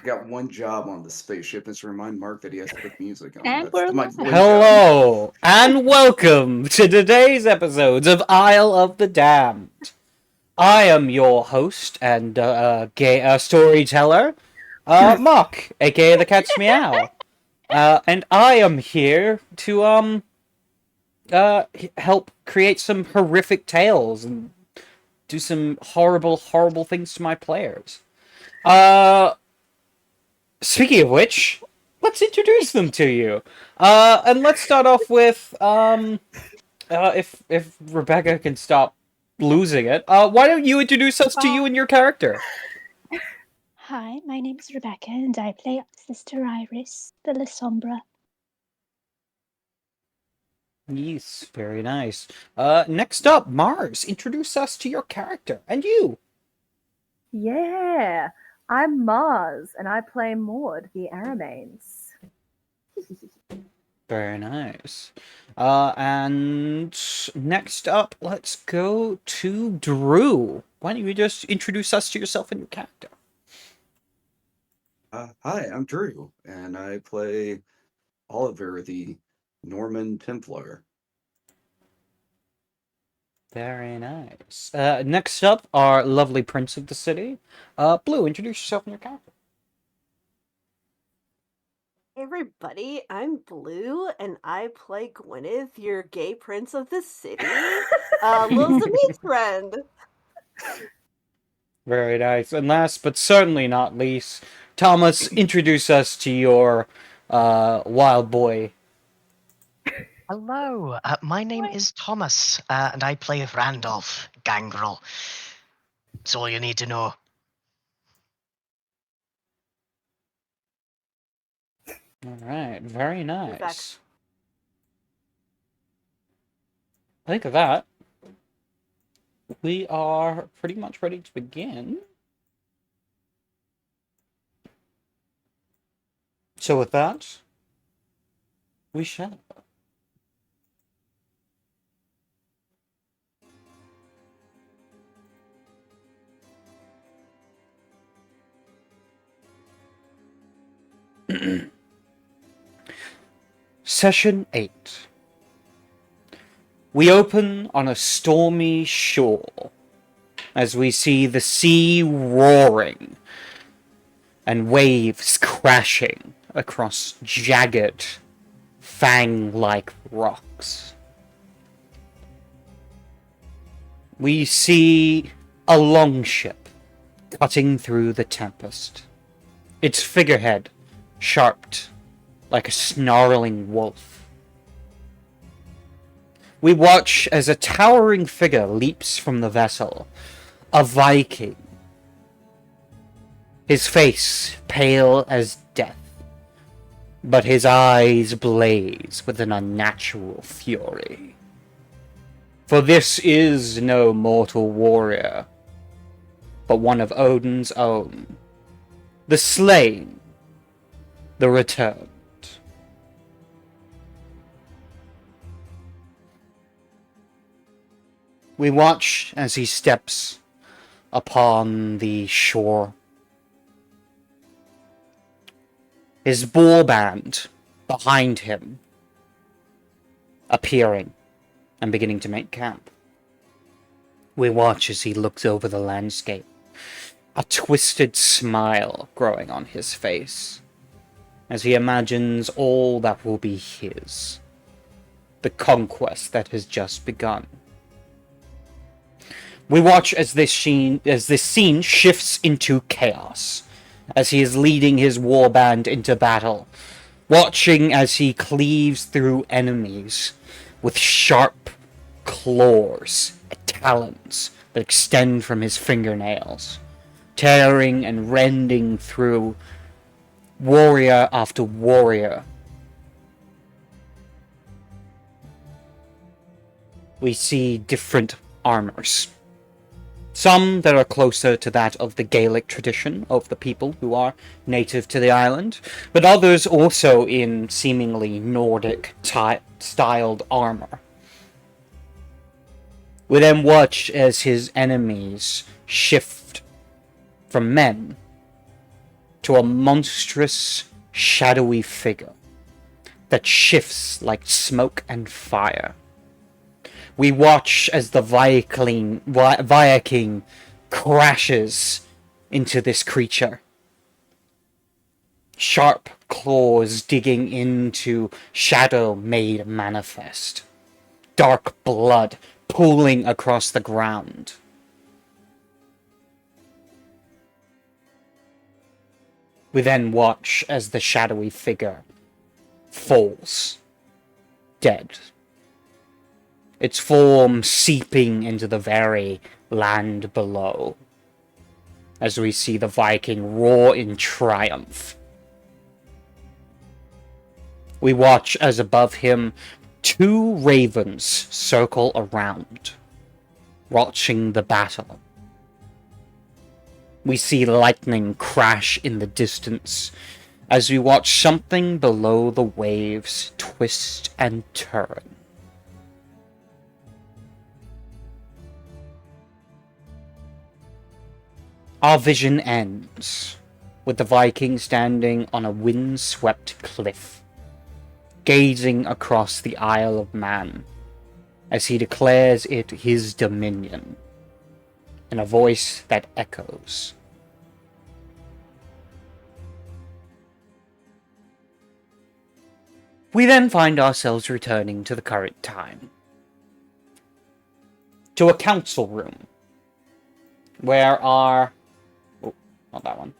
I got one job on the spaceship is to remind Mark that he has to put music on. And That's we're my live. one job. Hello, and welcome to today's episodes of Isle of the Damned. I am your host and storyteller, Mark, aka the CatsMeow. And I am here to, help create some horrific tales and do some horrible, horrible things to my players. Uh, Speaking of which, let's introduce them to you. And let's start off with if Rebecca can stop losing it, why don't you introduce us to you and your character? Hi, my name is Rebecca, and I play Sister Iris, the La Sombra. Yes, very nice. Next up, Mars. Introduce us to your character and you. Yeah, I'm Mars, and I play Maud, the Aramanes. Very nice. And next up, let's go to Drew. Why don't you just introduce us to yourself and your character? Hi, I'm Drew, and I play Oliver, the Norman Templar. Very nice. Next up, our lovely prince of the city. Blue, introduce yourself and your character. Hey everybody, I'm Blue, and I play Gwyneth, your gay prince of the city. Lil Zamid's friend. Very nice. And last but certainly not least, Thomas, introduce us to your wild boy. Hello, my name is Thomas, and I play Randolph Gangrel. That's all you need to know. All right, very nice. I think of that. We are pretty much ready to begin. So with that, we shall. Session 8. We open on a stormy shore as we see the sea roaring and waves crashing across jagged, fang-like rocks. We see a longship cutting through the tempest, its figurehead sharped like a snarling wolf. We watch as a towering figure leaps from the vessel, a Viking. His face pale as death, but his eyes blaze with an unnatural fury. For this is no mortal warrior, but one of Odin's own, the slain, the returned. We watch as he steps upon the shore. His war band behind him appearing and beginning to make camp. We watch as he looks over the landscape, a twisted smile growing on his face, as he imagines all that will be his, the conquest that has just begun. We watch as this scene shifts into chaos, as he is leading his warband into battle, watching as he cleaves through enemies with sharp claws and talons that extend from his fingernails, tearing and rending through warrior after warrior. We see different armors. Some that are closer to that of the Gaelic tradition of the people who are native to the island, but others also in seemingly Nordic styled armor. We then watch as his enemies shift from men to a monstrous, shadowy figure that shifts like smoke and fire. We watch as the Viking crashes into this creature. Sharp claws digging into shadow made manifest. Dark blood pooling across the ground. We then watch as the shadowy figure falls, dead. Its form seeping into the very land below, as we see the Viking roar in triumph. We watch as above him 2 ravens circle around, watching the battle. We see lightning crash in the distance as we watch something below the waves twist and turn. Our vision ends with the Viking standing on a wind-swept cliff, gazing across the Isle of Man as he declares it his dominion in a voice that echoes. We then find ourselves returning to the current time, to a council room where our not that one.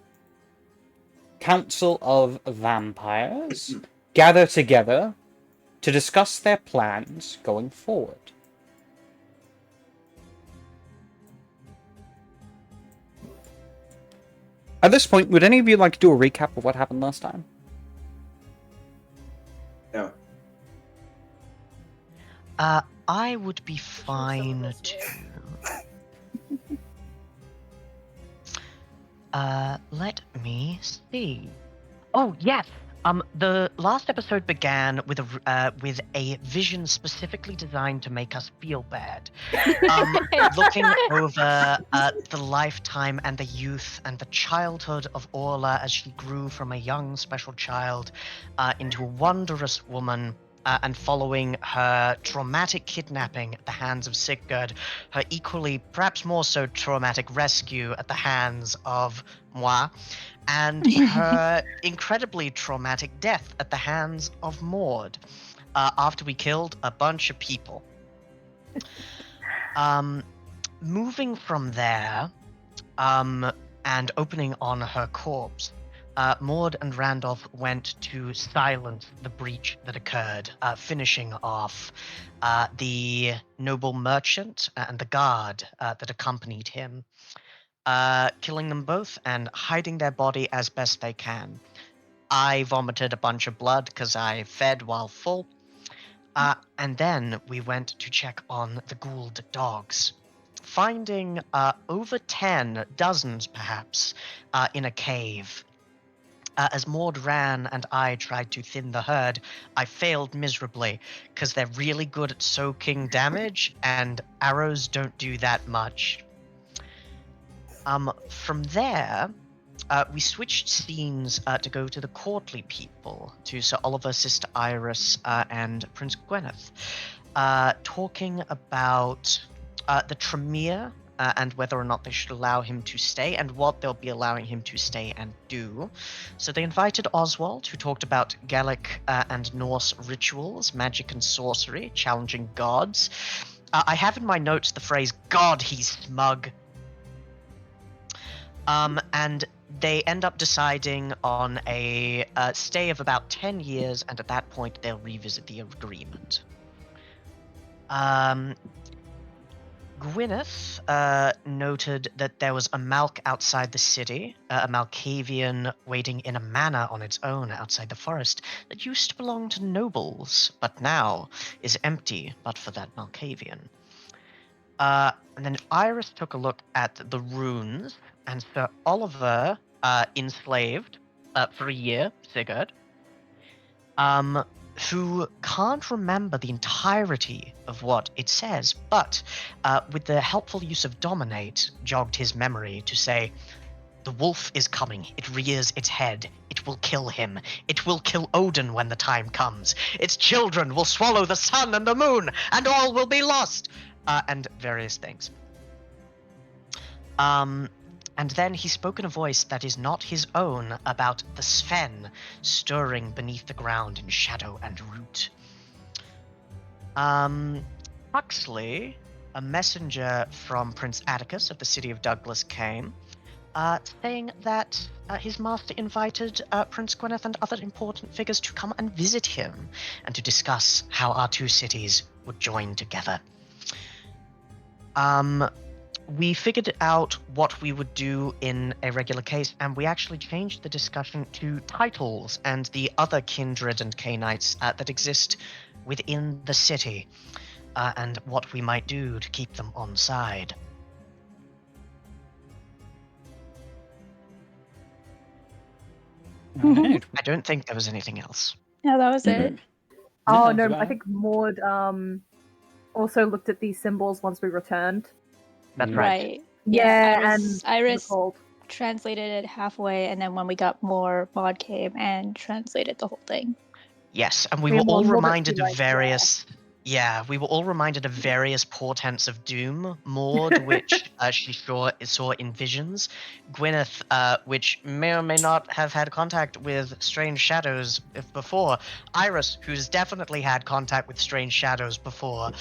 Council of Vampires gather together to discuss their plans going forward. At this point, would any of you like to do a recap of what happened last time? No. I would be fine to. Let me see. Oh, yes. The last episode began with a vision specifically designed to make us feel bad. Looking over the lifetime and the youth and the childhood of Orla as she grew from a young special child into a wondrous woman, and following her traumatic kidnapping at the hands of Sigurd, her equally, perhaps more so, traumatic rescue at the hands of moi, and her incredibly traumatic death at the hands of Maud, after we killed a bunch of people. Moving from there, and opening on her corpse, Maud and Randolph went to silence the breach that occurred, finishing off the noble merchant and the guard that accompanied him, killing them both and hiding their body as best they can. I vomited a bunch of blood because I fed while full, and then we went to check on the Gould dogs, finding over 10, dozens perhaps, in a cave. As Maud ran and I tried to thin the herd, I failed miserably because they're really good at soaking damage, and arrows don't do that much. From there, we switched scenes to go to the courtly people, to Sir Oliver, Sister Iris, and Prince Gwyneth, talking about the Tremere, and whether or not they should allow him to stay and what they'll be allowing him to stay and do. So they invited Oswald, who talked about Gaelic and Norse rituals, magic and sorcery, challenging gods. I have in my notes the phrase, "God, he's smug." And they end up deciding on a stay of about 10 years, and at that point they'll revisit the agreement. Gwyneth noted that there was a Malk outside the city, a Malkavian waiting in a manor on its own outside the forest that used to belong to nobles, but now is empty but for that Malkavian. And then Iris took a look at the runes, and Sir Oliver enslaved for a year Sigurd, who can't remember the entirety of what it says, but with the helpful use of Dominate, jogged his memory to say, The wolf is coming. It rears its head. It will kill him. It will kill Odin when the time comes. Its children will swallow the sun and the moon, and all will be lost. And various things. And then he spoke in a voice that is not his own about the Sven stirring beneath the ground in shadow and root. Huxley, a messenger from Prince Atticus of the city of Douglas came, saying that his master invited Prince Gwyneth and other important figures to come and visit him and to discuss how our two cities would join together. We figured out what we would do in a regular case, and we actually changed the discussion to titles and the other kindred and Canaanites that exist within the city, and what we might do to keep them on side. Alright. I don't think there was anything else. No, that was it. Oh Yeah, no, that's I think Maud also looked at these symbols once we returned. That's Mm. right. Yeah, Iris recalled. translated it halfway, and then when we got more, Maud came and translated the whole thing. Yes, and we We were were all a little bit reminded too of late, various. Yeah, we were all reminded of various portents of doom. Maud, which she saw in visions. Gwyneth, which may or may not have had contact with strange shadows before. Iris, who's definitely had contact with strange shadows before.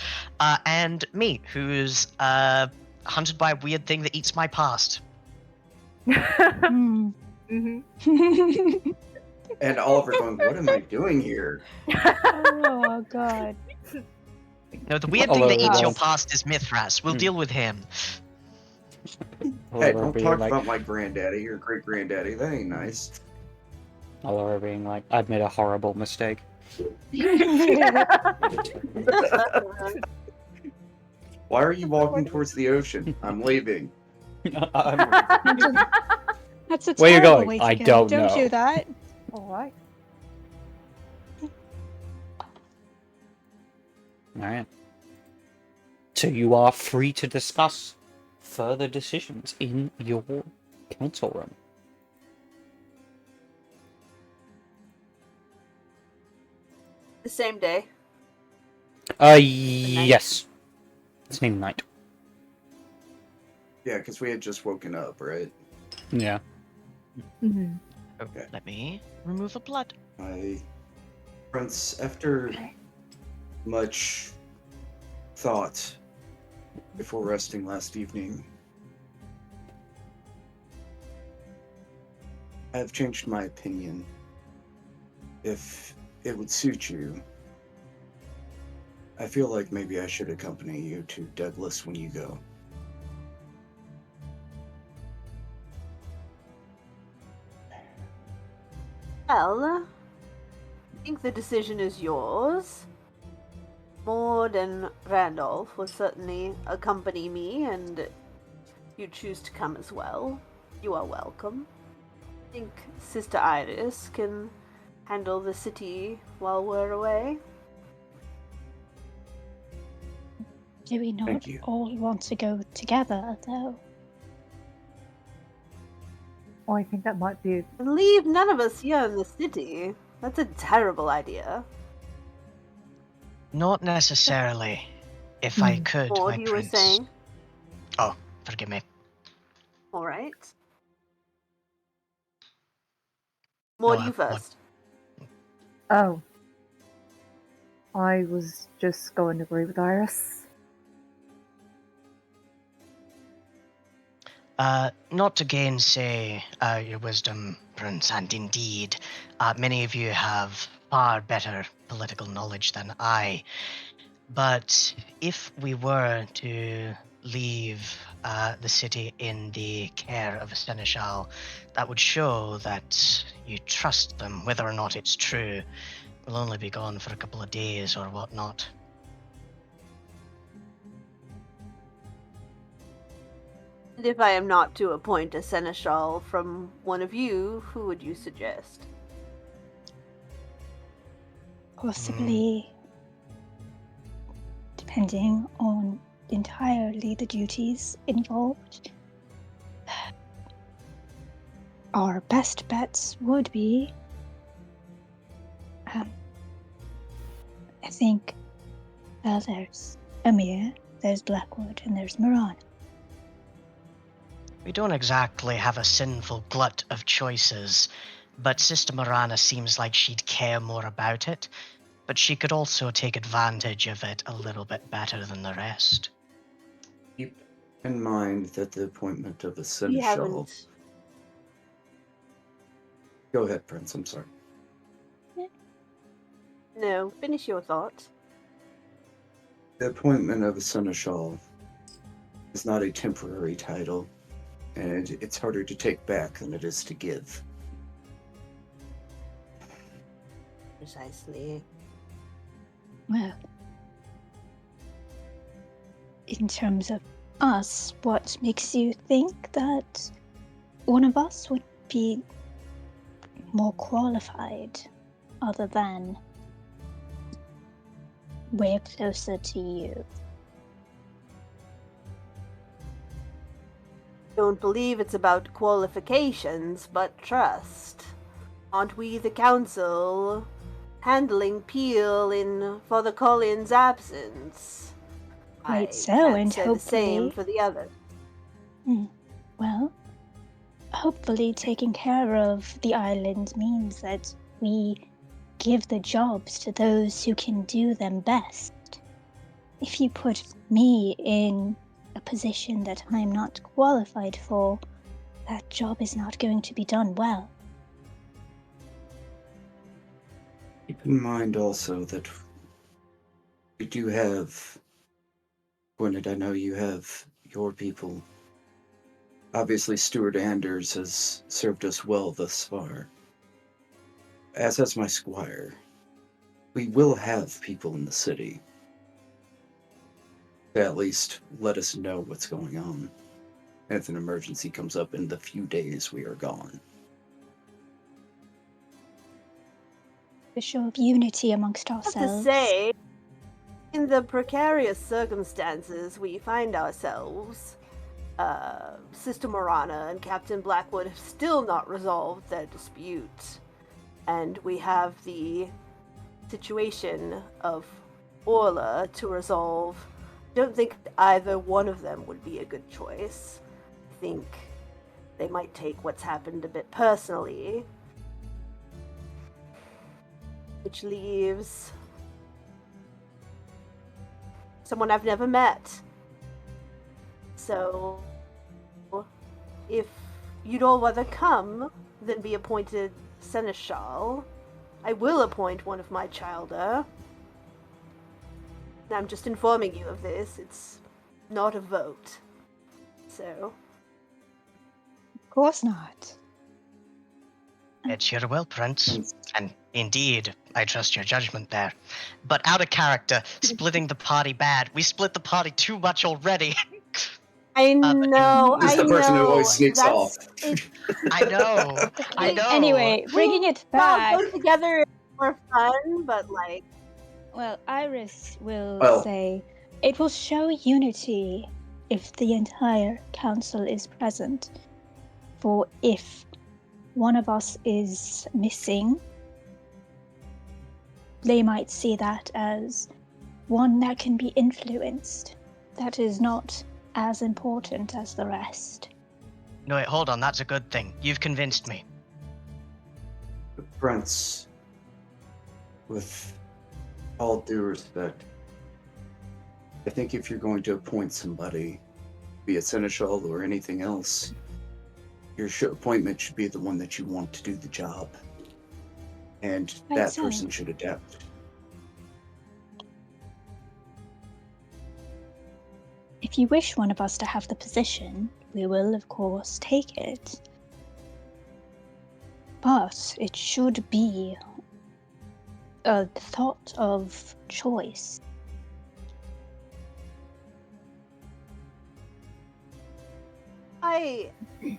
And me, who's hunted by a weird thing that eats my past. Hmm. And Oliver going, what am I doing here? Oh god. No, the weird Hello, thing that eats your everyone. past is Mithras. We'll deal with him. Hey, Oliver don't being talk like, about my granddaddy or great granddaddy. That ain't nice. Oliver being like, I've made a horrible mistake. Why are you walking towards the ocean? I'm leaving. That's a Where you terrible going? way to I go. don't Don't know. do that. Alright. Alright. So you are free to discuss further decisions in your council room. The same day. Yes. Same night. Yeah, because we had just woken up, right? Yeah. Mhm. Okay. Let me remove a blood. Prince, after much thought before resting last evening, I have changed my opinion. If it would suit you, I feel like maybe I should accompany you to Douglas when you go. Well, I think the decision is yours. Maud and Randolph will certainly accompany me, and if you choose to come as well, you are welcome. I think Sister Iris can handle the city while we're away. Do we not Thank you. all want to go together, though? Oh, I think that might be. And leave none of us here in the city. That's a terrible idea. Not necessarily. If I could, Maud, my you were prince. saying? Oh, forgive me. Alright. Maud, No, you first. Oh. I was just going to agree with Iris. Not to gainsay your wisdom, Prince, and indeed, many of you have far better political knowledge than I. But if we were to leave the city in the care of a seneschal, that would show that you trust them, whether or not it's true. We'll only be gone for a couple of days or whatnot. And if I am not to appoint a seneschal from one of you, who would you suggest? Possibly, depending on entirely the duties involved. our best bets would be, I think, well, there's Amir, there's Blackwood, and there's Moran. We don't exactly have a sinful glut of choices, but Sister Morana seems like she'd care more about it, but she could also take advantage of it a little bit better than the rest. Keep in mind that the appointment of a We seneschal. haven't. Go ahead, Prince. I'm sorry. No, finish your thought. The appointment of a seneschal is not a temporary title, and it's harder to take back than it is to give. Precisely. Well, in terms of us, what makes you think that one of us would be more qualified, other than we're closer to you? Don't believe it's about qualifications, but trust. Aren't we the council handling Peel in Father Collins' absence? Quite I so, can't and say the same hopefully- for the others. Well, hopefully taking care of the island means that we give the jobs to those who can do them best. If you put me in a position that I'm not qualified for, that job is not going to be done well. Keep in mind also that we do have, Gwynedd, I know you have your people. Obviously, Stuart Anders has served us well thus far, as has my squire. We will have people in the city to at least let us know what's going on if an emergency comes up in the few days we are gone. To show unity amongst I have to ourselves. say, in the precarious circumstances we find ourselves, Sister Morana and Captain Blackwood have still not resolved their dispute. And we have the situation of Orla to resolve. Don't think either one of them would be a good choice. I think they might take what's happened a bit personally. Which leaves someone I've never met. So, if you'd all rather come than be appointed seneschal, I will appoint one of my childer. I'm just informing you of this. It's not a vote. So, Of course not. It's your will, Prince. And indeed, I trust your judgment there. But out of character, splitting the party bad. We split the party too much already. I know, This is I the person who know. always sneaks That's off. I know. I know. Anyway, bringing it back. Go together for fun, but like, Well, Iris will Well- say it will show unity if the entire council is present. For if one of us is missing, they might see that as one that can be influenced. That is not as important as the rest. No, wait, hold on. That's a good thing. You've convinced me. Prince, with all due respect, I think if you're going to appoint somebody, be it seneschal or anything else, your appointment should be the one that you want to do the job. And Right, that so. person should adapt. If you wish one of us to have the position, we will, of course, take it. But it should be a thought of choice. I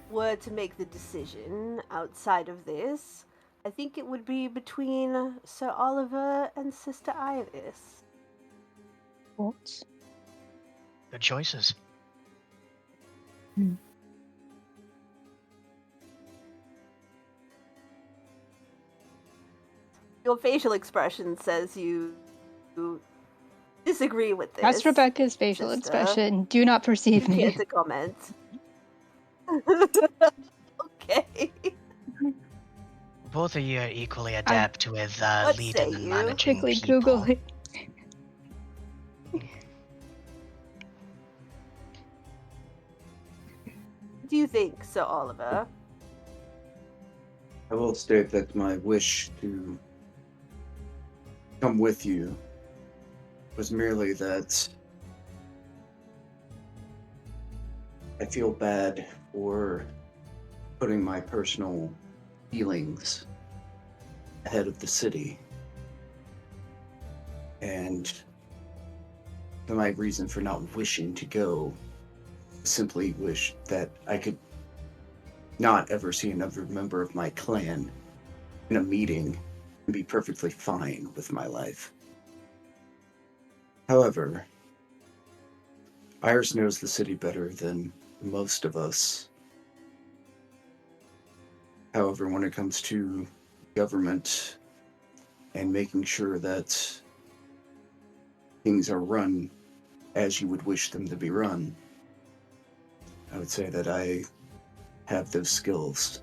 were to make the decision outside of this, I think it would be between Sir Oliver and Sister Iris. What? Good choices. Your facial expression says you disagree with this. That's Rebecca's facial sister. expression. Do not You perceive me. can't comment. Okay. Both of you are equally adept with What leading say and you? managing Quickly people. Google it. What do you think, Sir Oliver? I will state that my wish to come with you was merely that I feel bad for putting my personal feelings ahead of the city. And my reason for not wishing to go simply wish that I could not ever see another member of my clan in a meeting and be perfectly fine with my life. However, Iris knows the city better than most of us. However, when it comes to government and making sure that things are run as you would wish them to be run, I would say that I have those skills.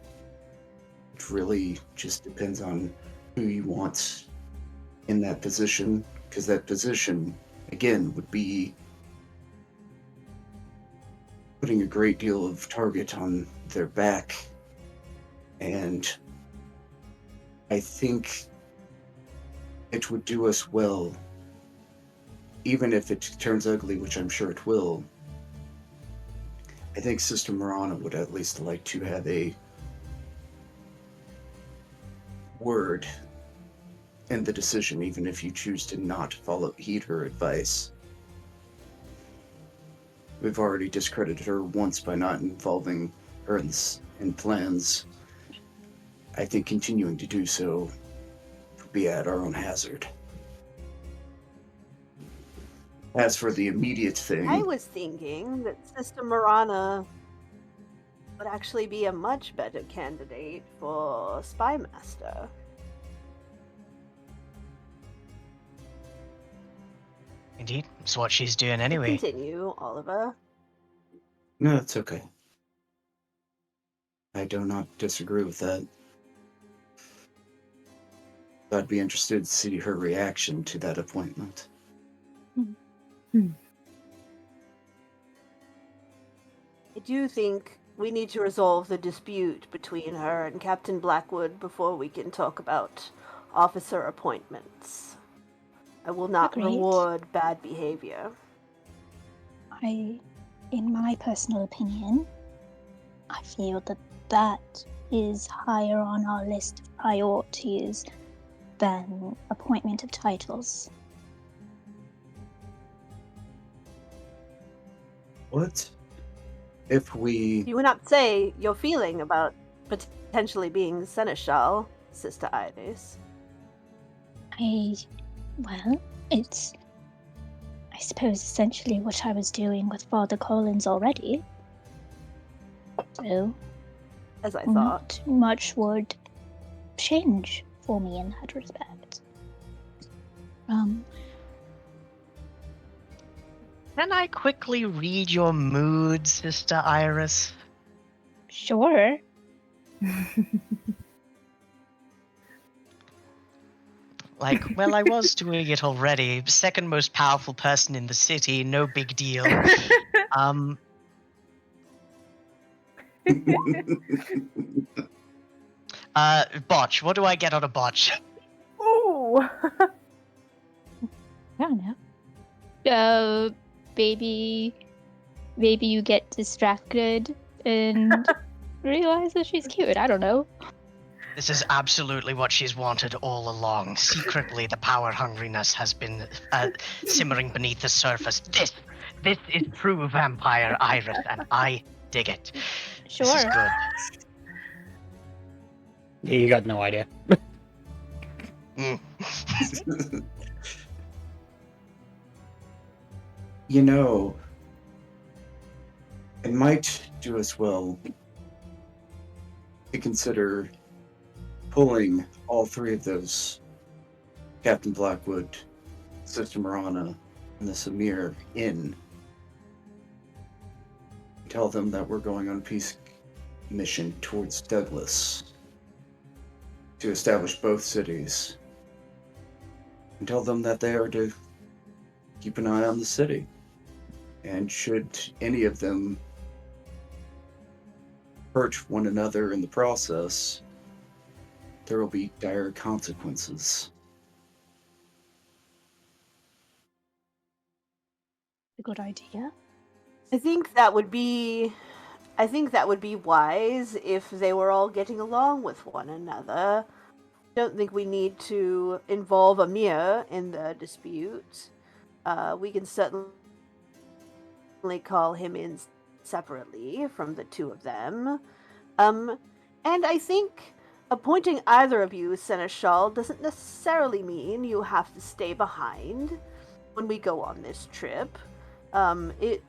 It really just depends on who you want in that position, because that position, again, would be putting a great deal of target on their back. And I think it would do us well, even if it turns ugly, which I'm sure it will. I think Sister Marana would at least like to have a word in the decision, even if you choose to not heed her advice. We've already discredited her once by not involving her in plans. I think continuing to do so would be at our own hazard. As for the immediate thing, I was thinking that Sister Marana would actually be a much better candidate for Spy Master. Indeed, it's what she's doing anyway. Continue, Oliver. no, it's okay. I do not disagree with that. I'd be interested to see her reaction to that appointment. I do think we need to resolve the dispute between her and Captain Blackwood before we can talk about officer appointments. I will not Agreed. reward bad behavior. In my personal opinion, I feel that that is higher on our list of priorities than appointment of titles. What if we... You would not say your feeling about potentially being Seneschal, Sister Iris. Well, it's, I suppose, essentially what I was doing with Father Collins already. So, As I thought. not much would change for me in that respect. Can I quickly read your mood, Sister Iris? Sure. Like, well, I was doing it already. Second most powerful person in the city, no big deal. Botch. What do I get on a botch? Oh! I don't know. Maybe you get distracted and realize that she's cute. I don't know. This is absolutely what she's wanted all along. Secretly, the power hungriness has been simmering beneath the surface. This is true vampire Iris, and I dig it. Sure. This is good. Yeah, you got no idea. You know, it might do us well to consider pulling all three of those Captain Blackwood, Sister Marana, and the Samir Inn. Tell them that we're going on a peace mission towards Douglas to establish both cities. And tell them that they are to keep an eye on the city. And should any of them hurt one another in the process, there will be dire consequences. A good idea. I think that would be wise if they were all getting along with one another. Don't think we need to involve Amir in the dispute. We can certainly call him in separately from the two of them. And I think appointing either of you seneschal doesn't necessarily mean you have to stay behind when we go on this trip. It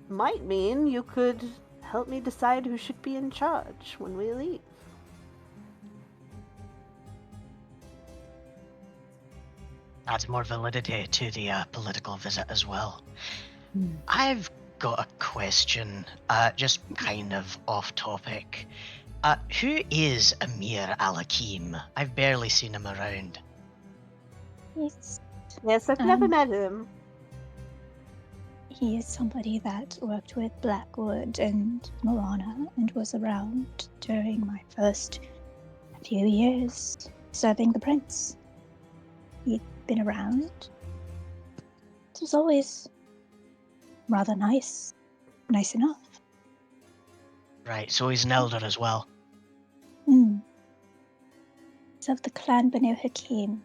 might mean you could help me decide who should be in charge when we leave. Adds more validity to the political visit as well. I've got a question, just kind of off topic. Who is Amir Al-Hakim? I've barely seen him around. Yes, Yes, I've never met him. he is somebody that worked with Blackwood and Marana and was around during my first few years serving the prince. He'd been around. It was always rather nice enough. Right, so he's an elder as well. He's of the clan Banu Hakim.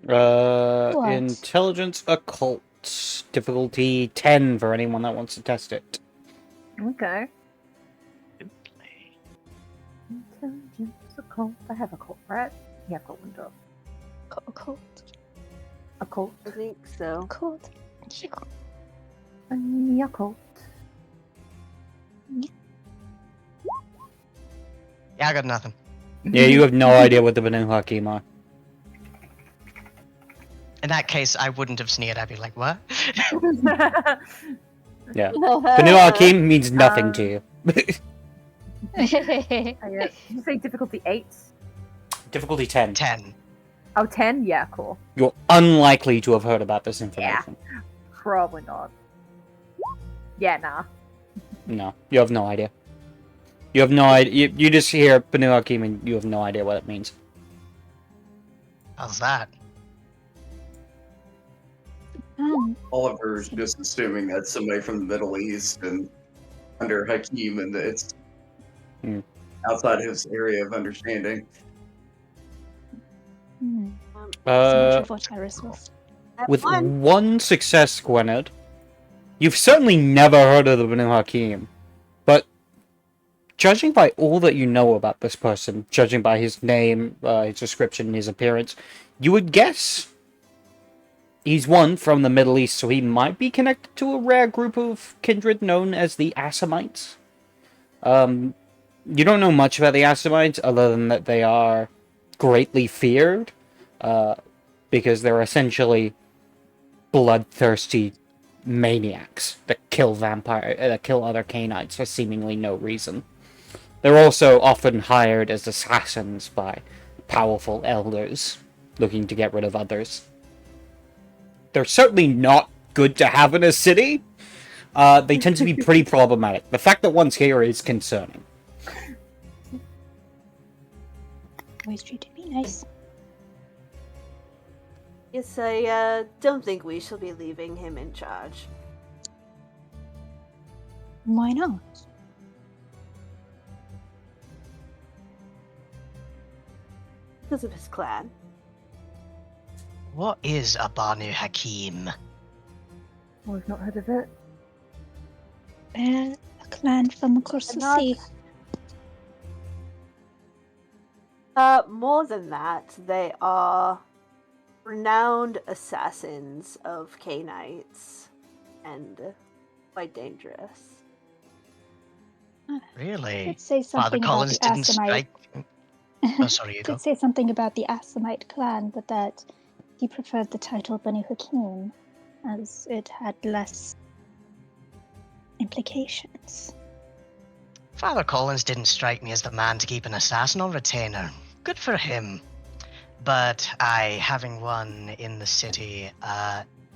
What? Intelligence occult. Difficulty 10 for anyone that wants to test it. Okay. Intelligence, occult. I have occult, right? Yeah, I've got one dog. Occult. Occult. I think so. Occult. Occult. Yeah, I got nothing. Yeah, you have no idea what the Banu Hakim are. In that case, I wouldn't have sneered. I'd be like, what? Yeah. Banu Hakim means nothing to you. Did you say difficulty 8? Difficulty 10. 10. Oh, 10? Yeah, cool. You're unlikely to have heard about this information. Probably not. Yeah, nah. No, you have no idea. You have no idea. You just hear Banu Hakim and you have no idea what it means. How's that? Oliver's just assuming that's somebody from the Middle East and under Hakim, and it's outside his area of understanding. So much of what I was. With one success, Gwynedd, you've certainly never heard of the Banu Hakim, but judging by all that you know about this person, judging by his name, his description, his appearance, you would guess he's one from the Middle East, so he might be connected to a rare group of kindred known as the Assamites. You don't know much about the Assamites, other than that they are greatly feared, because they're essentially bloodthirsty maniacs that kill other Canaanites for seemingly no reason. They're also often hired as assassins by powerful elders looking to get rid of others. They're certainly not good to have in a city. They tend to be pretty problematic. The fact that one's here is concerning. Always treated me nice. Yes, I don't think we shall be leaving him in charge. Why not? Because of his clan. What is a Banu Hakim? Oh, I've not heard of it. A clan from across the sea. More than that, they are renowned assassins of Canaanites and quite dangerous. Really? Let's say Father something about Collins the didn't Assamite. strike. Oh, sorry, you go. Did say something about the Assamite clan, but that he preferred the title Banu Hakim, as it had less implications. Father Collins didn't strike me as the man to keep an assassin on retainer. Good for him. But having one in the city,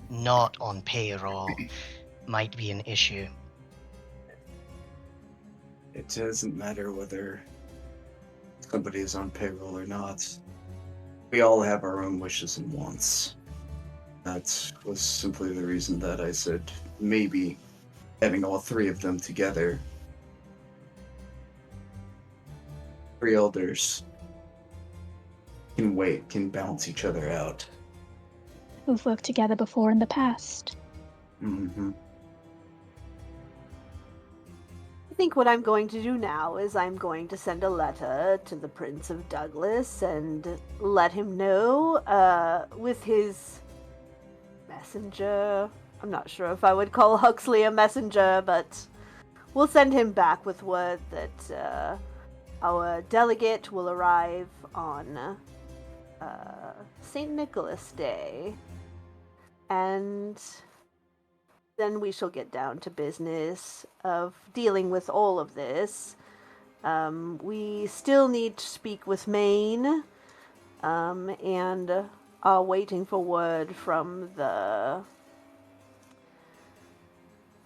not on payroll, might be an issue. It doesn't matter whether somebody is on payroll or not. We all have our own wishes and wants. That was simply the reason that I said maybe having all three of them together. Three elders can balance each other out. Who've worked together before in the past. Mm-hmm. I think what I'm going to do now is I'm going to send a letter to the Prince of Douglas and let him know, with his messenger. I'm not sure if I would call Huxley a messenger, but we'll send him back with word that our delegate will arrive on St. Nicholas Day. And then we shall get down to business of dealing with all of this. We still need to speak with Maine, and are waiting for word from the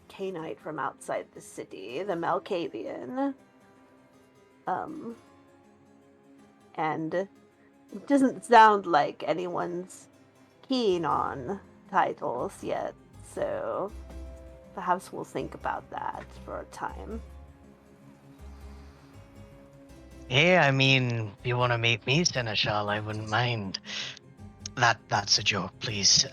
Canite from outside the city, the Malkavian. And it doesn't sound like anyone's keen on titles yet, so perhaps we'll think about that for a time. Yeah, I mean, if you want to make me Seneschal, I wouldn't mind. That's a joke, please.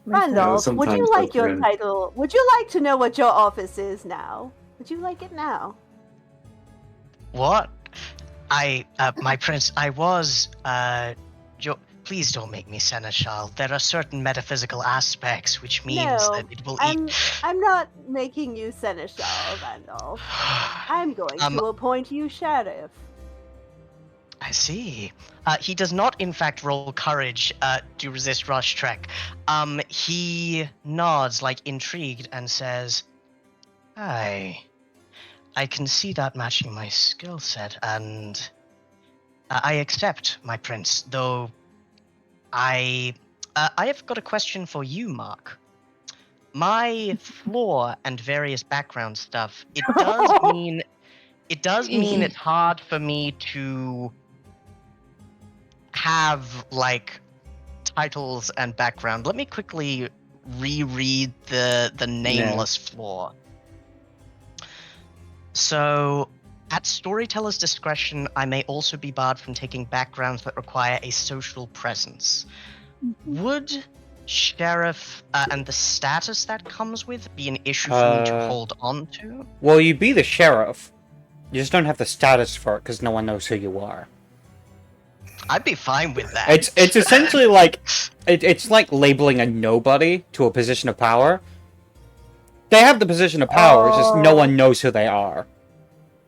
Randolph, would you sometimes like that's your good. title? Would you like to know what your office is now? Would you like it now? What? My prince, I was, please don't make me Seneschal. There are certain metaphysical aspects which means that it will I'm not making you Seneschal, Randolph. I'm going to appoint you sheriff. I see. He does not, in fact, roll courage to resist Rush Trek. He nods, like, intrigued, and says, I can see that matching my skill set, and I accept, my prince, though I have got a question for you, Mark. My floor and various background stuff, it does mean it's hard for me to have, like, titles and background. Let me quickly reread the nameless floor. So, at storyteller's discretion, I may also be barred from taking backgrounds that require a social presence. Would sheriff and the status that comes with be an issue for me to hold on to? Well, you'd be the sheriff. You just don't have the status for it because no one knows who you are. I'd be fine with that. It's essentially like it's like labeling a nobody to a position of power. They have the position of power, it's just no one knows who they are.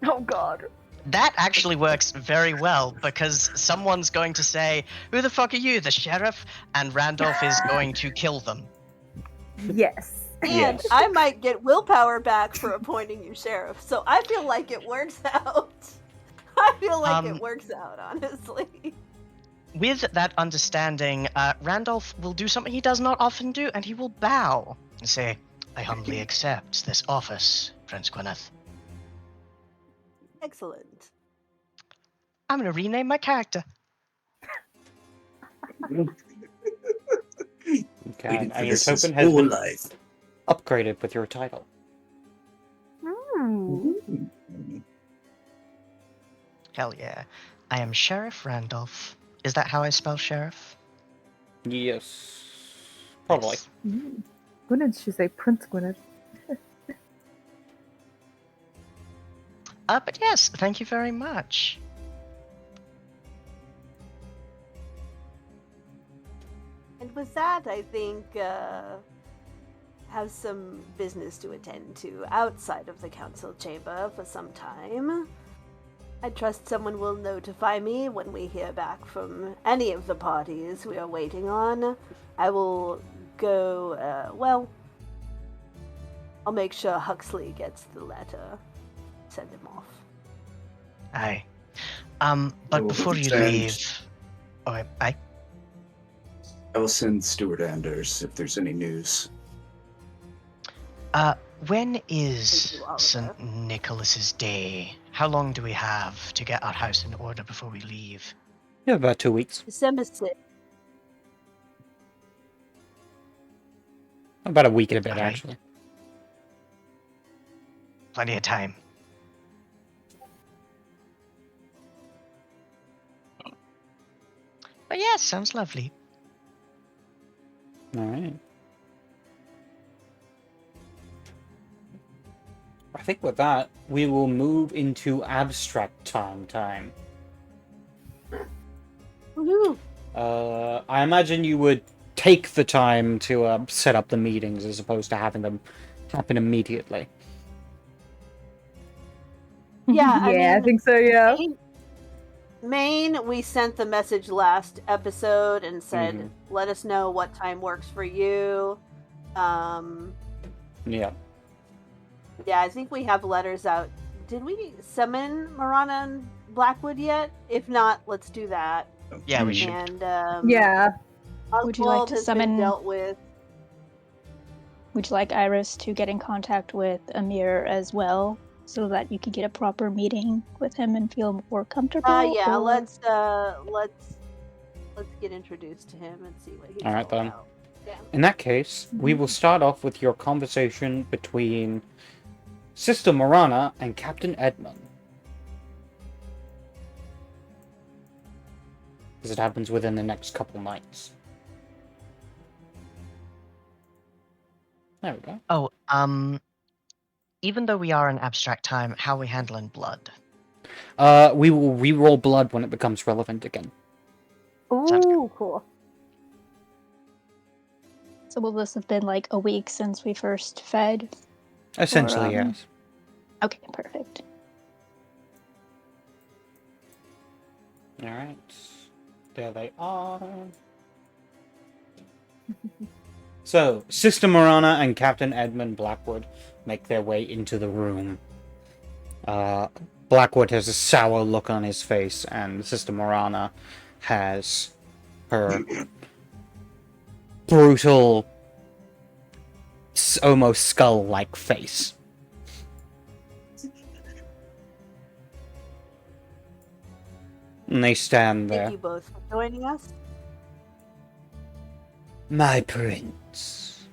Oh god. That actually works very well because someone's going to say, "Who the fuck are you, the sheriff?" And Randolph is going to kill them. Yes. And Yes. I might get willpower back for appointing you sheriff, so I feel like it works out. I feel like it works out, honestly. With that understanding, Randolph will do something he does not often do, and he will bow and say, "I humbly accept this office, Prince Gwyneth." Excellent. I'm going to rename my character. Okay, and your token has been upgraded with your title. Hell yeah. I am Sheriff Randolph. Is that how I spell sheriff? Yes. Probably. Nice. Gwyneth should say Prince Gwyneth. But yes, thank you very much. And with that, I think have some business to attend to outside of the council chamber for some time. I trust someone will notify me when we hear back from any of the parties we are waiting on. I will go, I'll make sure Huxley gets the letter. Send him off. Aye. But Well, before you send- leave... Oh, aye? I will send Stuart Anders if there's any news. When Thank is you, Oliver. St. Nicholas's Day? How long do we have to get our house in order before we leave? Yeah, about 2 weeks. December 6th. About a week and a bit, Alright. actually. Plenty of time. But yeah, sounds lovely. All right. I think with that, we will move into abstract time. Woohoo! I imagine you would take the time to set up the meetings as opposed to having them happen immediately. Yeah, I think so, yeah. Maine, we sent the message last episode and said, Mhm. let us know what time works for you. Yeah. Yeah, I think we have letters out. Did we summon Marana and Blackwood yet? If not, let's do that. Yeah, we Mhm. should. And Would you like Oswald to has summon- been dealt with. Would you like Iris to get in contact with Amir as well, so that you could get a proper meeting with him and feel more comfortable? Yeah, or- let's get introduced to him and see what he's All right, all then. about. Yeah. In that case, we will start off with your conversation between Sister Morana and Captain Edmund. Because it happens within the next couple nights. There we go. Oh, even though we are in abstract time, how are we handling blood? We will re-roll blood when it becomes relevant again. Sounds good. Ooh, cool. So will this have been like a week since we first fed? Essentially, Or, yes. Okay, perfect. Alright. There they are. So, Sister Morana and Captain Edmund Blackwood make their way into the room. Blackwood has a sour look on his face, and Sister Morana has her brutal, almost skull-like face. And they stand Thank there. you both for joining us. My prince.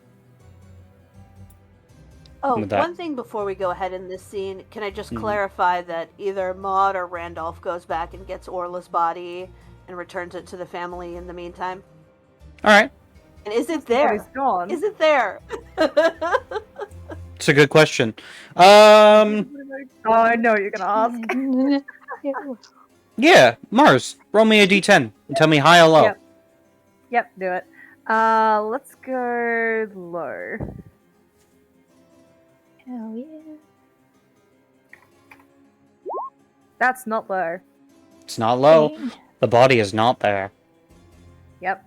Oh, With that- one thing before we go ahead in this scene, can I just Mhm. clarify that either Maud or Randolph goes back and gets Orla's body and returns it to the family in the meantime? Alright. And is it But there? he's gone. Is it there? It's a good question. Oh, I know what you're gonna ask. Yeah, Mars, roll me a d10 and tell me high or low. Yep. Yep, do it. Let's go low. Hell yeah. That's not low. It's not low. Dang. The body is not there. Yep.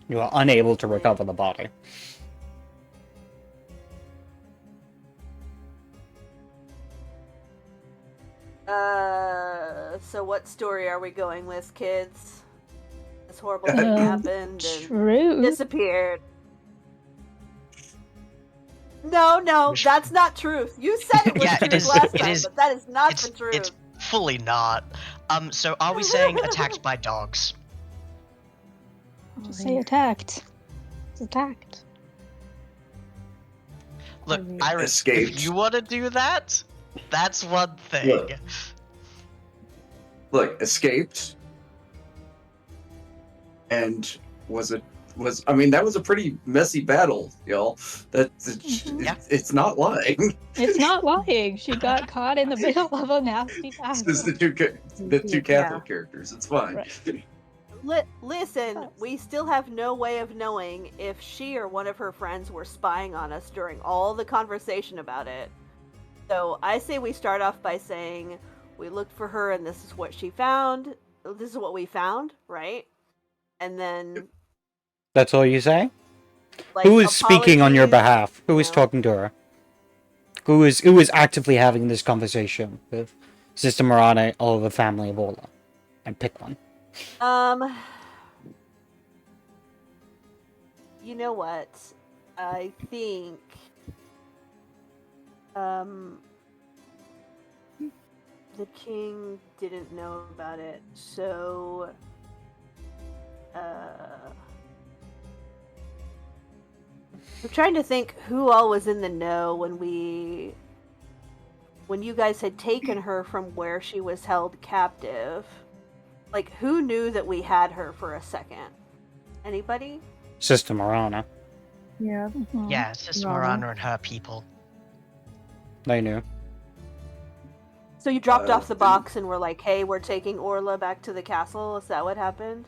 You are unable to recover the body. So what story are we going with, kids? This horrible thing happened and True. disappeared. No, that's not truth. You said it was Yeah, it truth is- last it time, is- but that is not It's the truth. it's fully not. So are we saying attacked by dogs? Just say attacked. It's attacked. Look, Escaped. Iris, if you want to do that, that's one thing. Look, escaped. And I mean, that was a pretty messy battle, y'all. Yeah. It's not lying. It's not lying. She got caught in the middle of a nasty This is battle. the two Yeah. Catholic characters. It's fine. Right. Listen, we still have no way of knowing if she or one of her friends were spying on us during all the conversation about it. So I say we start off by saying we looked for her and this is what she found. This is what we found, right? And then That's all you say? like Who is speaking on your apologies, behalf? Who is know. talking to her? Who is actively having this conversation with Sister Morana or the family of Orla? And pick one. You know what? I think the king didn't know about it, so I'm trying to think who all was in the know when you guys had taken her from where she was held captive. Like, who knew that we had her for a second? Anybody? Sister Morana. Yeah. Mhm. Yeah, Sister No. Morana and her people. They knew. So you dropped off the didn't- box and were like, hey, we're taking Orla back to the castle? Is that what happened?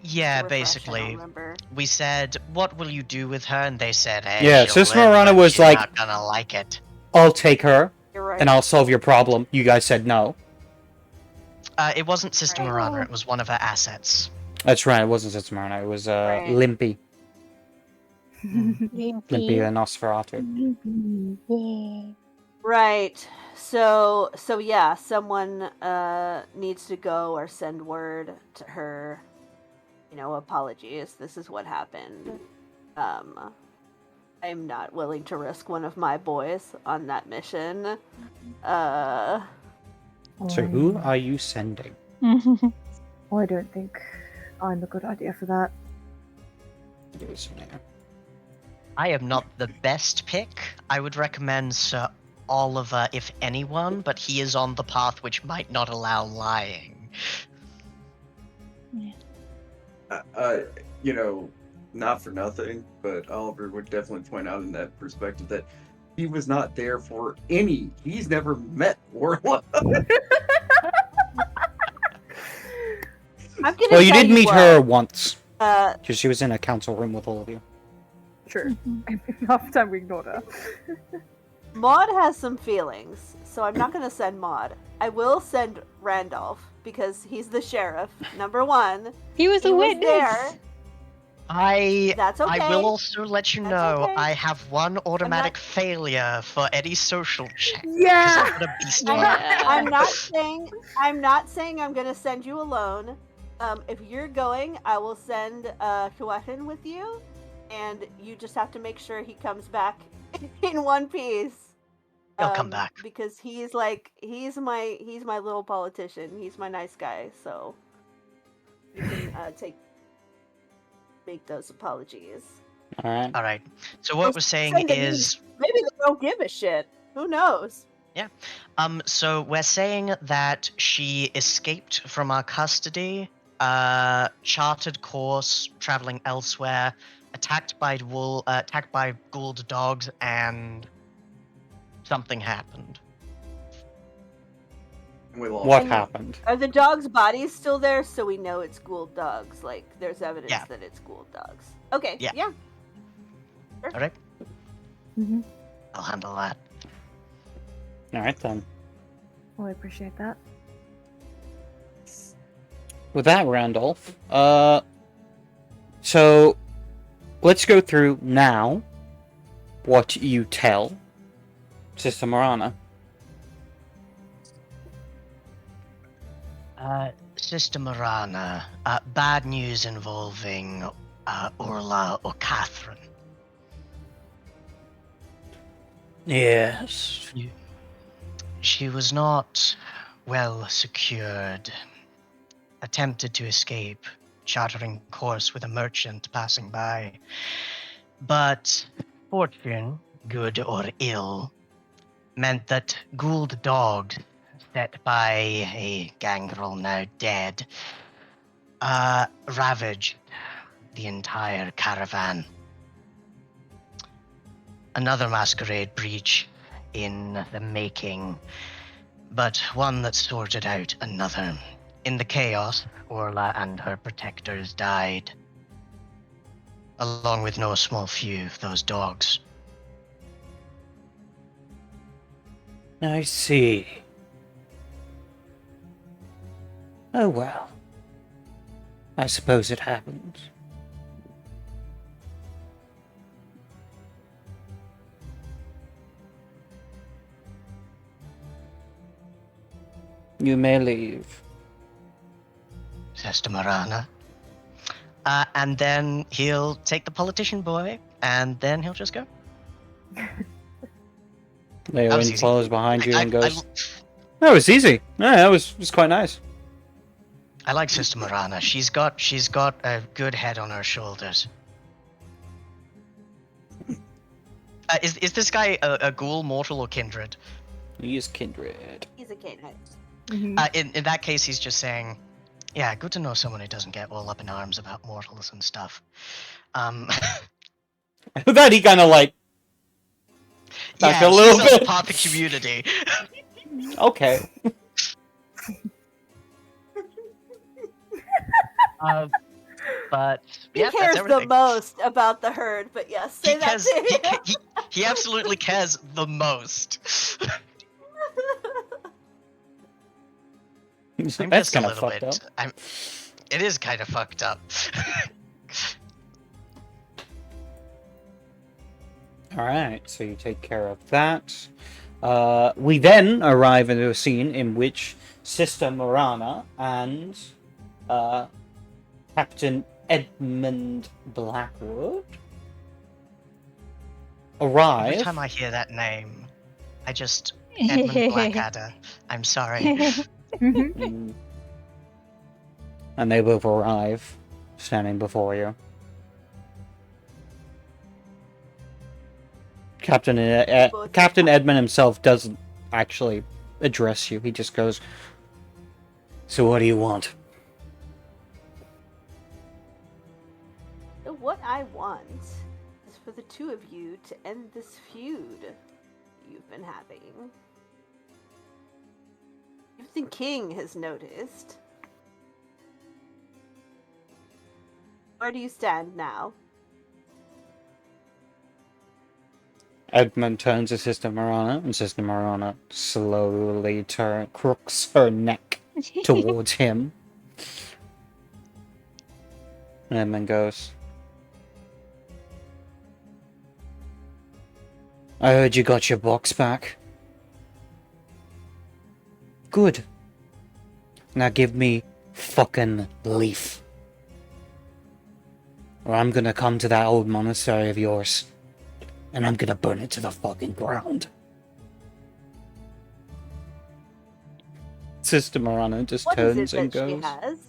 Yeah, To refresh, I don't basically. remember. We said, what will you do with her? And they said, hey, Yeah, she'll Sister live, Morana but was she's like- not gonna like it. I'll take her, You're right. and I'll solve your problem. You guys said no. It wasn't Sister Right. Morana, it was one of her assets. That's right, it wasn't Sister Morana. It was Right. Limpy. Limpy. Limpy the Nosferatu. Yeah. Right. So yeah, someone needs to go or send word to her. You know, apologies. This is what happened. I'm not willing to risk one of my boys on that mission. So who are you sending? I don't think I'm a good idea for that. I am not the best pick. I would recommend Sir Oliver, if anyone, but he is on the path which might not allow lying. You know, not for nothing, but Oliver would definitely point out in that perspective that he was not there for any. He's never met Orla. I'm gonna Well, you tell did meet what, her once, Uh, because she was in a council room with all of you. True. Half the time we ignored her. Maud has some feelings, so I'm not gonna send Maud. I will send Randolph because he's the sheriff. Number one. He was He a was witness. there. That's okay. I will also let you That's know okay. I have one automatic failure for any social check. 'cause Yeah! I'm gonna beast Yeah. I'm not saying I'm gonna send you alone. If you're going, I will send Huatin with you, and you just have to make sure he comes back in one piece. He'll come back. Because he's my little politician. He's my nice guy, so you can make those apologies. Alright. All right. So what we're saying Send them is, maybe they don't give a shit. Who knows? so we're saying that she escaped from our custody, chartered course, traveling elsewhere, attacked by ghouled dogs, and something happened. We lost. What And- happened? Are the dogs' bodies still there? So we know it's ghoul dogs. Like there's evidence Yeah. that it's ghoul dogs. Okay. Yeah. Yeah. All right. Mhm. I'll handle that. Alright then. Well, I appreciate that. With that, Randolph, so let's go through now what you tell Sister Morana. Sister Morana, bad news involving Orla or Catherine. Yes. She was not well secured. Attempted to escape, chartering course with a merchant passing by. But fortune, good or ill, meant that ghouled dogs, set by a gangrel now dead, ravaged the entire caravan. Another masquerade breach in the making, but one that sorted out another In the chaos, Orla and her protectors died, along with no small few of those dogs. I see. Oh well. I suppose it happens. You may leave. Says to Marana. And then he'll take the politician boy, and then he'll just go. That was Leorin easy. follows behind you and I goes, that was easy. Yeah, that was quite nice. I like Sister Marana. She's got a good head on her shoulders. Is this guy a ghoul, mortal, or kindred? He is kindred. He's a Canaanite. In that case, he's just saying, yeah, good to know someone who doesn't get all up in arms about mortals and stuff. That he kind of like back Yeah, a little he's bit. part of the community. Okay. But He yeah, that's cares the everything. most about the herd, but yes, say that too. He absolutely cares the most. I'm That's just a kind of little fucked bit. up. It is kind of fucked up. Alright, so you take care of that. We then arrive at a scene in which Sister Morana and Captain Edmund Blackwood arrive. Every time I hear that name, I just Edmund Blackadder. I'm sorry. Mm. And they both arrive, standing before you. Captain Captain Edmund himself doesn't actually address you. He just goes, "So what do you want?" What I want is for the two of you to end this feud you've been having. If the king has noticed, where do you stand now? Edmund turns to Sister Morana, and Sister Morana slowly crooks her neck towards him. And Edmund goes, "I heard you got your box back. Good. Now give me fucking Leaf. Or I'm gonna come to that old monastery of yours, and I'm gonna burn it to the fucking ground." Sister Morana just What is turns it and that she goes. has?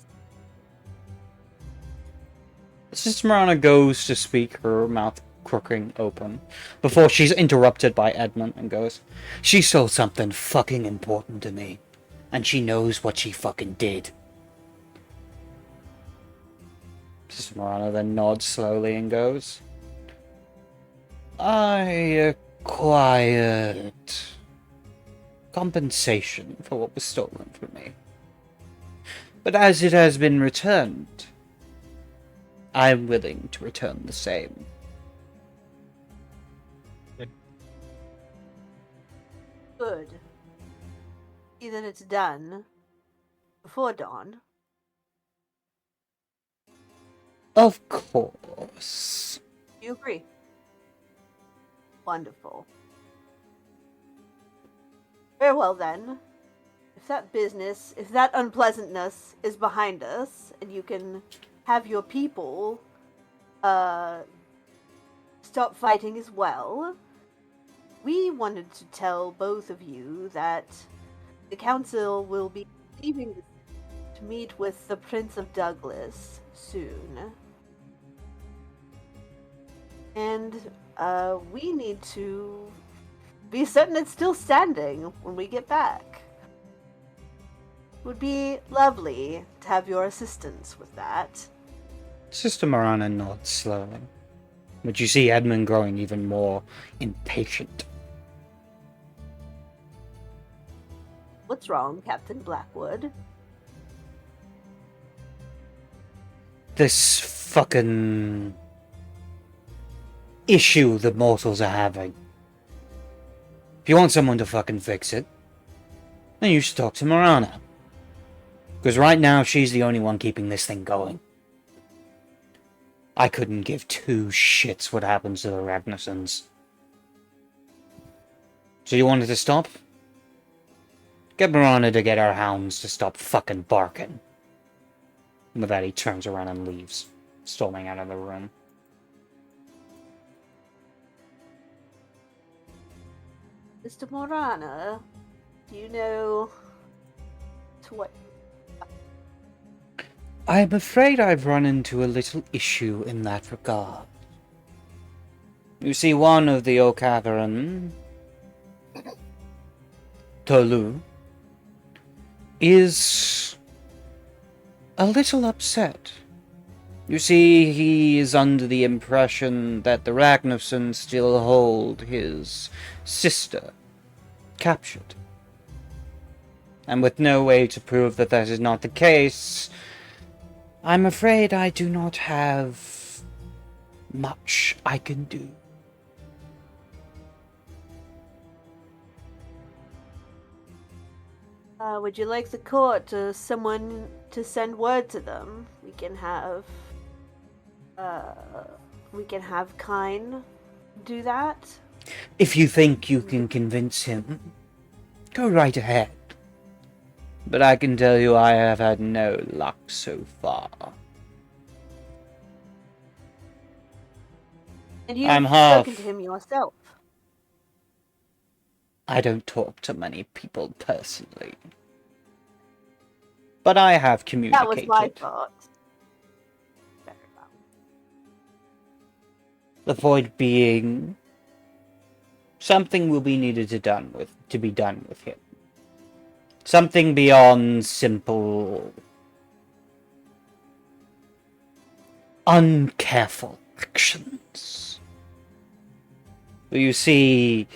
Sister Morana goes to speak, her mouth crooking open, before she's interrupted by Edmund and goes, "She sold something fucking important to me, and she knows what she fucking did." Sister Morana then nods slowly and goes, "I acquired compensation for what was stolen from me. But as it has been returned, I'm willing to return the same." Good. See that it's done before dawn. Of course. You agree? Wonderful. Very well then. If that business, if that unpleasantness is behind us, and you can have your people stop fighting as well, we wanted to tell both of you that the council will be leaving to meet with the Prince of Douglas soon. And we need to be certain it's still standing when we get back. It would be lovely to have your assistance with that. Sister Morana nods slowly, but you see Edmund growing even more impatient. What's wrong, Captain Blackwood? this fucking issue the mortals are having. If you want someone to fucking fix it, then you should talk to Morana. Because right now, she's the only one keeping this thing going. I couldn't give two shits what happens to the Ragnarsons. So you wanted to stop? Get Morana to get our hounds to stop fucking barking. And with that, he turns around and leaves, storming out of the room. Mr. Morana, do you know to what? I'm afraid I've run into a little issue in that regard. You see, one of the O'Catharan, Tolu, is a little upset. You see, he is under the impression that the Ragnarsons still hold his sister captured. And with no way to prove that that is not the case, I'm afraid I do not have much I can do. Would you like the court to someone to send word to them? We can have Kine do that. If you think you can convince him, go right ahead. But I can tell you I have had no luck so far. And you've I'm half. spoken to him yourself. I don't talk to many people personally. But I have That communicated. was my fault. Very well. The point being, something will be needed to be done with him. Something beyond simple, uncareful actions. You see,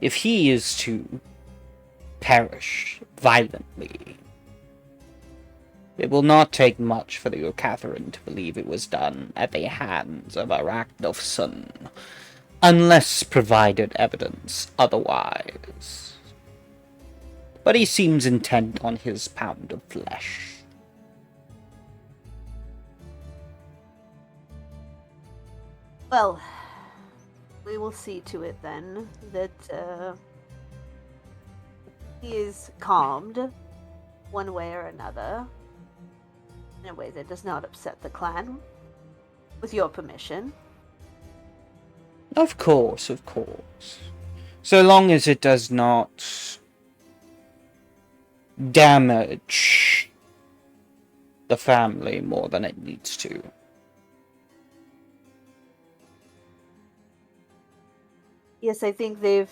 if he is to perish violently, it will not take much for the O'Catharan to believe it was done at the hands of Arachnofson, unless provided evidence otherwise. But he seems intent on his pound of flesh. Well, we will see to it then that he is calmed one way or another in a way that does not upset the clan, with your permission. Of course, of course. So long as it does not damage the family more than it needs to. Yes, I think they've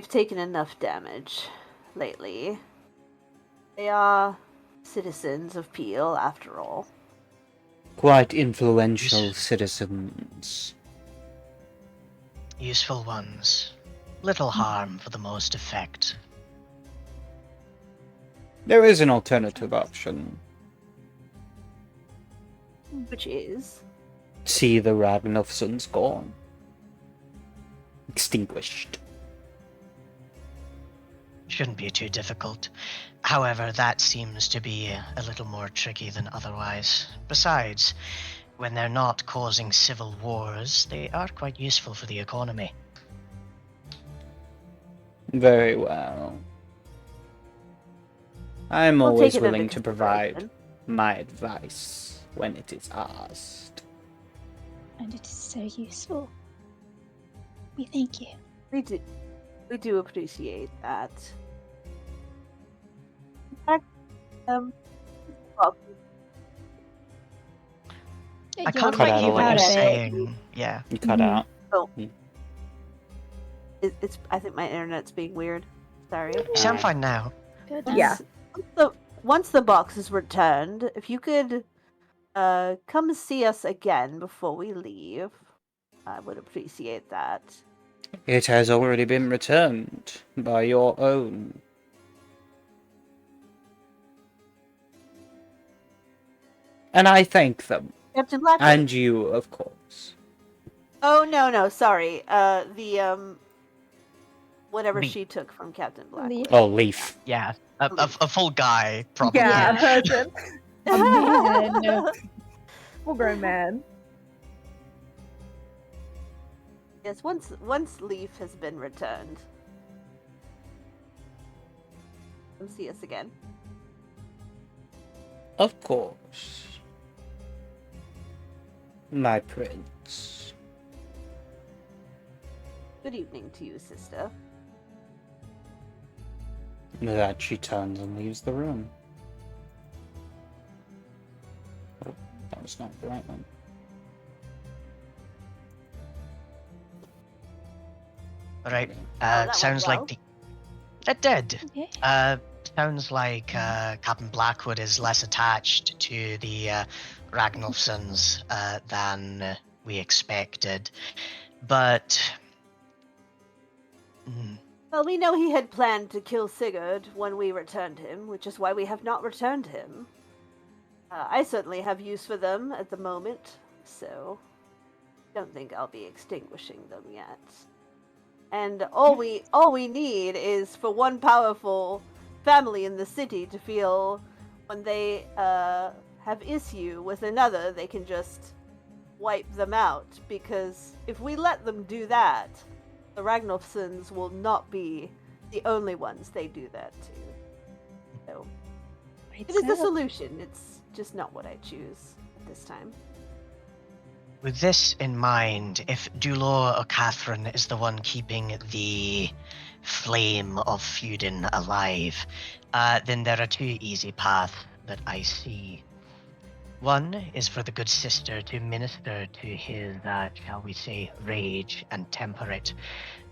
taken enough damage lately. They are citizens of Peel, after all. Quite influential citizens. Useful ones. Little harm for the most effect. There is an alternative option. Which is? See the Ragnarsons gone. Extinguished. Shouldn't be too difficult. However, that seems to be a little more tricky than otherwise. Besides, when they're not causing civil wars, they are quite useful for the economy. Very well. I'm We'll always take it into willing to provide consideration. my advice when it is asked. And it is so useful. We thank you. We do appreciate that. In fact, well, I can't Cut quite out hear a what you're little. saying. Yeah. You cut Mhm. out. it's. I think my internet's being weird. Sorry. You sound fine now. Good. Yeah. Once the box is returned, if you could come see us again before we leave, I would appreciate that. It has already been returned by your own. And I thank them. Captain Blackwood. And you, of course. Oh no, sorry. Whatever Leaf. she took from Captain Blackwood. Oh, Leaf. Yeah, a full guy, probably. Yeah, Yeah. a person. A man. Full grown man. Yes, once Leaf has been returned. Come see us again. Of course. My prince. Good evening to you, sister. That she turns and leaves the room. Oh, that was not the right one. Right. that went Sounds well. like the. It did. Yeah. Sounds like Captain Blackwood is less attached to the Ragnolfsons than we expected. But. Well, we know he had planned to kill Sigurd when we returned him, which is why we have not returned him. I certainly have use for them at the moment, so don't think I'll be extinguishing them yet. And all we need is for one powerful family in the city to feel when they have issue with another, they can just wipe them out. Because if we let them do that, the Ragnolfsons will not be the only ones they do that to. So it is the solution. It's just not what I choose at this time. With this in mind, if Dulor or Catherine is the one keeping the flame of feuding alive, then there are two easy paths that I see. One is for the good sister to minister to his, shall we say, rage and temper it.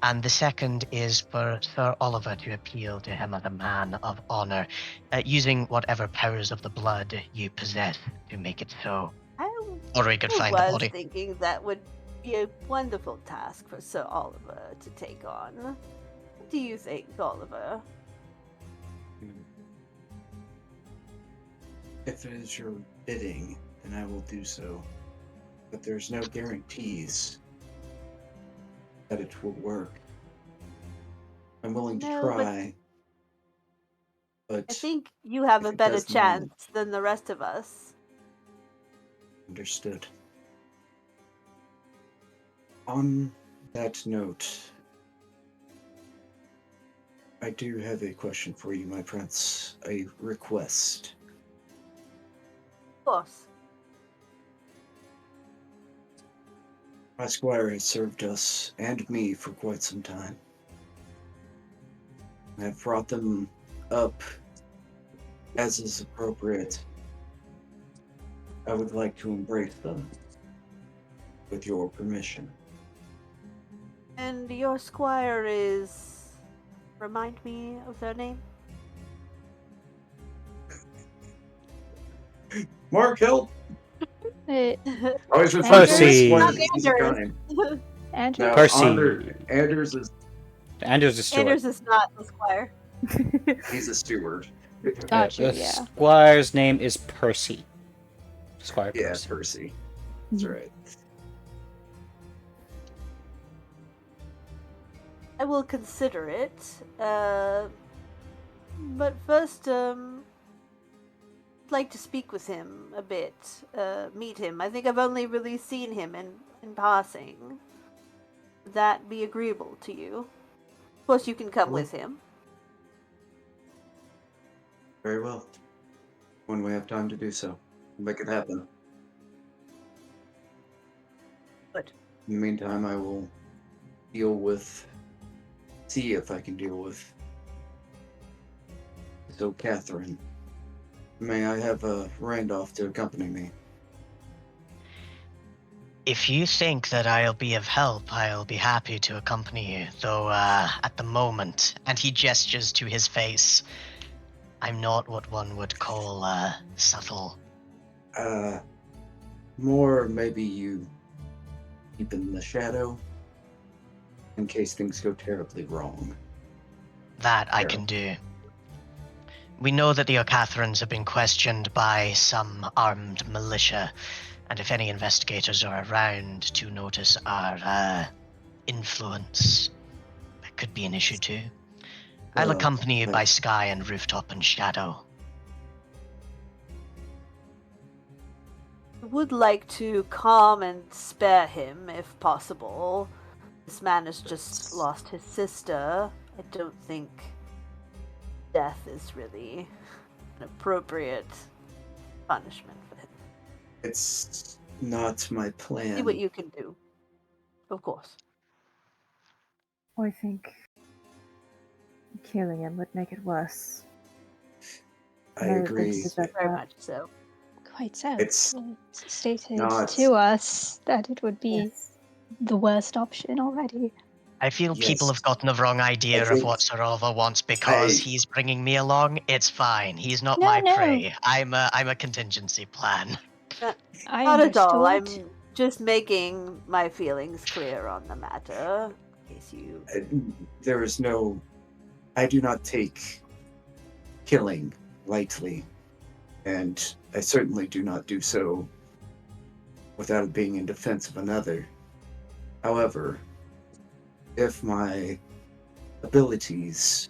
And the second is for Sir Oliver to appeal to him as a man of honor, using whatever powers of the blood you possess to make it so. Or we could find the I was body. thinking that would be a wonderful task for Sir Oliver to take on. What do you think, Oliver? If it is your bidding, then I will do so. But there's no guarantees that it will work. I'm willing to No, but try, but I think you have if a it better does chance not- than the rest of us. Understood. On that note, I do have a question for you, my prince. A request. Of course. My squire has served us and me for quite some time. I've brought them up as is appropriate. I would like to embrace them with your permission. And your squire is... Remind me of their name? Mark, help! Wait, Always refer to Percy. this one Not as he's Anders. kind. Andrew? No, Percy. Anders is Anders is steward. Anders is not the squire. he's a steward. Got you, The yeah. squire's name is Percy. Squire Yeah, Percy. Percy. That's right. I will consider it. But first, I'd like to speak with him a bit. Meet him. I think I've only really seen him in passing. Would that be agreeable to you? Of course, you can come with him. Very well. When we have time to do so, we'll make it happen. Good. In the meantime, I will see if I can deal with. So, Catherine, may I have Randolph to accompany me? If you think that I'll be of help, I'll be happy to accompany you. Though, at the moment, and he gestures to his face, I'm not what one would call, subtle. More maybe you keep in the shadow in case things go terribly wrong. That I can do. We know that the O'Catherines have been questioned by some armed militia, and if any investigators are around to notice our influence, that could be an issue too. I'll accompany you by Sky and Rooftop and Shadow. I would like to calm and spare him if possible. This man has just lost his sister. I don't think death is really an appropriate punishment for him. It's not my plan. See what you can do. Of course. I think killing him would make it worse. I No, agree. this is that Very part. much so. Quite so. It's stated not- to us that it would be Yes. the worst option already. I feel people Yes. have gotten the wrong idea I of what think- Sarova wants because I- he's bringing me along. It's fine. He's not No, my no. prey. I'm a contingency plan. I Not at all. understood. I'm just making my feelings clear on the matter. In case you. There is no. I do not take killing lightly, and I certainly do not do so without it being in defense of another. However, if my abilities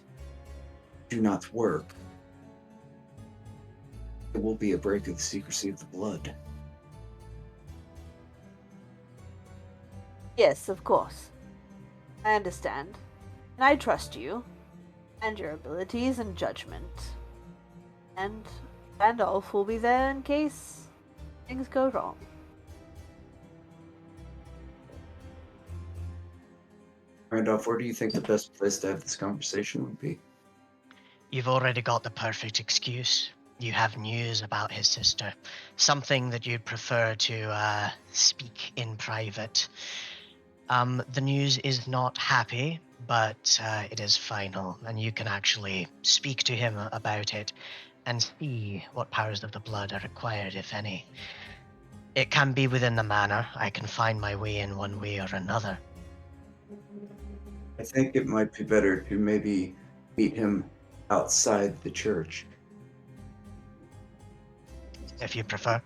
do not work, it will be a break of the secrecy of the blood. Yes, of course. I understand. And I trust you. And your abilities and judgment. And Randolph will be there in case things go wrong. Randolph, where do you think the best place to have this conversation would be? You've already got the perfect excuse. You have news about his sister. Something that you'd prefer to speak in private. The news is not happy, but it is final, and you can actually speak to him about it and see what powers of the blood are required, if any. It can be within the manor. I can find my way in one way or another. I think it might be better to maybe meet him outside the church. If you prefer.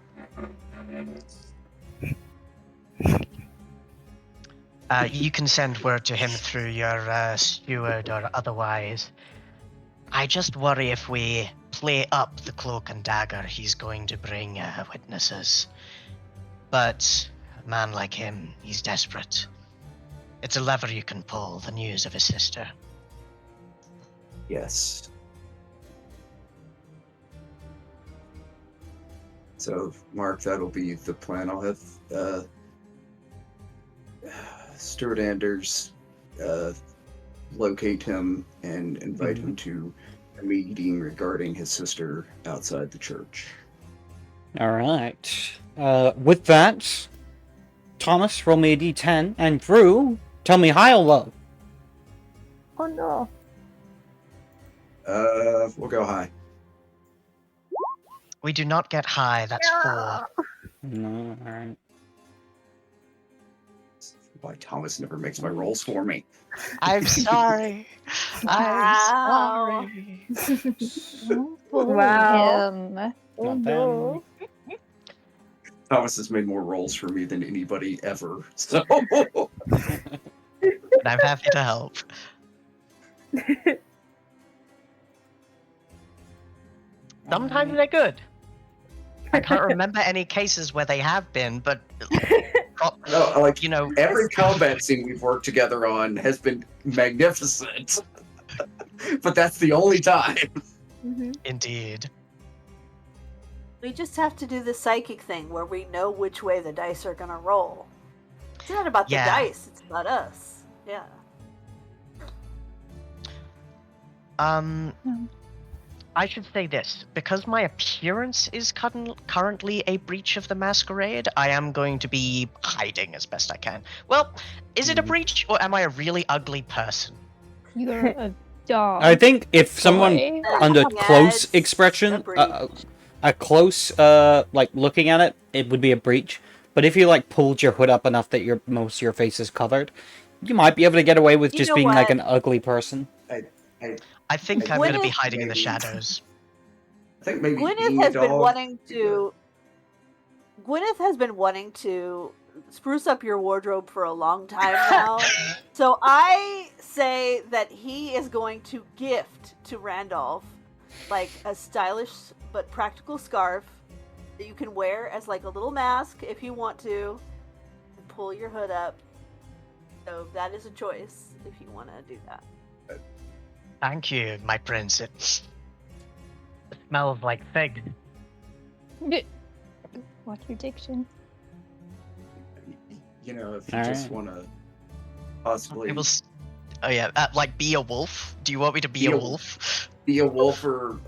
You can send word to him through your steward or otherwise. I just worry if we play up the cloak and dagger, he's going to bring witnesses. But a man like him, he's desperate. It's a lever you can pull, the news of his sister. Yes. So, Mark, that'll be the plan. I'll have Stuart Anders locate him and invite him to a meeting regarding his sister outside the church. All right. With that, Thomas, roll me a d10, and Drew, tell me high or low. Oh no. We'll go high. We do not get high, that's 4. No, all right. Why Thomas never makes my rolls for me. I'm sorry. Wow. I'm sorry. Wow. Him. Oh Not no. Thomas has made more rolls for me than anybody ever. So And I'm happy to help. Sometimes they're good. I can't remember any cases where they have been, but no, like you know, every combat scene we've worked together on has been magnificent. But that's the only time. Mhm. indeed. We just have to do the psychic thing where we know which way the dice are gonna roll. It's not about the Yeah. dice, it's about us. Yeah. I should say this. Because my appearance is currently a breach of the masquerade, I am going to be hiding as best I can. Well, is it a breach, or am I a really ugly person? You're a dog. I think if someone boy. under Yeah, close it's expression, a breach. a close, like looking at it, it would be a breach. But if you like pulled your hood up enough that most of your face is covered, you might be able to get away with You just know being like what? an ugly person. I think I'm When going to be it- hiding in the Maybe. shadows. I think maybe Gwyneth being a has been dog. wanting to. Gwyneth has been wanting to spruce up your wardrobe for a long time now. So I say that he is going to gift to Randolph like a stylish but practical scarf that you can wear as like a little mask if you want to, and pull your hood up. So that is a choice if you want to do that. Thank you, my prince. It smells like fig. Watch your diction. You know, if you All just right. want to possibly It was. Oh yeah, like be a wolf. Do you want me to be a wolf? be a wolf or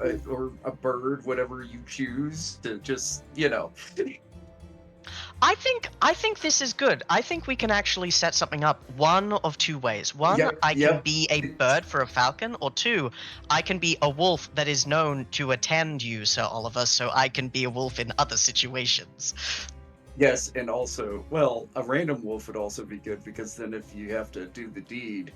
a bird, whatever you choose to just, you know. I think this is good. I think we can actually set something up one of two ways. One, Yep, I can yep. be a bird for a falcon, or two, I can be a wolf that is known to attend you, Sir Oliver, so I can be a wolf in other situations. Yes, and also, well, a random wolf would also be good because then if you have to do the deed,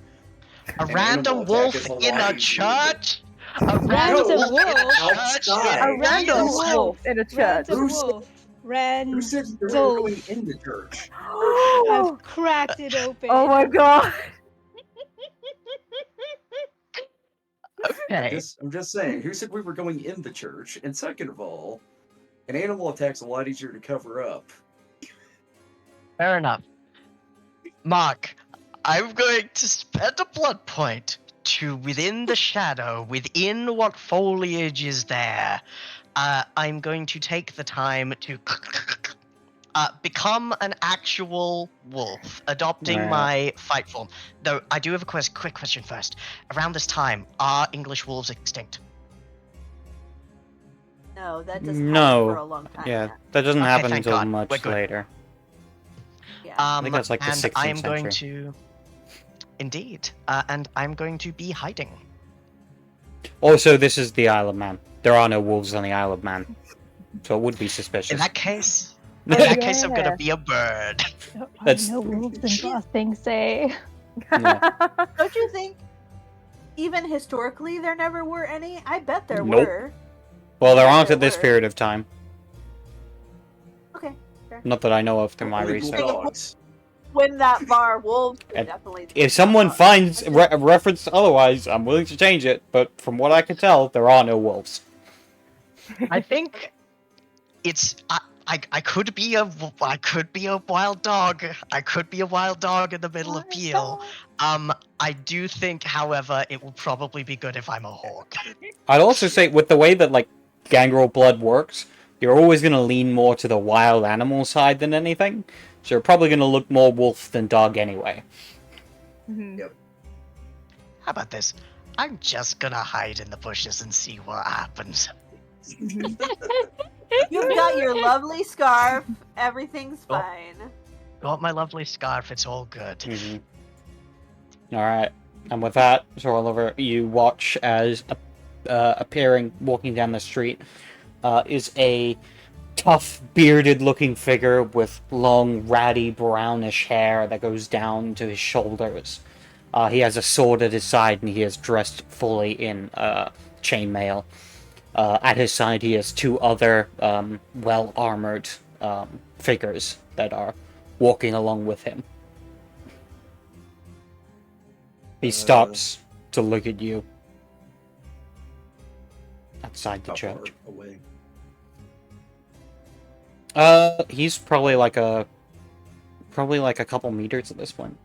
A an random animal attack wolf is a in lot a easier to- church? A Random random wolf in a wolf. church? Outside. A random Random wolf in a church. Random Who said- wolf. Who said we were going Randolph. in the church? I've cracked it open. Oh my god! Okay. I'm just saying, who said we were going in the church? And second of all, an animal attack's a lot easier to cover up. Fair enough. Mark, I'm going to spend a blood point to within the shadow, within what foliage is there. I'm going to take the time to become an actual wolf, adopting Alright. my fight form. Though I do have a quick question first. Around this time, are English wolves extinct? No, that doesn't No. happen for a long time. Yeah, that doesn't Okay, happen thank until God. We're much good. later. Yeah. I think that's like the And 16th I am going century. to, indeed, and I'm going to be hiding. Also, this is the Isle of Man. There are no wolves on the Isle of Man, so it would be In suspicious. that case, Oh, I'm gonna yeah. be a bird. That's- No wolves in Bossing say. Yeah. Don't you think, even historically, there never were any? I bet there Nope. were. Well, there Yeah, aren't there at this were. period of time. Okay. Fair. Not that I know of through my Illegal research. dogs. When that bar, wolves would And definitely. If someone finds a reference otherwise, I'm willing to change it, but from what I can tell, there are no wolves. I think it's I could be a wild dog. I could be a wild dog in the middle of Peel. I do think, however, it will probably be good if I'm a hawk. I'd also say, with the way that, like, gangrel blood works, you're always going to lean more to the wild animal side than anything, so you're probably going to look more wolf than dog anyway. Mhm. How about this? I'm just gonna hide in the bushes and see what happens. You've got your lovely scarf. Everything's Oh. fine. Got my lovely scarf. It's all good. Alright, and with that, Sir Oliver, you watch as appearing, walking down the street, is a tough, bearded-looking figure with long, ratty, brownish hair that goes down to his shoulders. He has a sword at his side, and he is dressed fully in chainmail. At his side, he has two other well-armored figures that are walking along with him. He stops to look at you outside the How far church. away? He's probably like a couple meters at this point.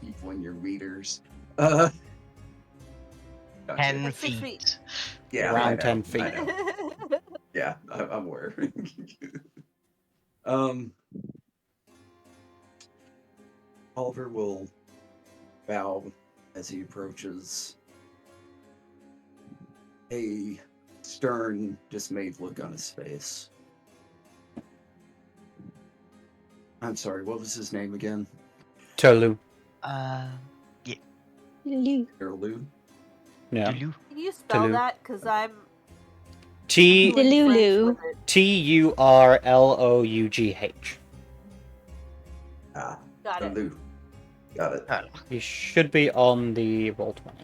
Keep on your meters. 10 Like 6 feet. feet. Yeah, Around I know, 10 feet. I know. Yeah, I'm aware. Oliver will bow as he approaches, a stern, dismayed look on his face. I'm sorry, what was his name again? Tolu. Lulu. Erlu? Yeah. Dulu. Can you spell Tulu. that? Because I'm T doing French Delulu. with it. Turlough. Ah, Got it. Erlu. Got it. He should be on the roll 20.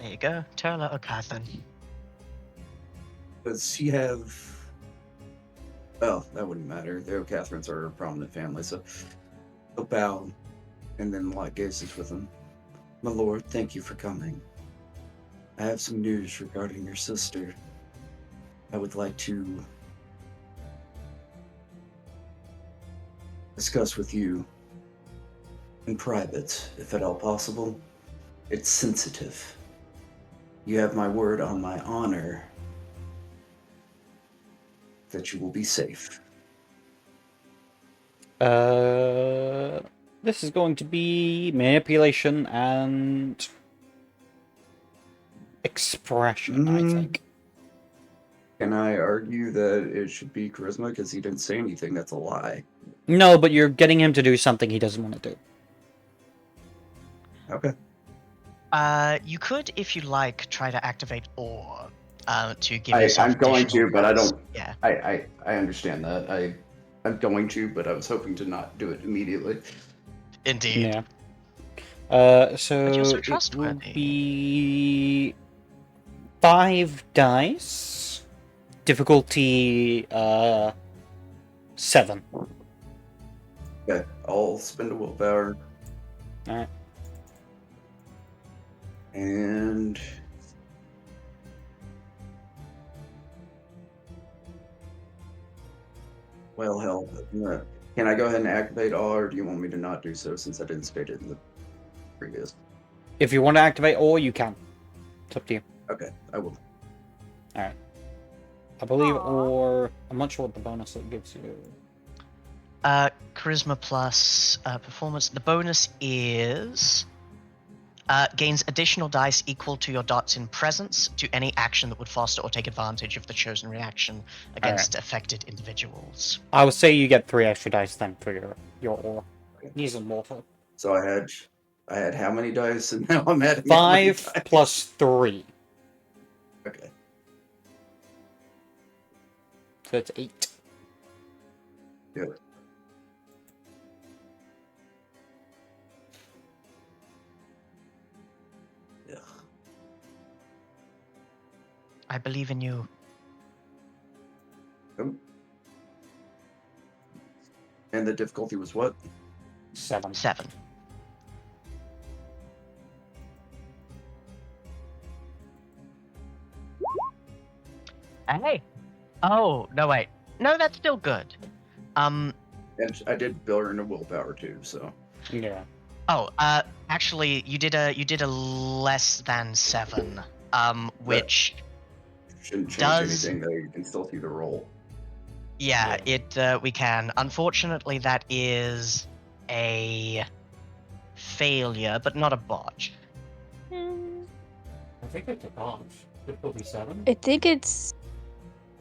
There you go. Turla or Catherine. Does she have? Well, that wouldn't matter. The O'Catherines are a prominent family, so he'll bow and then lock gazes with him. My lord, thank you for coming. I have some news regarding your sister. I would like to discuss with you in private, if at all possible. It's sensitive. You have my word on my honor that you will be safe. This is going to be manipulation and expression, I think. Can I argue that it should be charisma because he didn't say anything? That's a lie. No, but you're getting him to do something he doesn't want to do. Okay. You could, if you like, try to activate Awe to give I'm yourself going additional to, but I bonus. don't. Yeah. I understand that. I'm going to, but I was hoping to not do it immediately. Indeed. Yeah. So But you're so it will trustworthy. be 5 dice. Difficulty 7. Okay, I'll spend a willpower. Alright. And well, hell, can I go ahead and activate all, or do you want me to not do so since I didn't state it in the previous? If you want to activate or you can. It's up to you. Okay, I will. Alright. I believe Aw. or I'm not sure what the bonus it gives you. Charisma plus performance. The bonus is gains additional dice equal to your dots in presence to any action that would foster or take advantage of the chosen reaction against affected individuals. I would say you get 3 extra dice then for your aura. These are mortal. So I had how many dice, and now I'm adding how many 5 dice? plus 3. Okay. So it's 8. Good. Yeah. I believe in you. And the difficulty was what? 7. 7. Hey. Oh, no, wait. No, that's still good. And I did build in a willpower too, so. Yeah. Oh, actually, you did a less than 7, which Shouldn't change does. anything, though. You can still see the roll. Yeah, we can. Unfortunately, that is a failure, but not a botch. I think it's a botch. Difficulty 7? I think it's.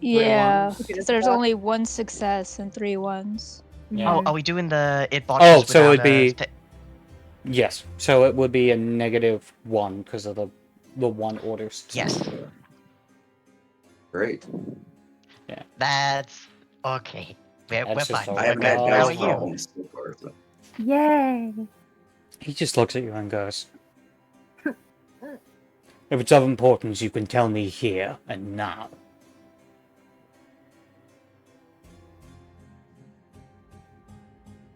Three Yeah, ones. because there's only 1 success and 3 ones. Yeah. Oh, are we doing the it botches so without it'd be- a Yes. So it would be a -1 because of the 1 order success. Yes. Great. That's okay. We're That's just fine. a I We're haven't good. had Oh, How are dice you? problems so far, so. Yay! He just looks at you and goes, "If it's of importance, you can tell me here and now."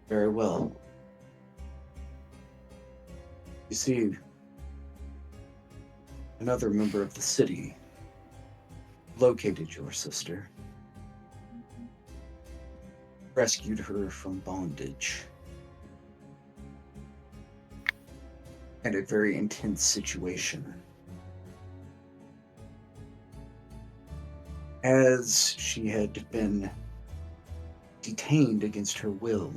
Very well. You see, another member of the city located your sister, rescued her from bondage, and a very intense situation. As she had been detained against her will,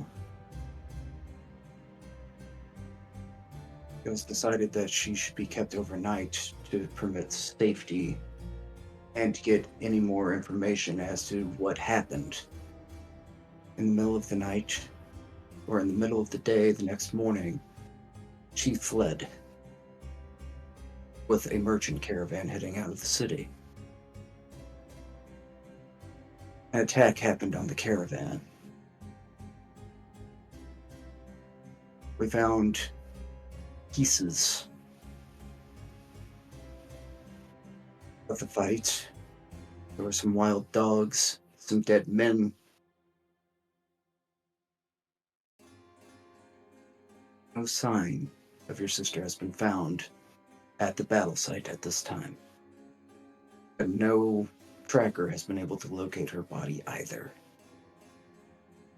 it was decided that she should be kept overnight to permit safety and to get any more information as to what happened. In the middle of the night, or in the middle of the day the next morning, she fled with a merchant caravan heading out of the city. An attack happened on the caravan. We found pieces of the fight. There were some wild dogs, some dead men. No sign of your sister has been found at the battle site at this time. And no tracker has been able to locate her body either.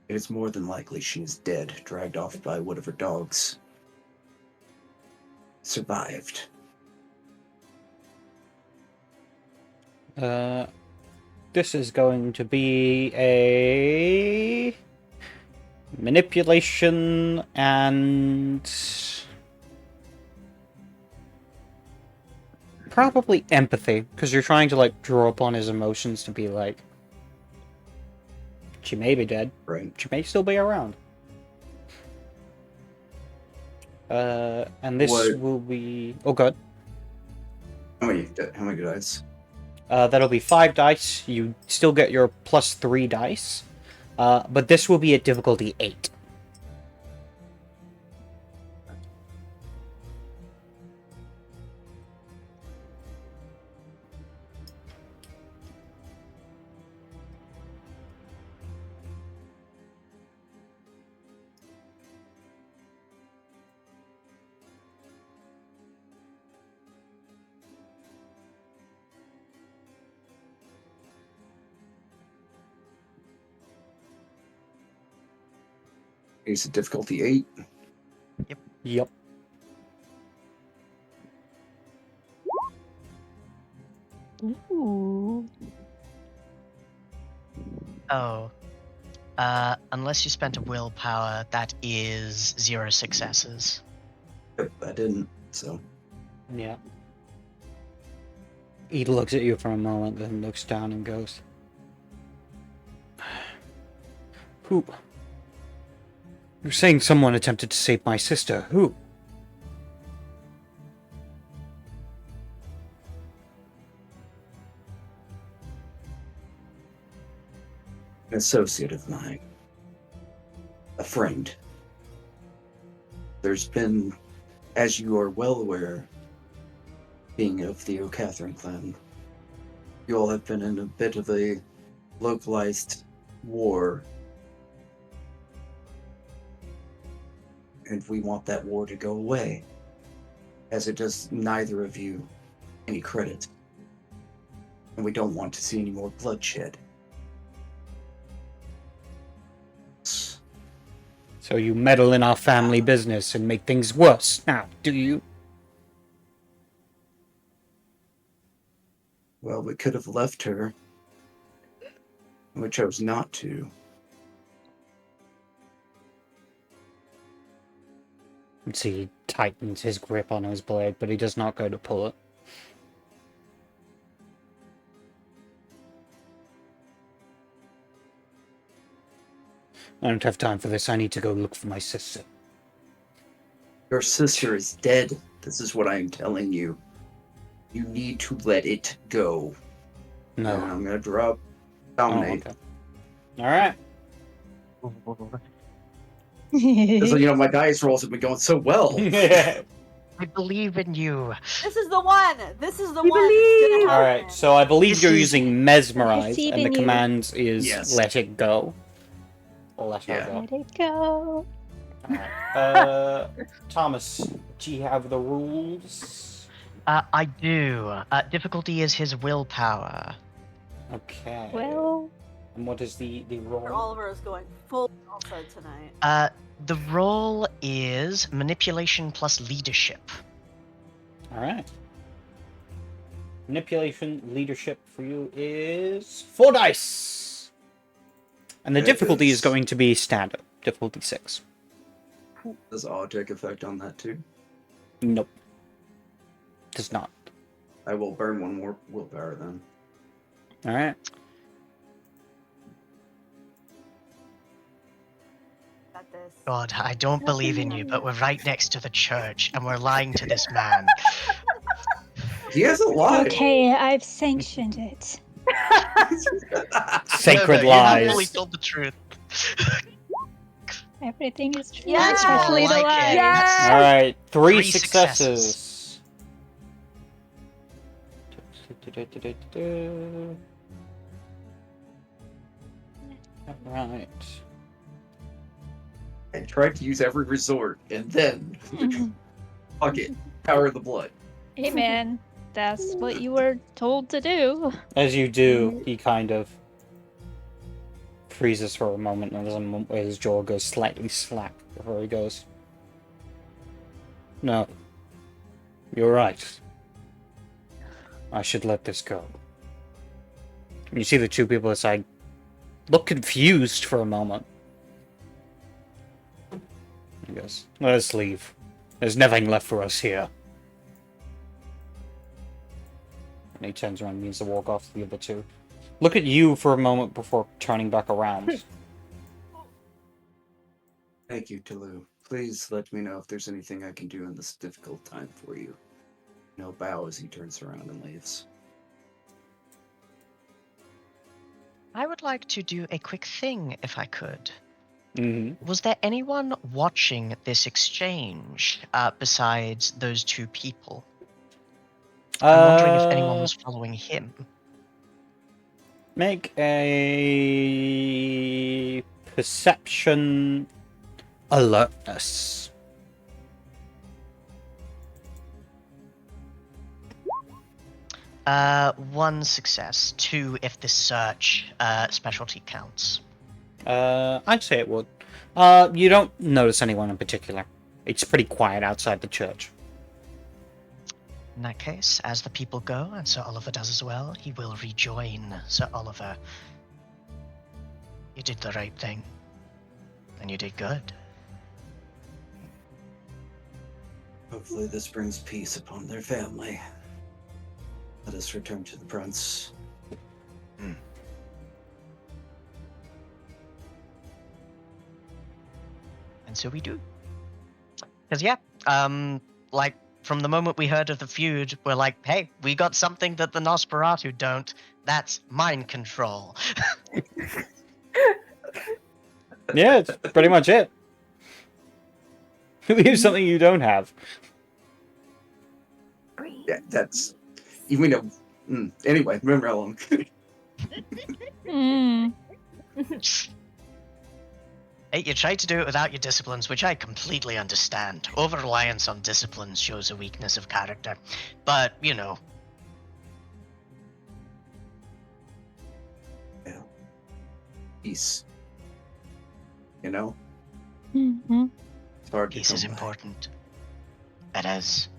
It is more than likely she is dead, dragged off by whatever dogs survived. This is going to be a manipulation and probably empathy, because you're trying to like draw upon his emotions to be like, she may be dead, Right. she may still be around. And this What- will be God. How many dice? That'll be 5 dice. You still get your +3 dice. But this will be at difficulty 8. Is it difficulty 8? Yep. Ooh. Oh. Unless you spent a willpower, that is 0 successes. Yep, I didn't, so. Yeah. He looks at you for a moment, then looks down and goes, Who? You're saying someone attempted to save my sister. Who? An associate of mine. A friend. There's been, as you are well aware, being of the O'Catherine clan, you all have been in a bit of a localized war. And we want that war to go away, as it does neither of you any credit. And we don't want to see any more bloodshed. So you meddle in our family business and make things worse now, do you? Well, we could have left her. We chose not to. And see, he tightens his grip on his blade, but he does not go to pull it. I don't have time for this. I need to go look for my sister. Your sister is dead. This is what I am telling you. You need to let it go. No. And I'm gonna drop Oh, dominate. okay. Alright. Because my dice rolls have been going so well. I believe in you. This is the one. This is the We one. That's gonna happen. Alright, so I believe This you're is- using Mesmerize, Believe and the in you. command is Yes. let it go. Let her Yeah. go. Let it go. Alright. Thomas, do you have the rules? I do. Difficulty is his willpower. Okay. Well, And what is the roll? Oliver is going full salsa tonight. The role is manipulation plus leadership. Alright. Manipulation leadership for you is 4 dice! And the It difficulty is is. going to be standard. Difficulty 6. Does auto take effect on that too? Nope. Does not. I will burn one more willpower then. Alright. Got this. God, I don't believe in you, but we're right next to the church, and we're lying to this man. He hasn't lied. okay, I've sanctioned it. Sacred No, you haven't really lies. told the truth. Everything is true, Yes! especially the Like it. lies. Yes! Alright, 3 3 successes. Alright. I tried to use every resort, and then fuck it, power of the blood. Hey man, that's what you were told to do. As you do, he kind of freezes for a moment, and his jaw goes slightly slack before he goes, "No, you're right. I should let this go." And you see the two people aside look confused for a moment. He goes, "Let us leave. There's nothing left for us here." And he turns around and begins to walk off to the other two. Look at you for a moment before turning back around. Thank you, Tulu. Please let me know if there's anything I can do in this difficult time for you. No bow as he turns around and leaves. I would like to do a quick thing, if I could. Mm-hmm. Was there anyone watching this exchange besides those two people? I'm wondering if anyone was following him. Make a perception alertness. One success, two if the search specialty counts. I'd say it would. You don't notice anyone in particular. It's pretty quiet outside the church. In that case, as the people go, and Sir Oliver does as well, he will rejoin Sir Oliver. You did the right thing. And you did good. Hopefully this brings peace upon their family. Let us return to the prince. And so we do. Because, yeah, like, from the moment we heard of the feud, we're like, hey, we got something that the Nosferatu don't. That's mind control. Yeah, it's pretty much it. We have something you don't have. Yeah, that's... Even though... Anyway, remember how long... Hey, you tried to do it without your disciplines, which I completely understand. Over-reliance on disciplines shows a weakness of character. But, you know. Yeah. Peace. You know? Mm-hmm. It's hard to Peace come is by. important. It is.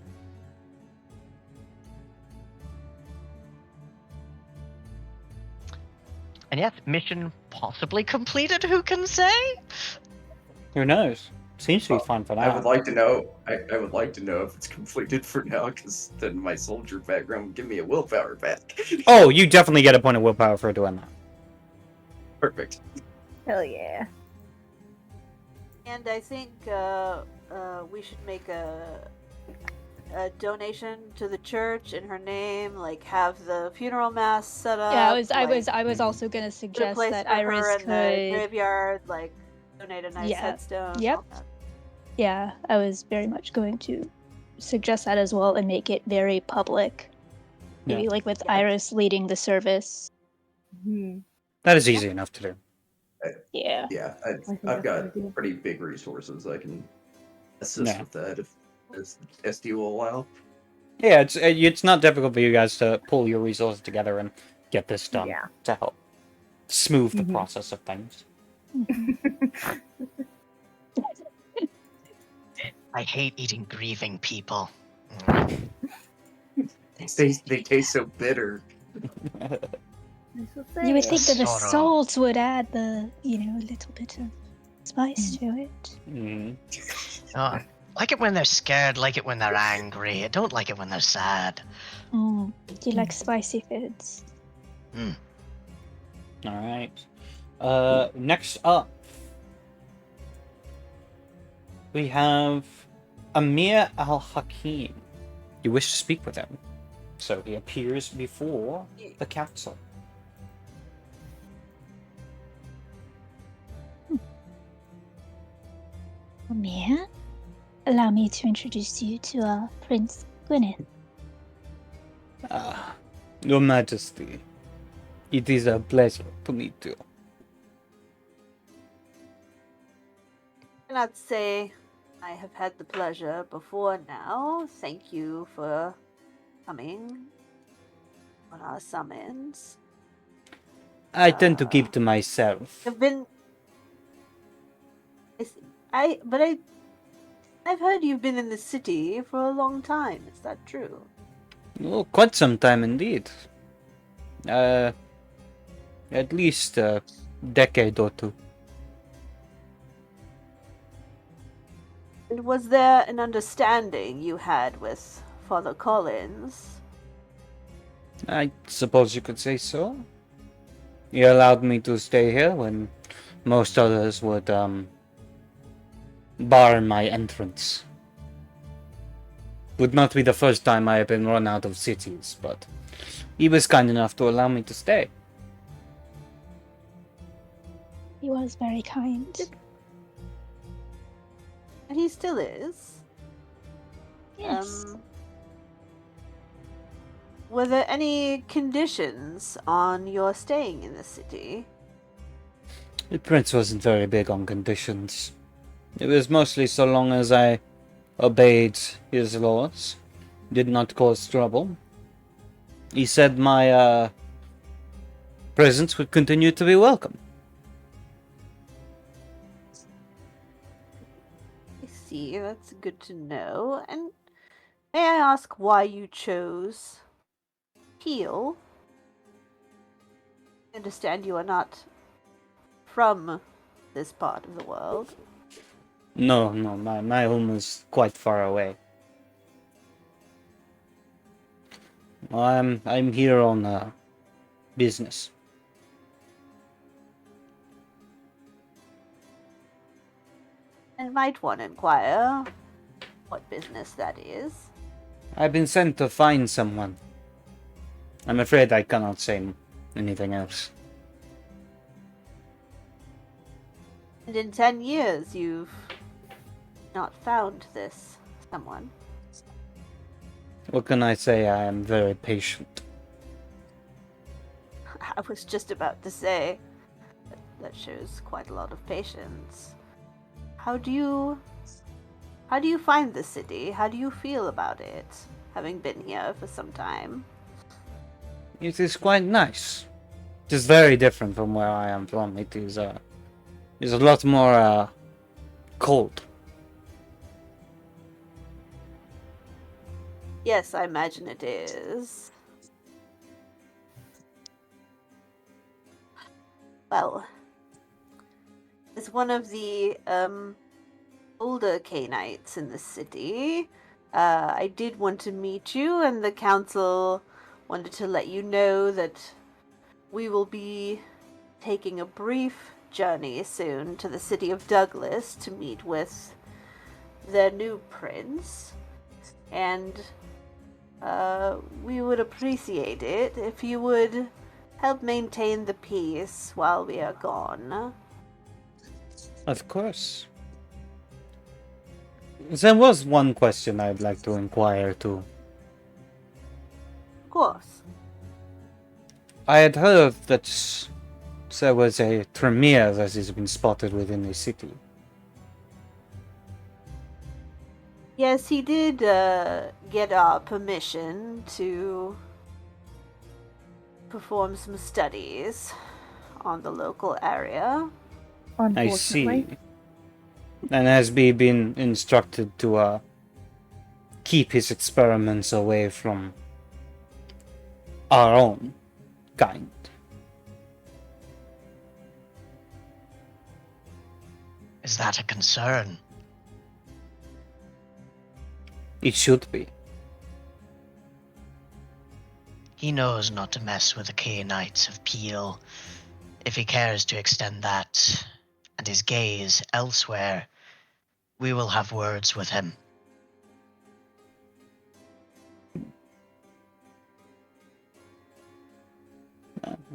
And yes, mission possibly completed, who can say? Who knows? Seems to be fun for now. I would like to know. I would like to know if it's completed for now, because then my soldier background would give me a willpower back. Oh, you definitely get a point of willpower for doing that. Perfect. Hell yeah. And I think we should make a donation to the church in her name, like have the funeral mass set up. Yeah, like, I was also gonna put a suggest place that for her Iris in the could. graveyard, like donate a nice Yeah. headstone. Yep. all that. Yeah, I was very much going to suggest that as well and make it very public. Yeah. Maybe like with Yeah. Iris leading the service. That is easy enough to do. Yeah. Yeah, I think I've that's a got good idea. pretty big resources. I can assist Yeah. with that if SD will allow. Yeah, it's not difficult for you guys to pull your resources together and get this done Yeah. to help smooth the Mhm. process of things. I hate eating grieving people. They taste so bitter. You would think that the Sorrow. salts would add the, little bit of spice to it. Mhm. Oh, like it when they're scared, like it when they're angry. I don't like it when they're sad. Do you like spicy foods? Alright. Next up, we have Amir al-Hakim. You wish to speak with him. So he appears before the council. Amir, allow me to introduce you to Prince Gwyneth. Your Majesty, it is a pleasure to meet you. I cannot say I have had the pleasure before now. Thank you for coming on our summons. I tend to keep to myself. I've been. I've heard you've been in the city for a long time. Is that true? Oh, quite some time indeed. At least a decade or two. And was there an understanding you had with Father Collins? I suppose you could say so. He allowed me to stay here when most others would, bar my entrance. Would not be the first time I have been run out of cities, but he was kind enough to allow me to stay. He was very kind. And he still is. Yes. Were there any conditions on your staying in the city? The prince wasn't very big on conditions. It was mostly so long as I obeyed his laws, did not cause trouble. He said my presence would continue to be welcome. I see, that's good to know. And may I ask why you chose Peel? I understand you are not from this part of the world. No, my home is quite far away. I'm here on business. And might one inquire what business that is? I've been sent to find someone. I'm afraid I cannot say anything else. And in 10 years you've not found this someone. What can I say? I am very patient. I was just about to say that shows quite a lot of patience. How do you find the city? How do you feel about it, having been here for some time? It is quite nice. It is very different from where I am from. It is a lot more cold. Yes, I imagine it is. Well, as one of the older Canaanites in the city, I did want to meet you, and the council wanted to let you know that we will be taking a brief journey soon to the city of Douglas to meet with their new prince, and we would appreciate it if you would help maintain the peace while we are gone. Of course. There was one question I'd like to inquire too. Of course. I had heard that there was a Tremere that has been spotted within the city. Yes, he did get our permission to perform some studies on the local area. I see. Unfortunately. And has been instructed to keep his experiments away from our own kind. Is that a concern? It should be. He knows not to mess with the Canaanites of Peel. If he cares to extend that and his gaze elsewhere, we will have words with him.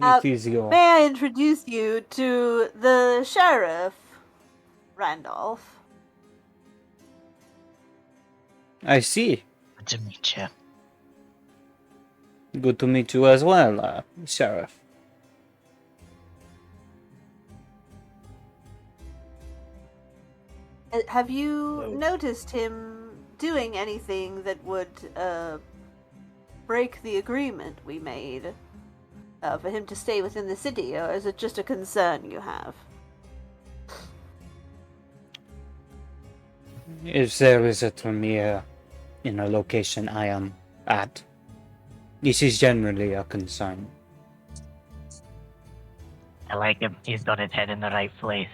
It is your... May I introduce you to the sheriff, Randolph? I see. Good to meet you. Good to meet you as well, Sheriff. Have you Hello. noticed him doing anything that would break the agreement we made for him to stay within the city, or is it just a concern you have? If there is a Tremere in a location I am at, this is generally a concern. I like him. He's got his head in the right place.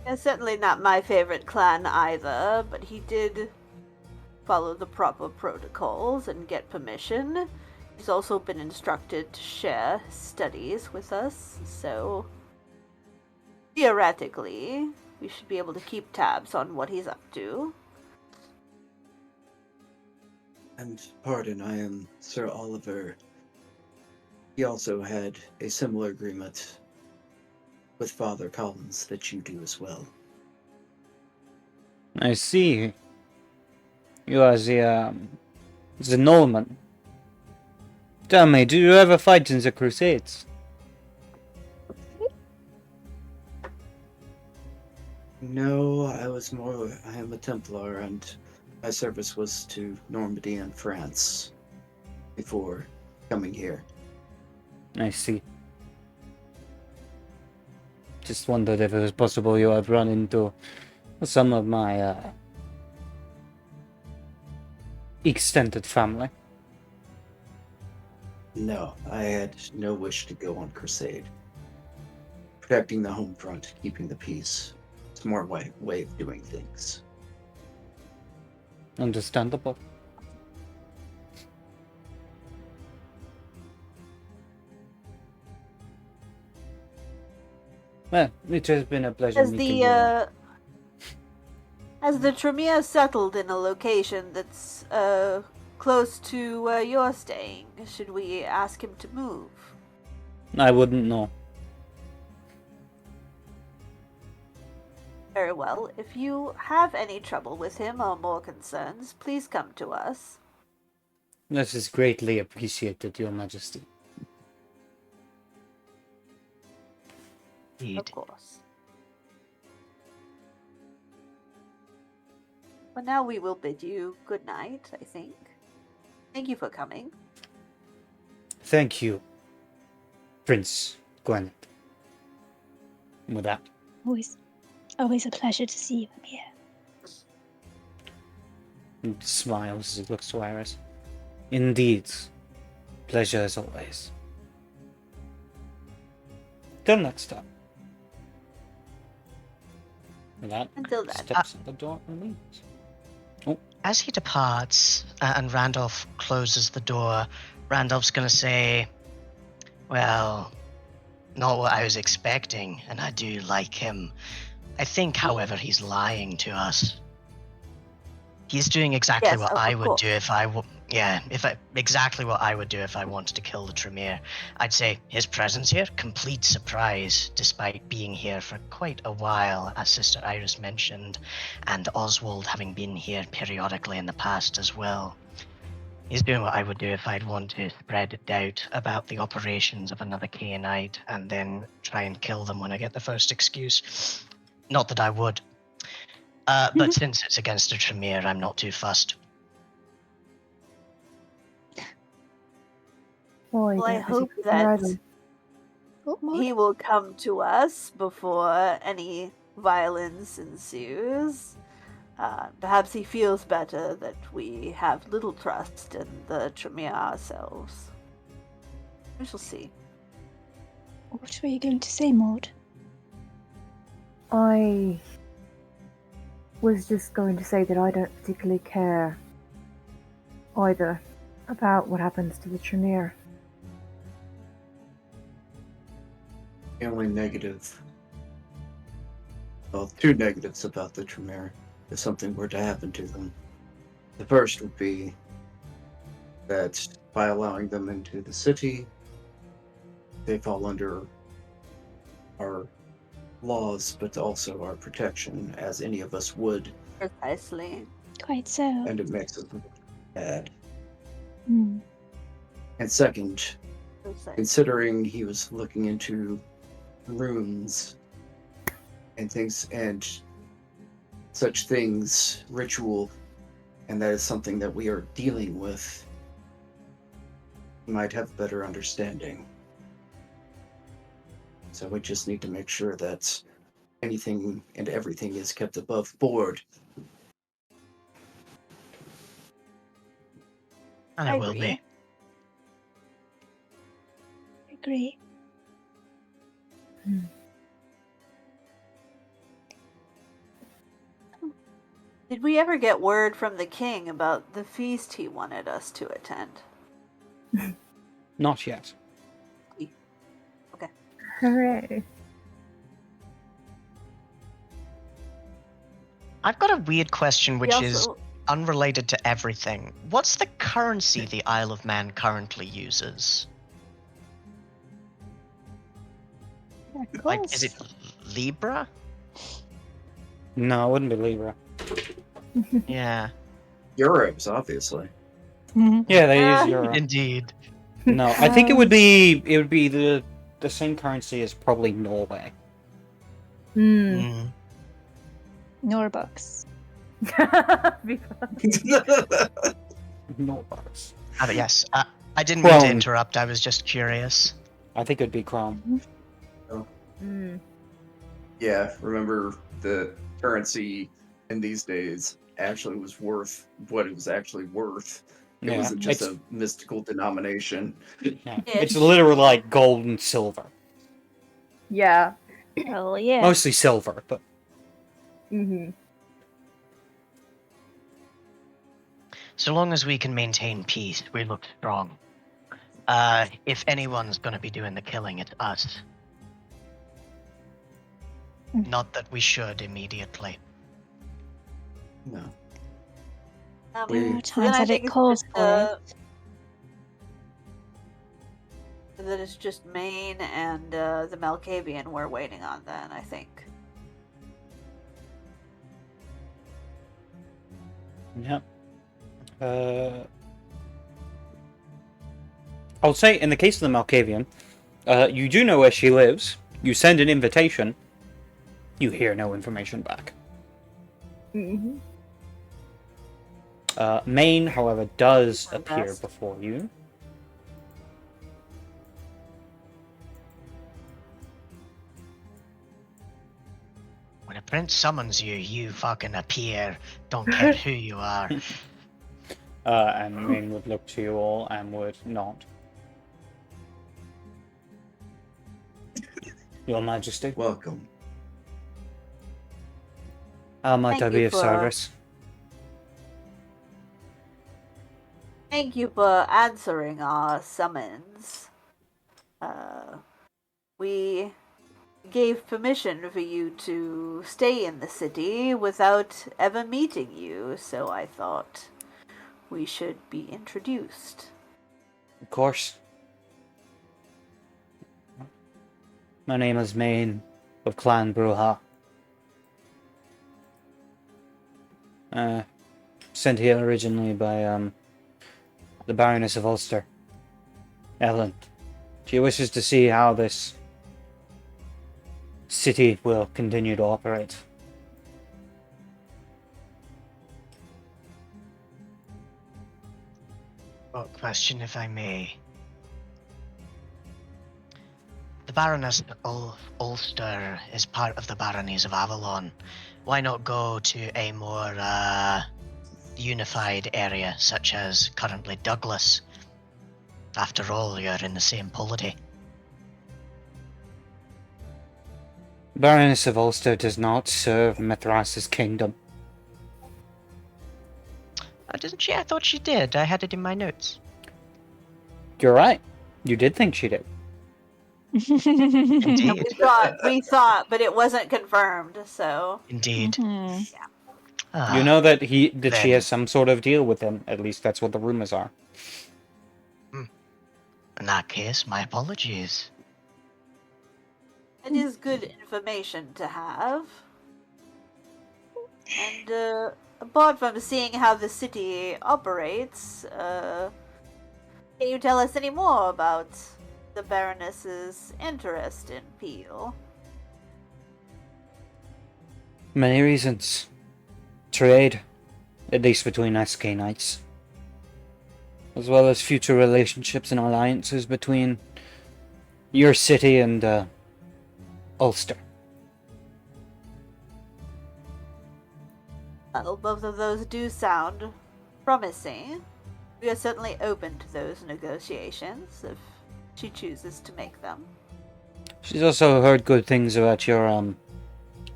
It's certainly not my favorite clan either, but he did follow the proper protocols and get permission. He's also been instructed to share studies with us, so theoretically, we should be able to keep tabs on what he's up to. And pardon, I am Sir Oliver. He also had a similar agreement with Father Collins that you do as well. I see. You are the Norman. Tell me, do you ever fight in the Crusades? No, I am a Templar, and my service was to Normandy and France before coming here. I see. Just wondered if it was possible you had run into some of my extended family. No, I had no wish to go on crusade. Protecting the home front, keeping the peace. It's more way of doing things. Understandable. Well, it has been a pleasure Has meeting you. Has the Tremere settled in a location that's close to where you're staying? Should we ask him to move? I wouldn't know. Very well. If you have any trouble with him or more concerns, please come to us. This is greatly appreciated, Your Majesty. Of Indeed. course. Well, now we will bid you good night, I think. Thank you for coming. Thank you, Prince Gwen. With that, Always a pleasure to see you here. he smiles as he looks to Iris. Indeed, pleasure as always. Till next time. With that, Until then. steps at the door and leaves. As he departs and Randolph closes the door, Randolph's gonna say, well, not what I was expecting, and I do like him. I think, however, he's lying to us. He's doing exactly Yes, what of I would course. do if exactly what I would do if I wanted to kill the Tremere. I'd say his presence here, complete surprise, despite being here for quite a while, as Sister Iris mentioned, and Oswald having been here periodically in the past as well. He's doing what I would do if I'd want to spread doubt about the operations of another Cainite and then try and kill them when I get the first excuse. Not that I would. But since it's against the Tremere, I'm not too fussed. Boy, Well, I yeah, hope particularly that Riley. Oh, Maud. he will come to us before any violence ensues. Perhaps he feels better that we have little trust in the Tremere ourselves. We shall see. What were you going to say, Maud? I was just going to say that I don't particularly care either about what happens to the Tremere. The only negative, well, two negatives about the Tremere if something were to happen to them. The first would be that by allowing them into the city, they fall under our laws, but also our protection, as any of us would, Precisely. Quite so. and it makes bad. Hmm. And second, Let's say. considering he was looking into runes and things and such things, ritual, and that is something that we are dealing with, he might have a better understanding. So we just need to make sure that anything and everything is kept above board. And I it will agree. be. I agree. Did we ever get word from the king about the feast he wanted us to attend? Not yet. Hooray. I've got a weird question which is also, unrelated to everything. What's the currency the Isle of Man currently uses? Of Like, course. is it Libra? No, it wouldn't be Libra. Yeah, Euros, obviously. Mhm. Yeah, they use Euro. indeed. No, I think it would be the same currency as probably Norway. Hmm. Mm. Norbucks. Norbucks. But yes, I didn't mean to Chrome. interrupt. I was just curious. I think it'd be Chrome. Hmm. Yeah, remember the currency in these days actually was worth what it was actually worth. It Yeah, wasn't just it's a mystical denomination. yeah, Yeah, it's literally like gold and silver, Yeah. Hell yeah. mostly silver, but Mm-hmm. So long as we can maintain peace, we look strong. If anyone's gonna be doing the killing, it's us. Mm. Not that we should immediately. No. There are We- then times I that think it it's calls just, for it. that it's just Maine and the Malkavian we're waiting on. Then I think. yeah. I'll say in the case of the Malkavian, you do know where she lives. You send an invitation. You hear no information back. Mm-hmm. Maine, however, does My appear best. before you. When a prince summons you, you fucking appear. Don't care who you are. And Maine would look to you all and would nod. Your Majesty, Welcome. how might Thank I you be of for- service? Thank you for answering our summons. We gave permission for you to stay in the city without ever meeting you, so I thought we should be introduced. Of course. My name is Maine of Clan Bruja. Sent here originally by the Baroness of Ulster, Ellen. She wishes to see how this city will continue to operate. Well, question, if I may. The Baroness of Ulster is part of the Baronies of Avalon. Why not go to a more unified area, such as currently Douglas? After all, you're in the same polity. Baroness of Ulster does not serve Mithras' kingdom. Doesn't she? I thought she did. I had it in my notes. You're right. You did think she did. Indeed. We thought, but it wasn't confirmed, so. Indeed. Mhm. You know that she then- has some sort of deal with him. At least that's what the rumors are. In that case, my apologies. It is good information to have. And apart from seeing how the city operates, can you tell us any more about the Baroness's interest in Peel? Many reasons. Trade, at least between us Knights, as well as future relationships and alliances between your city and Ulster. Well, both of those do sound promising. We are certainly open to those negotiations if she chooses to make them. She's also heard good things about your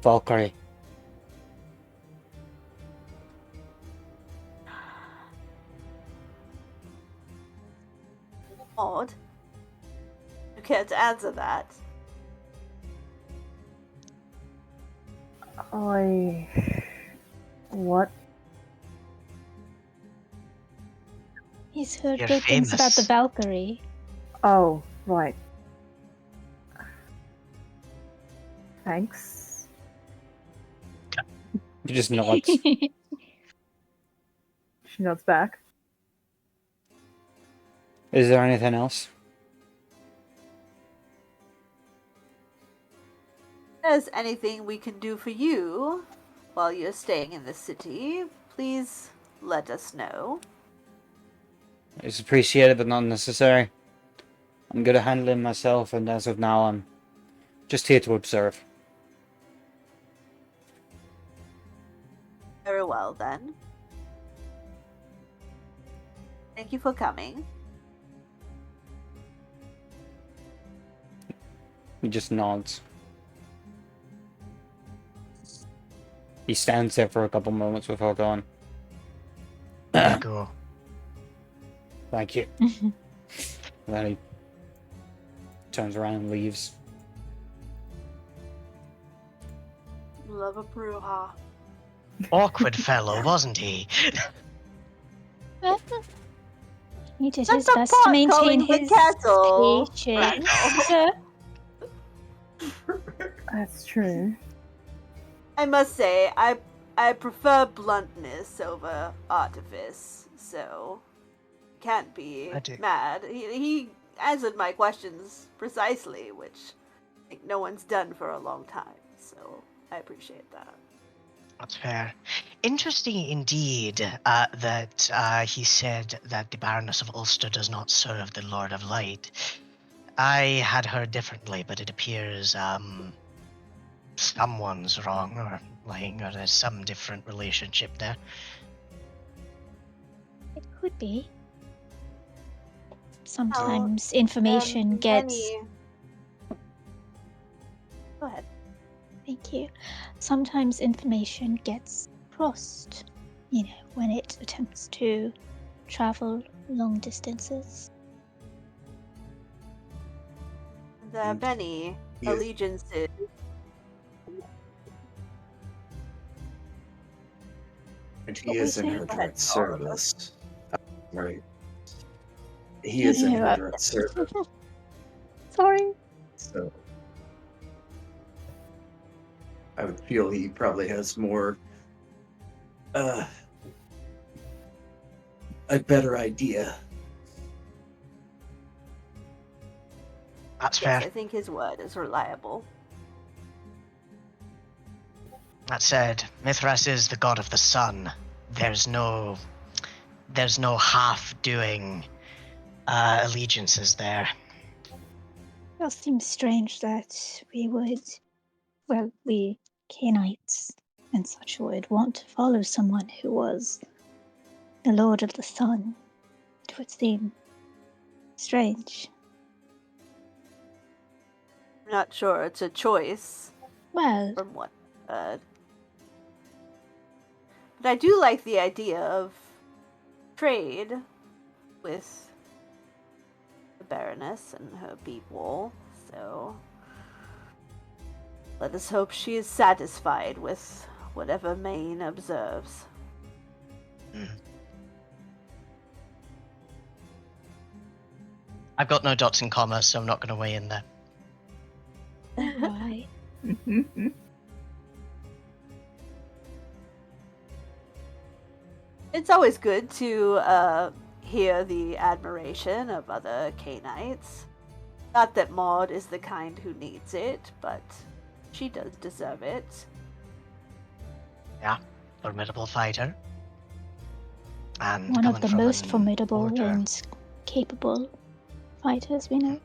Valkyrie. Maud, you care to answer that? What? He's heard You're good things about the famous. Valkyrie. Oh, right. Thanks. He just nods. She nods back. Is there anything else? If there's anything we can do for you while you're staying in the city, please let us know. It's appreciated but not necessary. I'm good at handling myself, and as of now, I'm just here to observe. Very well, then. Thank you for coming. He just nods. He stands there for a couple moments before going. There you go. Thank you. And then he turns around and leaves. Love a brouhaha. Awkward fellow, wasn't he? He did Not his the best pot to maintain calling the his kettle, patience. That's true. I must say, I prefer bluntness over artifice, so can't be I do. mad. He answered my questions precisely, which I think no one's done for a long time, so I appreciate that. That's fair. Interesting indeed that he said that the Baroness of Ulster does not serve the Lord of Light. I had heard differently, but it appears someone's wrong or lying, or there's some different relationship there. It could be. Sometimes information And gets. Benny... Go ahead. Thank you. Sometimes information gets crossed, when it attempts to travel long distances. The Benny Yes. allegiances. And he What is was in it? her Go ahead, direct service. Right. He No, is in no, her direct service, Sorry. so I would feel he probably has more a better idea. That's Yes, fair. I think his word is reliable. That said, Mithras is the god of the sun. There's no half doing allegiances there. It does seem strange that we Canaanites and such would want to follow someone who was the Lord of the Sun. It would seem strange. I'm not sure it's a choice Well, from what I've heard. But I do like the idea of trade with the Baroness and her people, so let us hope she is satisfied with whatever Maine observes. I've got no dots in commas, so I'm not going to weigh in there. why? it's always good to hear the admiration of other Canaanites. Not that Maud is the kind who needs it, but she does deserve it. Yeah, formidable fighter. And One of coming the from most an formidable order- and capable fighters we know.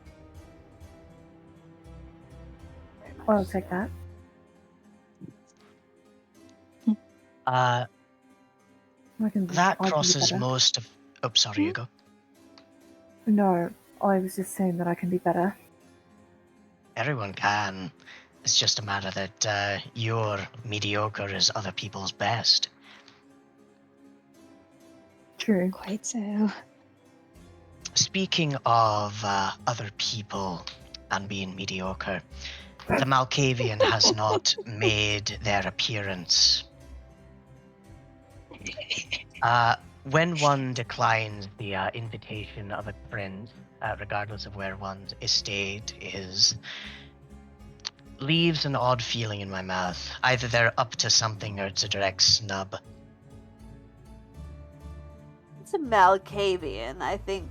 Very much I'll take so. that. Uh, I can, that I can be crosses better. most of... Oh, sorry, you go. No, I was just saying that I can be better. Everyone can. It's just a matter that your mediocre is other people's best. True. Quite so. Speaking of other people and being mediocre, the Malkavian has not made their appearance. When one declines the invitation of a friend, regardless of where one's estate is, leaves an odd feeling in my mouth. Either they're up to something or it's a direct snub. It's a Malkavian. I think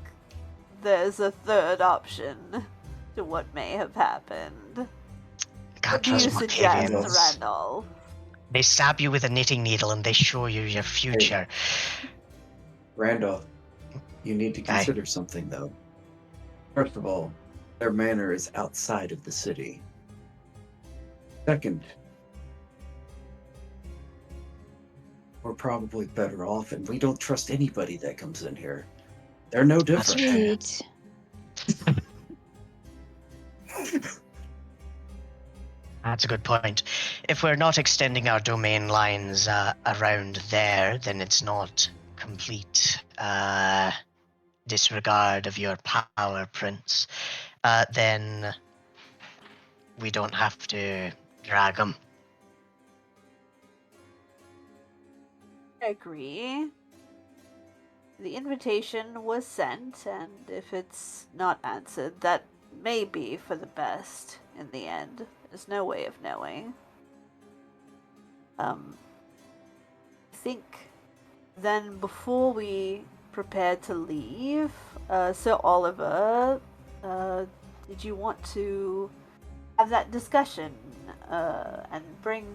there's a third option to what may have happened. Can't What do you trust suggest, Malkavians. Randolph? They stab you with a knitting needle and they show you your future. Randolph, you need to Aye. consider something, though. First of all, their manor is outside of the city. Second, we're probably better off, and we don't trust anybody that comes in here. They're no That's different. fair. Agreed. That's a good point. If we're not extending our domain lines around there, then it's not complete disregard of your power, Prince. Then we don't have to drag them. I agree. The invitation was sent, and if it's not answered, that may be for the best in the end. There's no way of knowing. I think then before we prepare to leave, Sir Oliver, did you want to have that discussion and bring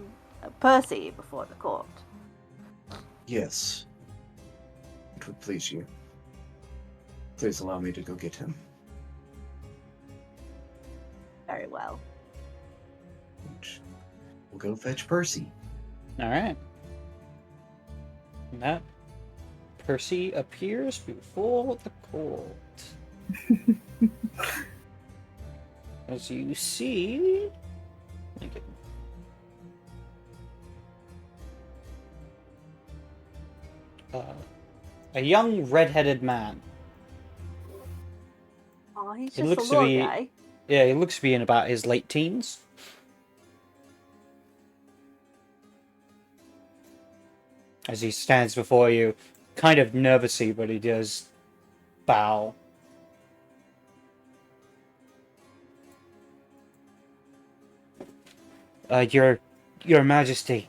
Percy before the court? Yes. It would please you. Please allow me to go get him. Very well. We'll go fetch Percy. Alright. And that Percy appears before the court. As you see... a young red-headed man. Oh, he's He just looks a to little be- guy. Yeah, he looks to be in about his late teens. As he stands before you, kind of nervously, but he does bow. Your Majesty.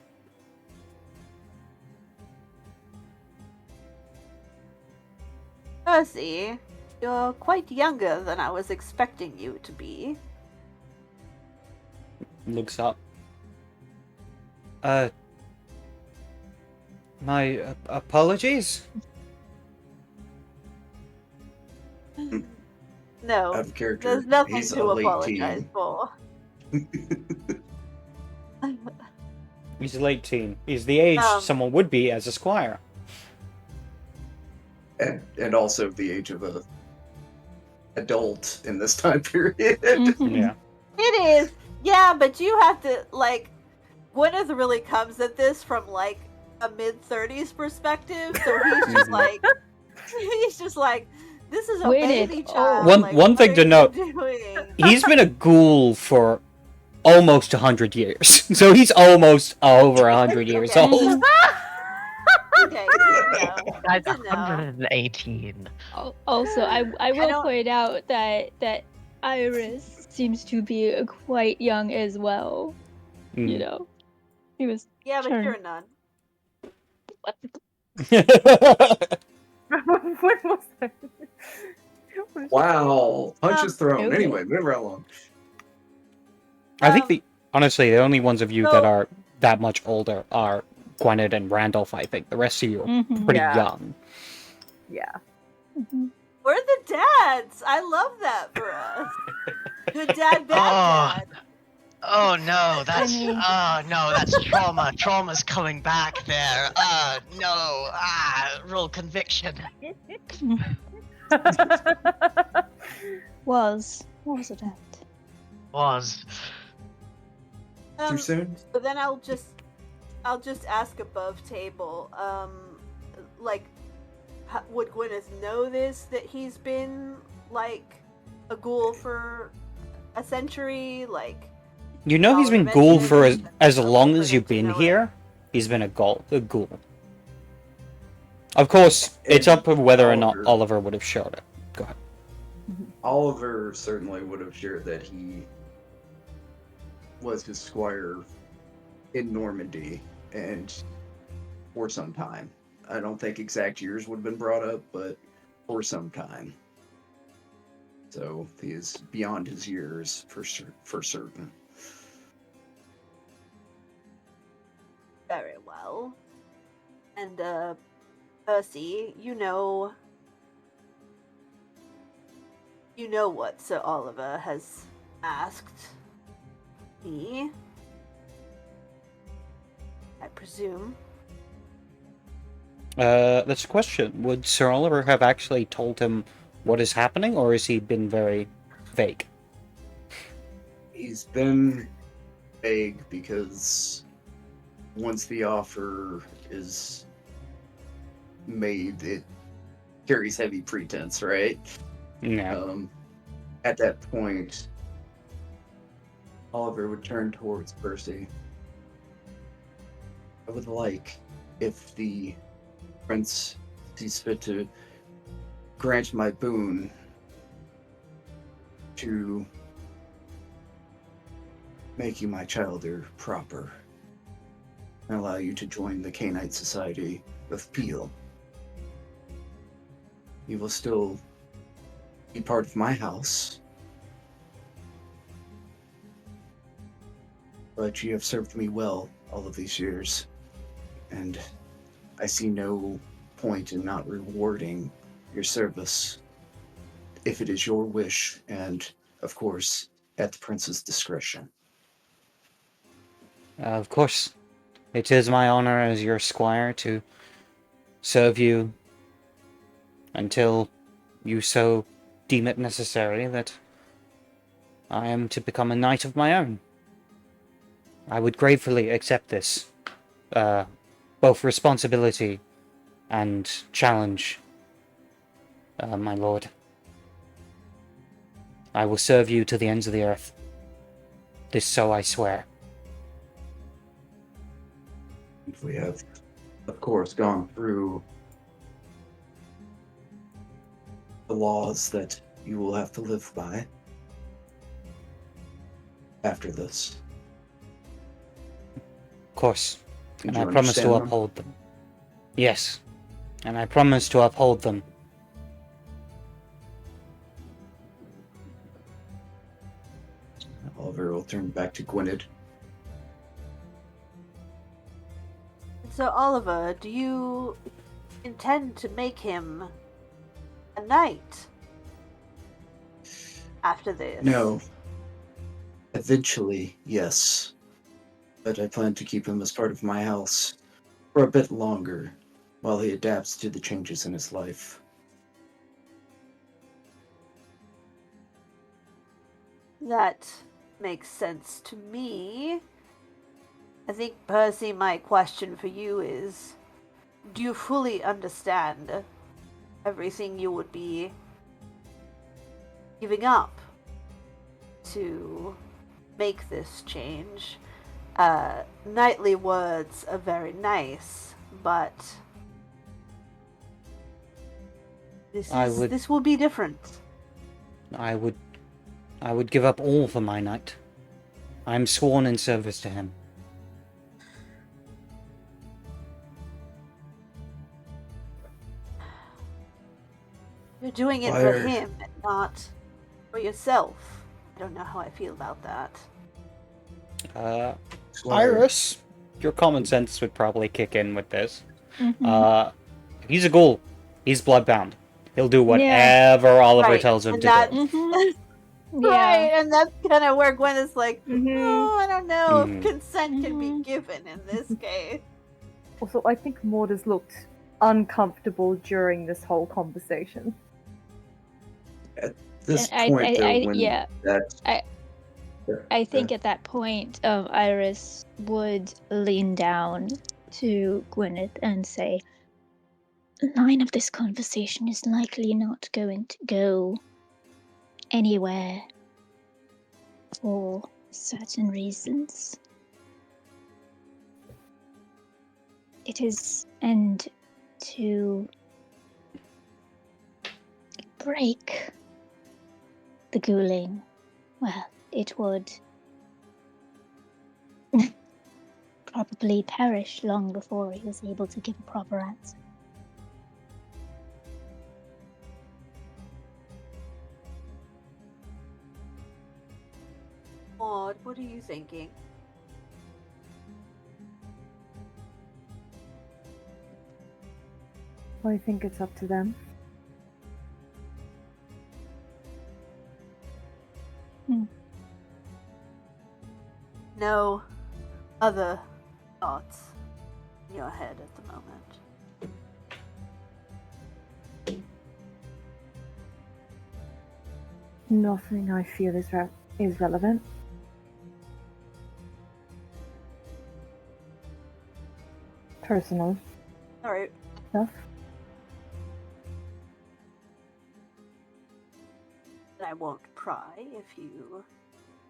Percy, you're quite younger than I was expecting you to be. Looks up. My apologies? No, Out of character. there's nothing He's to a late apologize teen. for. He's a late teen. He's the age someone would be as a squire. And also the age of a adult in this time period. Mhm. Yeah. It is, yeah, but you have to, like, Gwyneth really comes at this from, like, a mid-30s perspective, so he's just like, this is a Gwyneth, baby oh. child. One like, thing what to are you note. doing? He's been a ghoul for almost 100 years. So he's almost over 100 years Okay. old. Okay, no. Guys, Good to know. 118. Also, I will don't- point out that Iris seems to be quite young as well. You Mm. know, he was. Yeah, but Sure. you're none. What? When was that? Wow. Punches thrown. okay. Anyway, move right along. I think honestly, the only ones of you that So- are that much older are Gwynedd and Randolph, I think. The rest of you are Mhm. pretty Yeah. young. Yeah. Mhm. We're the dads. I love that for us. Good dad, bad dad. Oh no, that's mean- no, that's trauma. Trauma's coming back there. No, real conviction. Was it at? Was Too soon? But then I'll just ask above table. Like, would Gwyneth know this, that he's been like a ghoul for a century? Like, You know he's been Oliver ghoul mentioned for it. as I'll long for as them you've to been know it. here. He's been a ghoul. Of course, it's up to whether or not Oliver. Oliver would have showed it. Go ahead. Oliver certainly would have shared that he was his squire in Normandy and for some time. I don't think exact years would have been brought up, but for some time. So he is beyond his years for certain. Very well. And Percy, you know what Sir Oliver has asked me, I presume. That's a question. Would Sir Oliver have actually told him what is happening, or has he been very vague? He's been vague because once the offer is made, it carries heavy pretense, right? No. At that point, Oliver would turn towards Percy. I would like, if the prince sees fit to grant my boon, to make you my childer proper and allow you to join the Canite Society of Peel. You will still be part of my house, but you have served me well all of these years, and I see no point in not rewarding your service if it is your wish, and of course, at the prince's discretion. Of course. It is my honor as your squire to serve you until you so deem it necessary that I am to become a knight of my own. I would gratefully accept this, both responsibility and challenge, my lord. I will serve you to the ends of the earth. This so I swear. We have, of course, gone through the laws that you will have to live by after this. Of course. And Do I you promise to understand them? uphold them. Yes. And I promise to uphold them. Oliver will turn back to Gwynedd. So, Oliver, do you intend to make him a knight after this? No. Eventually, yes. But I plan to keep him as part of my house for a bit longer while he adapts to the changes in his life. That makes sense to me. I think, Percy, my question for you is, do you fully understand everything you would be giving up to make this change? Knightly words are very nice, but this will be different. I would give up all for my knight. I am sworn in service to him. You're doing it for Fire. him and not for yourself. I don't know how I feel about that. Squire, Iris, your common sense would probably kick in with this. Mhm. He's a ghoul. He's bloodbound. He'll do Yeah. whatever Oliver Right, tells him and to that- do. Mhm. Right, Yeah. and that's kind of where Gwen is like, Mhm. oh, I don't know Mhm. if consent can be Mhm. given in this case. Also, I think Maud has looked uncomfortable during this whole conversation. this I- point, though, I- when yeah. that... I think at that point, Iris would lean down to Gwyneth and say, "The line of this conversation is likely not going to go anywhere for certain reasons. It is, and to break the ghouling, well, it would probably perish long before he was able to give a proper answer." Maud, what are you thinking? I think it's up to them. No other thoughts in your head at the moment. Nothing I feel is relevant. Personal Alright, stuff. I won't pry if you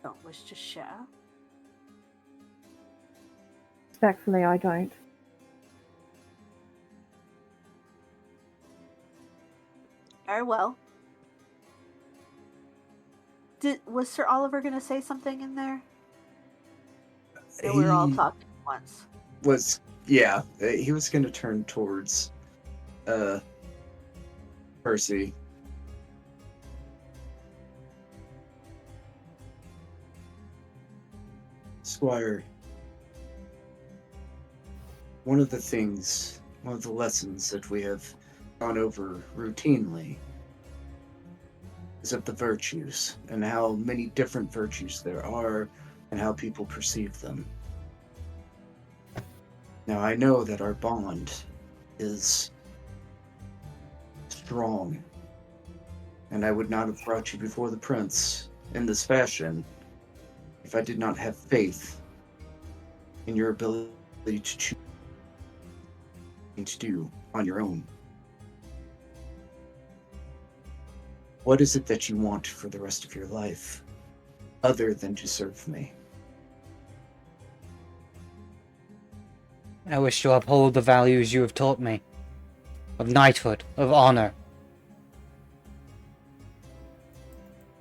don't wish to share. Respectfully, I don't. Very well. Was Sir Oliver going to say something in there? Or we were all He talking at once. was, yeah, he was going to turn towards Percy. Squire, one of the lessons that we have gone over routinely is of the virtues and how many different virtues there are and how people perceive them. Now, I know that our bond is strong, and I would not have brought you before the prince in this fashion if I did not have faith in your ability to choose to do on your own. What is it that you want for the rest of your life, other than to serve me? I wish to uphold the values you have taught me. Of knighthood, of honor.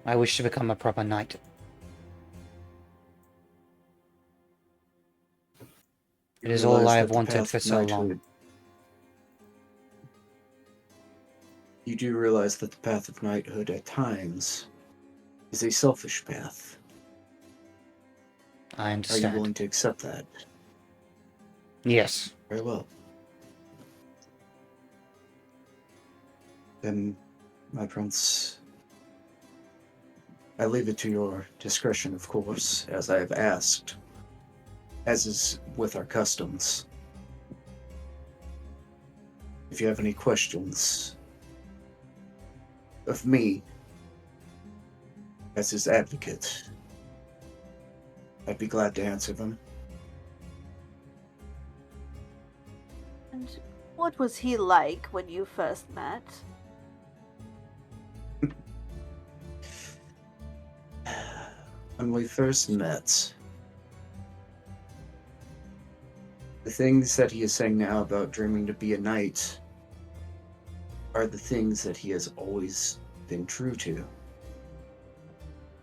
I wish to become a proper knight. It is all Realize I that have the wanted path for of so long. knighthood... You do realize that the path of knighthood at times is a selfish path. I Are you understand. willing to accept that? Yes. Very well. Then, my prince, I leave it to your discretion, of course, as I have asked, as is with our customs. If you have any questions of me, as his advocate, I'd be glad to answer them. And what was he like when you first met? When we first met, the things that he is saying now about dreaming to be a knight are the things that he has always been true to.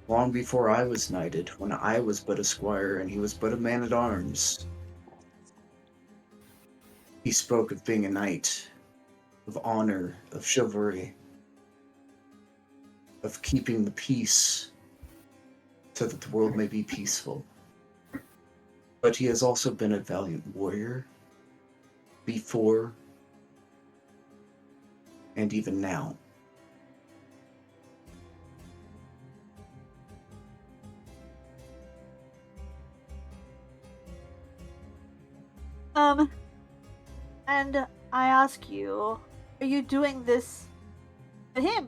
Long before I was knighted, when I was but a squire and he was but a man-at-arms, he spoke of being a knight, of honor, of chivalry. of keeping the peace so that the world may be peaceful. But he has also been a valiant warrior before and even now. And I ask you, are you doing this for him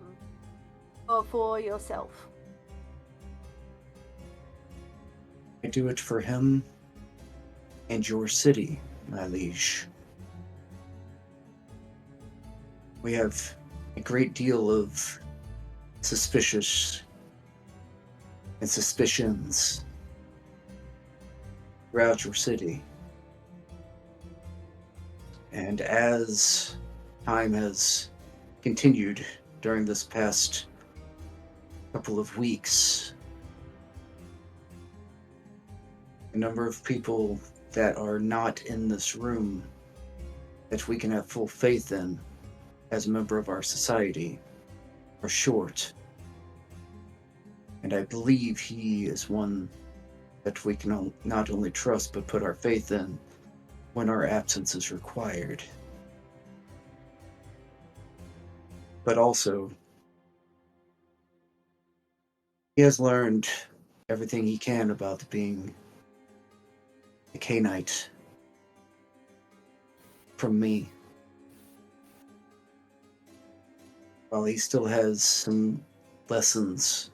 or for yourself? I do it for him and your city, my liege. We have a great deal of suspicious and suspicions throughout your city. And as time has continued during this past couple of weeks, a number of people that are not in this room that we can have full faith in as a member of our society are short. And I believe he is one that we can not only trust but put our faith in when our absence is required. But also, he has learned everything he can about being a K-Knight from me. While he still has some lessons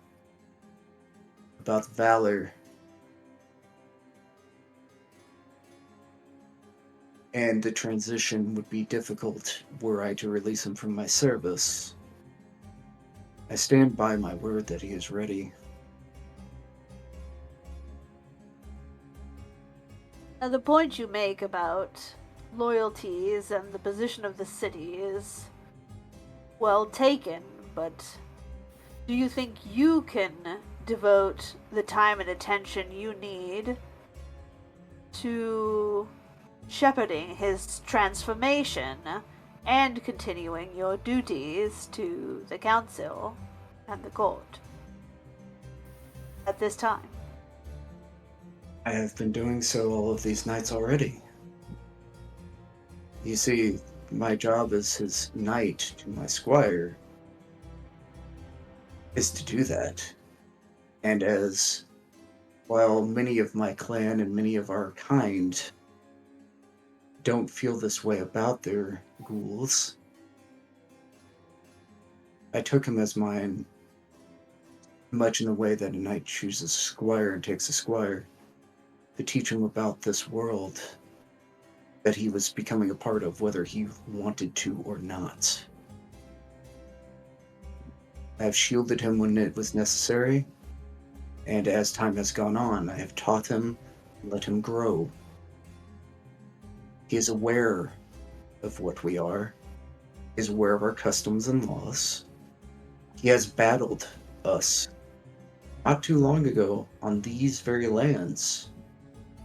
about valor and the transition would be difficult were I to release him from my service, I stand by my word that he is ready. Now, the point you make about loyalties and the position of the city is well taken, but do you think you can devote the time and attention you need to shepherding his transformation and continuing your duties to the council and the court at this time? I have been doing so all of these nights already. You see, my job as his knight to my squire is to do that. And as while many of my clan and many of our kind don't feel this way about their ghouls, I took him as mine, much in the way that a knight chooses a squire and takes a squire, to teach him about this world that he was becoming a part of, whether he wanted to or not. I have shielded him when it was necessary, and as time has gone on, I have taught him and let him grow. He is aware of what we are. He is aware of our customs and laws. He has battled us not too long ago on these very lands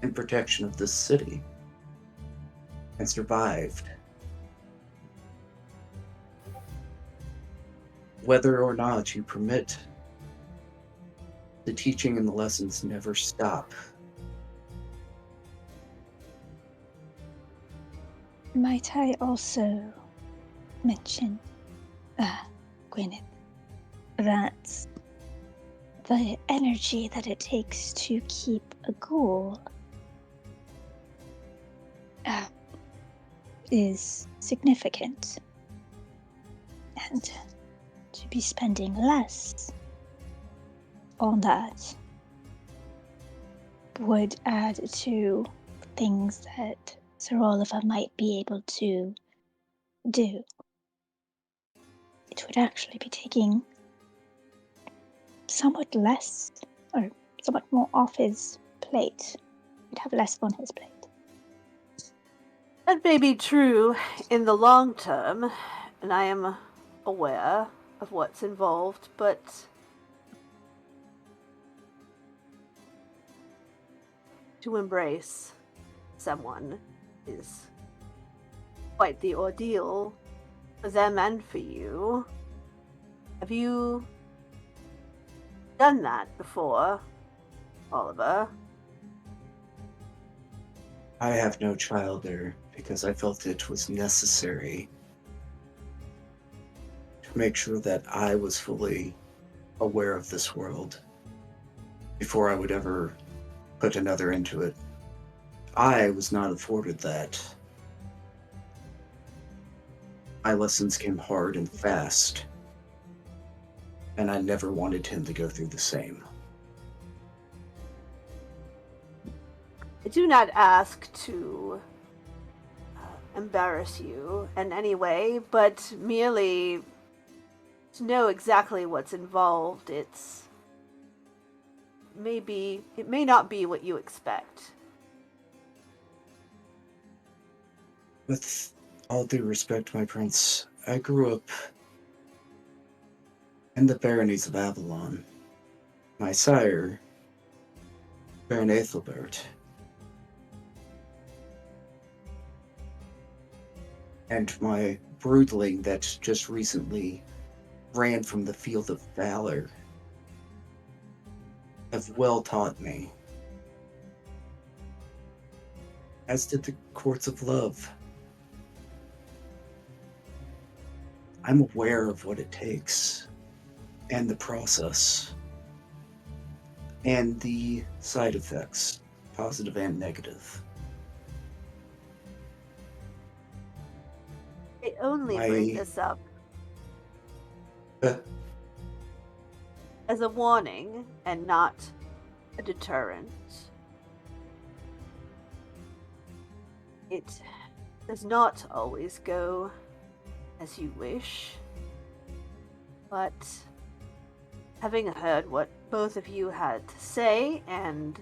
in protection of this city and survived. Whether or not you permit, the teaching and the lessons never stop. Might I also mention, Gwyneth, that the energy that it takes to keep a ghoul is significant, and to be spending less on that would add to things that Sir Oliver might be able to do. It would actually be taking somewhat less, or somewhat more off his plate. He'd have less on his plate. That may be true in the long term, and I am aware of what's involved, but to embrace someone is quite the ordeal for them and for you. Have you done that before, Oliver. I have no child there because I felt it was necessary to make sure that I was fully aware of this world before I would ever put another into it. I was not afforded that. My lessons came hard and fast, and I never wanted him to go through the same. I do not ask to embarrass you in any way, but merely to know exactly what's involved. It may not be what you expect. With all due respect, my prince, I grew up in the baronies of Avalon. My sire, Baron Ethelbert, and my broodling that just recently ran from the field of valor have well taught me, as did the courts of love. I'm aware of what it takes, and the process, and the side effects, positive and negative. I only bring this up Uh, as a warning and not a deterrent. It does not always go as you wish, but having heard what both of you had to say, and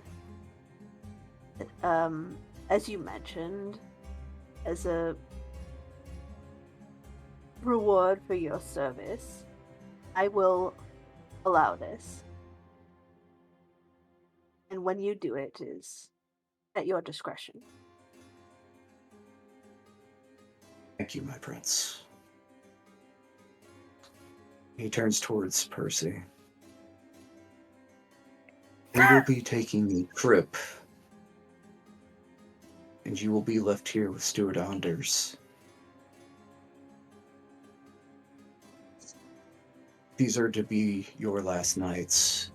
as you mentioned, as a reward for your service, I will allow this. And when you do it is at your discretion. Thank you, my prince. He turns towards Percy. We will be taking a trip, and you will be left here with Stuart Anders. These are to be your last nights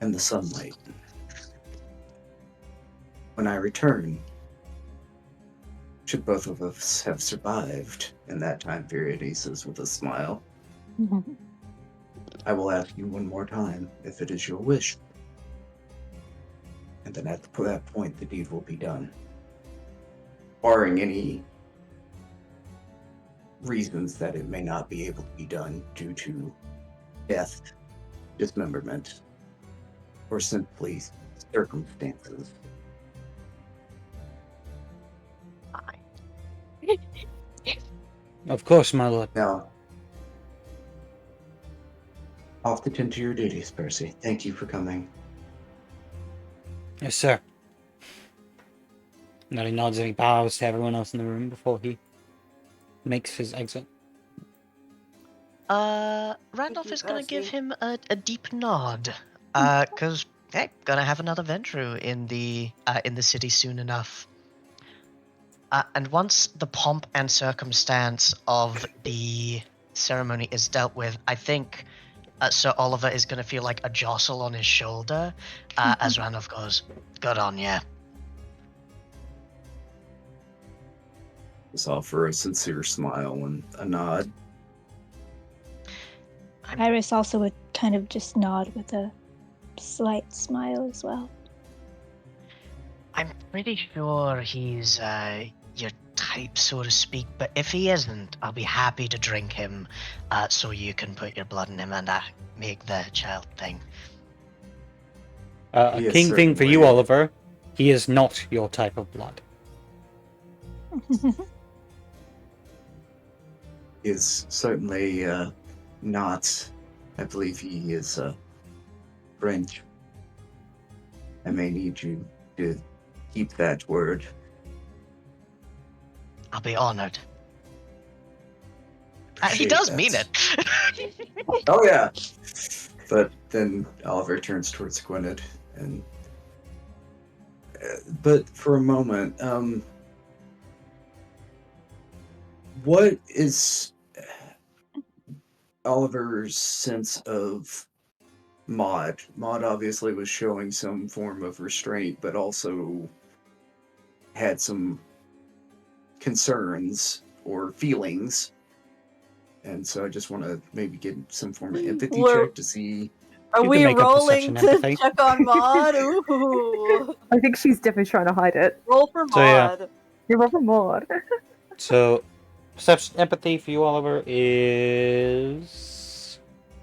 in the sunlight. When I return, should both of us have survived in that time period, he says with a smile, I will ask you one more time if it is your wish. And then at that point, the deed will be done. Barring any reasons that it may not be able to be done due to death, dismemberment, or simply circumstances. Of course, my lord. Now, off to tend to your duties, Percy. Thank you for coming. Yes, sir. And then he nods and he bows to everyone else in the room before he makes his exit. Randolph you, is gonna give Percy. him a deep nod. Cause hey, gonna have another venture in the city soon enough. And once the pomp and circumstance of the ceremony is dealt with, I think Sir Oliver is gonna feel like a jostle on his shoulder as Randolph goes, "Good on ya." Just offer a sincere smile and a nod. Iris also would kind of just nod with a slight smile as well. I'm pretty sure he's your type, so to speak, but if he isn't, I'll be happy to drink him so you can put your blood in him and make the child thing. A He is keen thing for you, certainly- Oliver. He is not your type of blood. He is certainly not. I believe he is French. I may need you to keep that word. I'll be honored. He Appreciate does that. mean it. Oh yeah. But then Oliver turns towards Gwynedd and. But for a moment, what is Oliver's sense of Maud? Maud obviously was showing some form of restraint, but also had some concerns or feelings. And so I just want to maybe get some form of empathy We're- check to see. Are You can we make a rolling perception to empathy. check on Maud? Ooh. I think she's definitely trying to hide it. Roll for So, yeah. Maud. You're over more. So, perception empathy for you, Oliver, is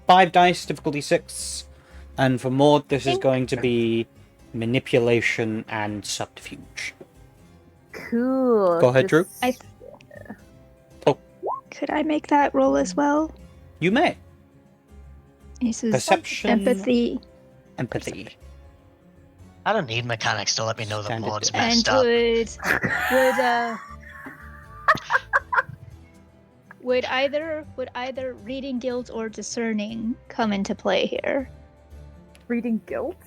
5 dice, difficulty 6. And for Maud, this is going to be manipulation and subterfuge. Cool. Go ahead, Drew. Just- Could I make that roll as well? You may. This is Perception. empathy. Empathy. I don't need mechanics to let me know that Standard Maud's deck. And messed up. would either reading guild or discerning come into play here? Reading guilt?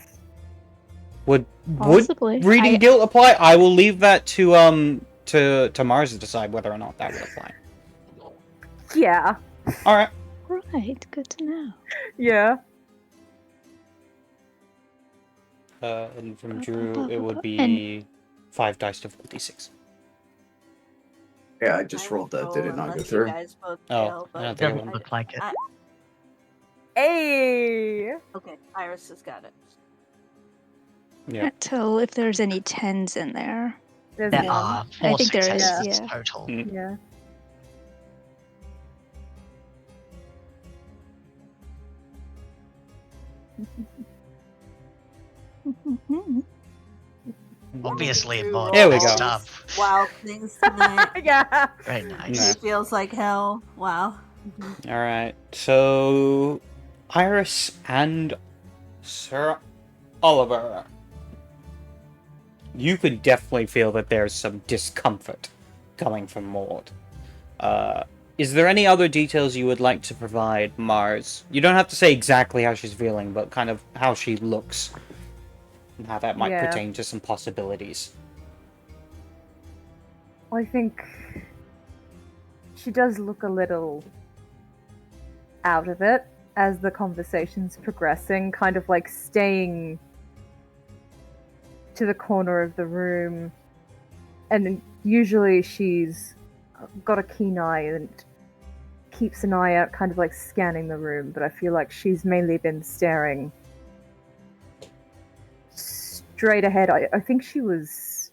Would Possibly. reading guilt apply? I will leave that to Mars to decide whether or not that would apply. Yeah. All right. Right, good to know. Yeah. And from Drew, it would be 5 dice, difficulty 6. Yeah, I just rolled that. Did it not go Unless through? You guys both Oh, fail, I don't but think it Doesn't look like it. Hey! Okay, Iris has got it. Yeah. Can't tell if there's any 10s in there. There's There one. are I 4 think there is, successes yeah. total. Mm. Yeah. Obviously, Drew Maud There we messed go. up. Wild things tonight. Yeah. Very nice. Yeah. It feels like hell. Wow. All right. So, Iris and Sir Oliver, you could definitely feel that there's some discomfort coming from Maud. Is there any other details you would like to provide, Mars? You don't have to say exactly how she's feeling, but kind of how she looks and how that might Yeah. pertain to some possibilities. I think she does look a little out of it as the conversation's progressing, kind of like staying to the corner of the room. And usually she's got a keen eye and keeps an eye out, kind of like scanning the room, but I feel like she's mainly been staring straight ahead. I think she was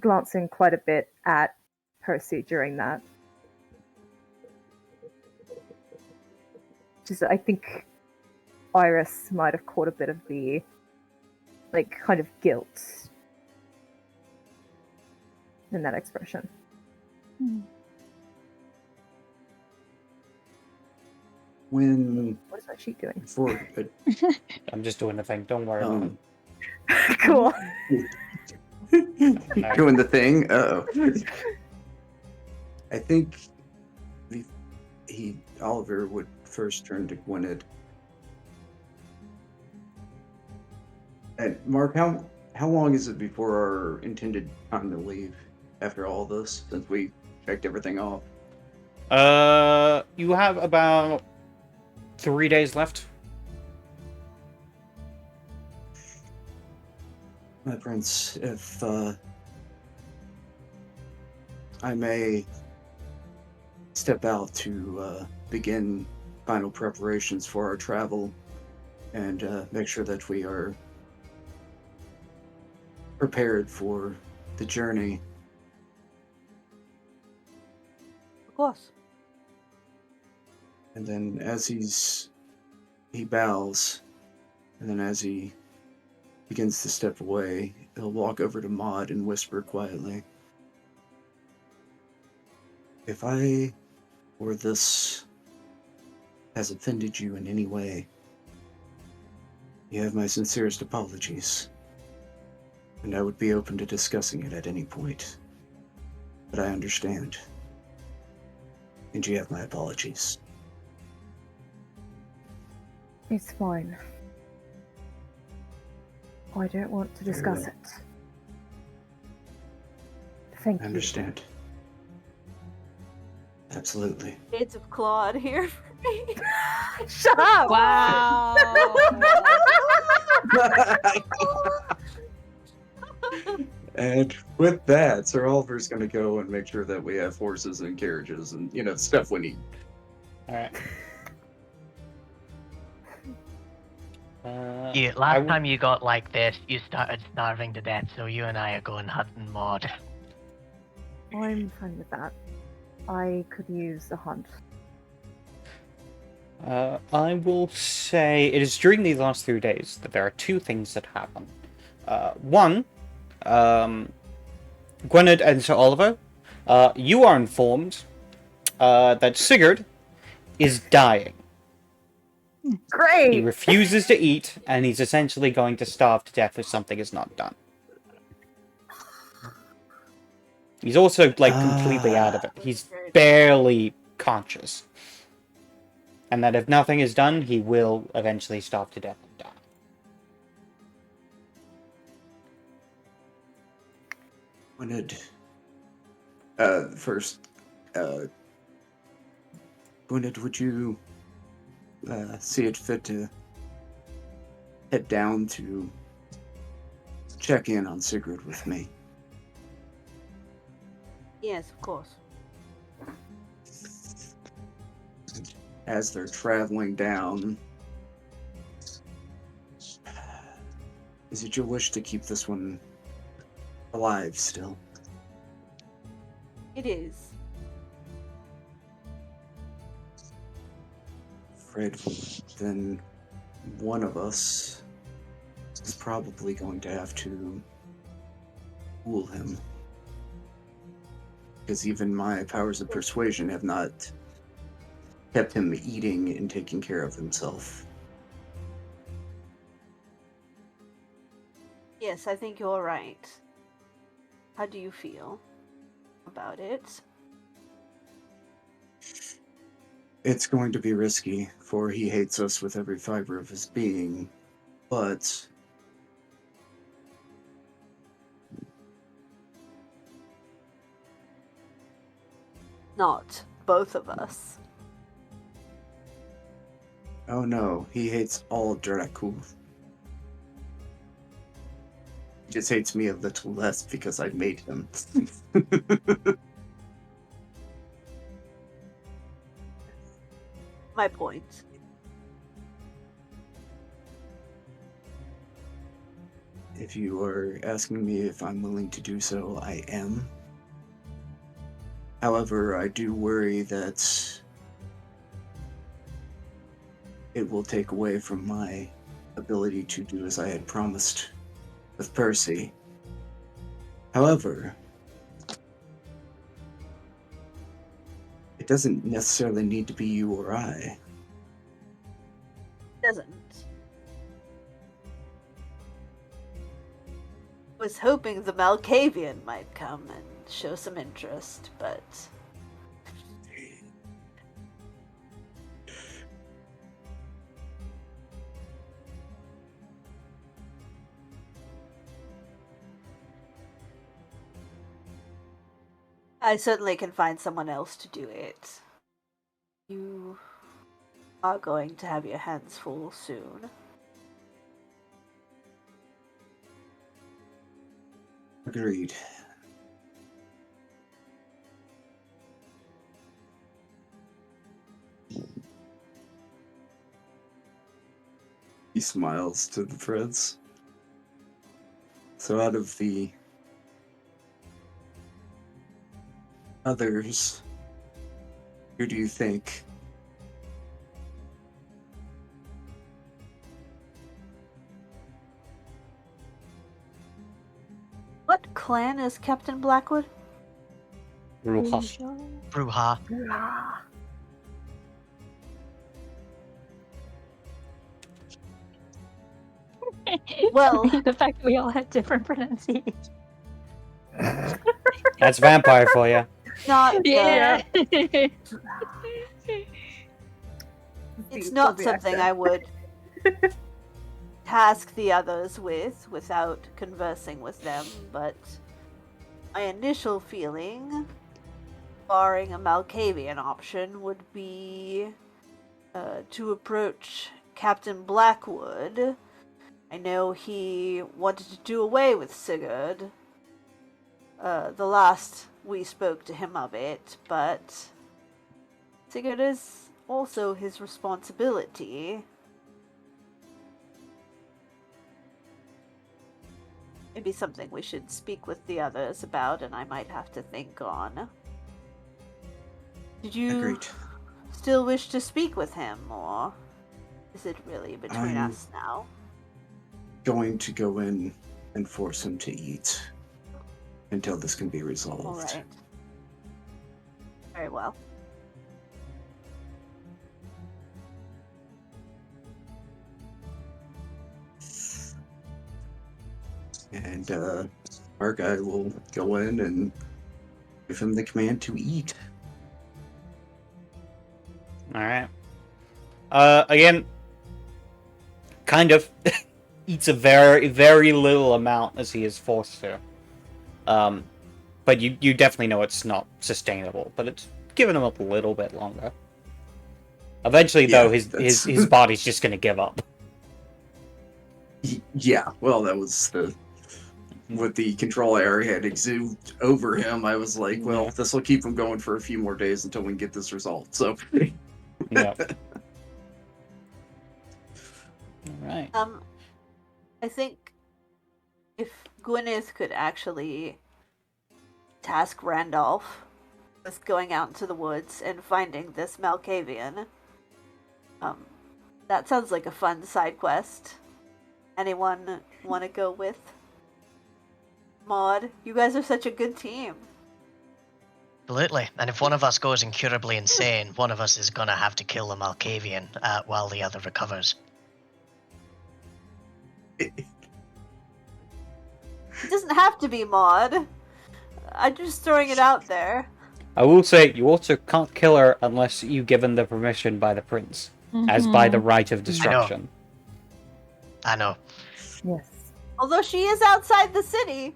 glancing quite a bit at Percy during that. Just, I think Iris might have caught a bit of the, like, kind of guilt in that expression. When What is that sheet doing? for I'm just doing the thing. Don't worry about it. Cool. doing the thing. I think Oliver would first turn to Gwynedd. And Mark, how long is it before our intended time to leave after all this? Since we checked everything off. You have about 3 days left. My prince, if I may step out to begin final preparations for our travel and make sure that we are prepared for the journey. Of course. And then as he bows, and then as he begins to step away, he'll walk over to Maud and whisper quietly, "If I or this has offended you in any way, you have my sincerest apologies, and I would be open to discussing it at any point. But I understand, and you have my apologies." It's fine. I don't want to discuss well. it. Thank I you. understand. Absolutely. Shades of Claude here for me. Shut up! Wow. And with that, Sir Oliver's going to go and make sure that we have horses and carriages and, stuff we need. Alright. Last time you got like this, you started starving to death, so you and I are going hunting Maud. I'm fine with that. I could use a hunt. I will say it is during these last 3 days that there are two things that happen. One, Gwynedd and Sir Oliver, you are informed that Sigurd is dying. He Great! refuses to eat, and he's essentially going to starve to death if something is not done. He's also, completely out of it. He's barely conscious. And that if nothing is done, he will eventually starve to death and die. Gwynedd, first, Gwynedd, would you see it fit to head down to check in on Sigurd with me? Yes, of course. As they're traveling down, is it your wish to keep this one alive still? It is. Afraid then one of us is probably going to have to fool him. Because even my powers of persuasion have not kept him eating and taking care of himself. Yes, I think you're right. How do you feel about it? It's going to be risky, for he hates us with every fiber of his being, but Not both of us. oh no, he hates all of Dracu. He just hates me a little less because I made him. My point. If you are asking me if I'm willing to do so, I am. However, I do worry that it will take away from my ability to do as I had promised with Percy. However, it doesn't necessarily need to be you or I. Doesn't. Was hoping the Malkavian might come and show some interest, but I certainly can find someone else to do it. You are going to have your hands full soon. Agreed. He smiles to the friends. So out of the others, who do you think? What clan is Captain Blackwood? Ruha. Bruja. Well, The fact that we all had different pronunciations. That's vampire for you. not Yeah. it's not something I would task the others with without conversing with them, but my initial feeling, barring a Malkavian option, would be to approach Captain Blackwood. I know he wanted to do away with Sigurd. The last we spoke to him of it, but Sigurd is also his responsibility. Maybe something we should speak with the others about, and I might have to think on. Did you Agreed. still wish to speak with him, or is it really between I'm- us now? Going to go in and force him to eat until this can be resolved. All right. Very well. And our guy will go in and give him the command to eat. All right. Again, kind of eats a very, very little amount as he is forced to. But you definitely know it's not sustainable. But it's giving him a little bit longer. Eventually, though, Yeah, his body's just gonna give up. Yeah, well, that was what the control area had exuded over him. I was like, well, Yeah. this will keep him going for a few more days until we can get this resolved. So, Yeah. All right. I think if Gwyneth could actually task Randolph with going out into the woods and finding this Malkavian, that sounds like a fun side quest. Anyone want to go with? Maud, you guys are such a good team. Absolutely. And if one of us goes incurably insane, one of us is gonna have to kill the Malkavian while the other recovers. It doesn't have to be Maud. I'm just throwing it out there. I will say you also can't kill her unless you given the permission by the prince, as by the right of destruction. I know. Yes. Although she is outside the city.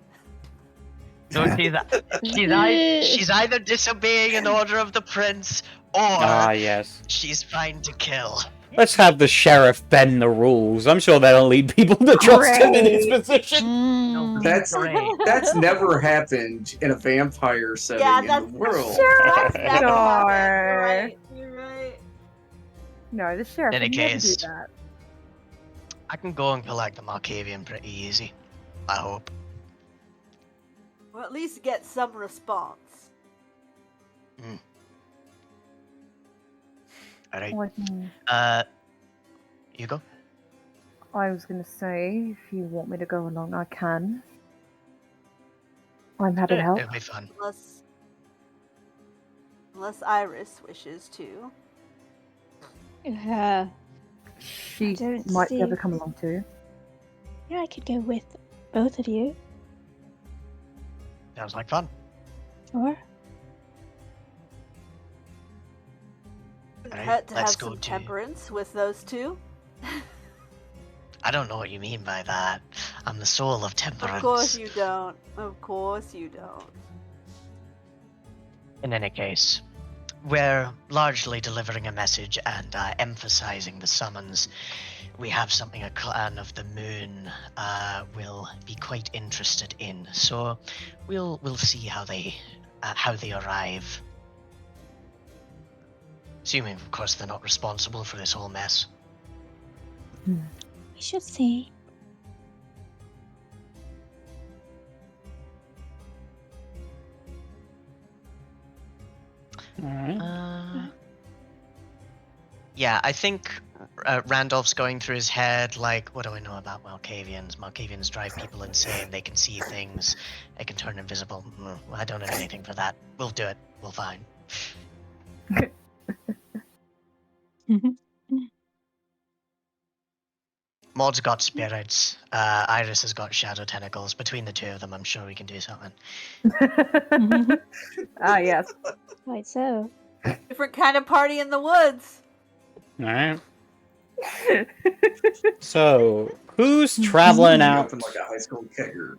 So she's either disobeying an order of the prince, or Ah, yes. she's fine to kill. Let's have the sheriff bend the rules. I'm sure that'll lead people to trust him in his position. Mm. that's Great. that's never happened in a vampire setting Yeah, in that's the world. That's never happened. You're Sure. right. You're right. No, the sheriff In any would never do case. that. I can go and collect the Malkavian pretty easy. I hope. Or at least get some response. Alright. Well, I can- You go. I was going to say, if you want me to go along, I can. I'm happy to help. It'll be fun. Unless Iris wishes to. Yeah, She don't might be able see- to come along too. I could go with both of you. Sounds like fun. Sure. Wouldn't Alright, hurt to have let's go some to- temperance with those two. I don't know what you mean by that. I'm the soul of temperance. Of course you don't. Of course you don't. In any case, we're largely delivering a message and emphasizing the summons. We have something a clan of the moon will be quite interested in. So we'll see how they arrive. Assuming, of course, they're not responsible for this whole mess. We should see. All right. Yeah, I think Randolph's going through his head, like, what do I know about Malkavians? Malkavians drive people insane. They can see things. They can turn invisible. I don't have anything for that. We'll do it. We'll find. Maud's got spirits. Iris has got shadow tentacles. Between the two of them, I'm sure we can do something. Ah, yes. Quite so. Different kind of party in the woods. All right. So, who's traveling Sneaking out? up in like a high school kegger.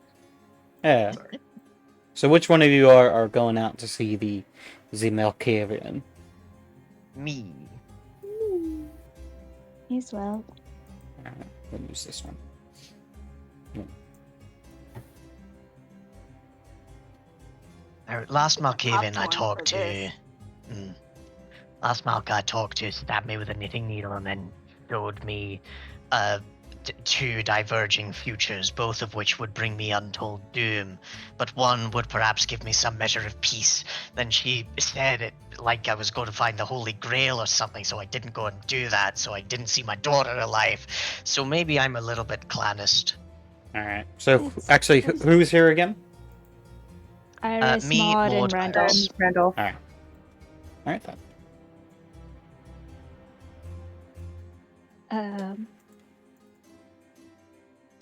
Yeah. Sorry. So, which one of you are going out to see the Melkarian? Me. As well. Alright, we'll use this one. Last Get the Malkavian I popcorn talked for to. this. Last Malk I talked to stabbed me with a knitting needle and then showed me two diverging futures, both of which would bring me untold doom. But one would perhaps give me some measure of peace. Then she said it like I was going to find the Holy Grail or something, so I didn't go and do that, so I didn't see my daughter alive. So maybe I'm a little bit clanist. Alright, so It's- actually, who's here again? Iris, Me, Maud, and Maud, Randolph. Iris. Randolph. Alright. Alright then.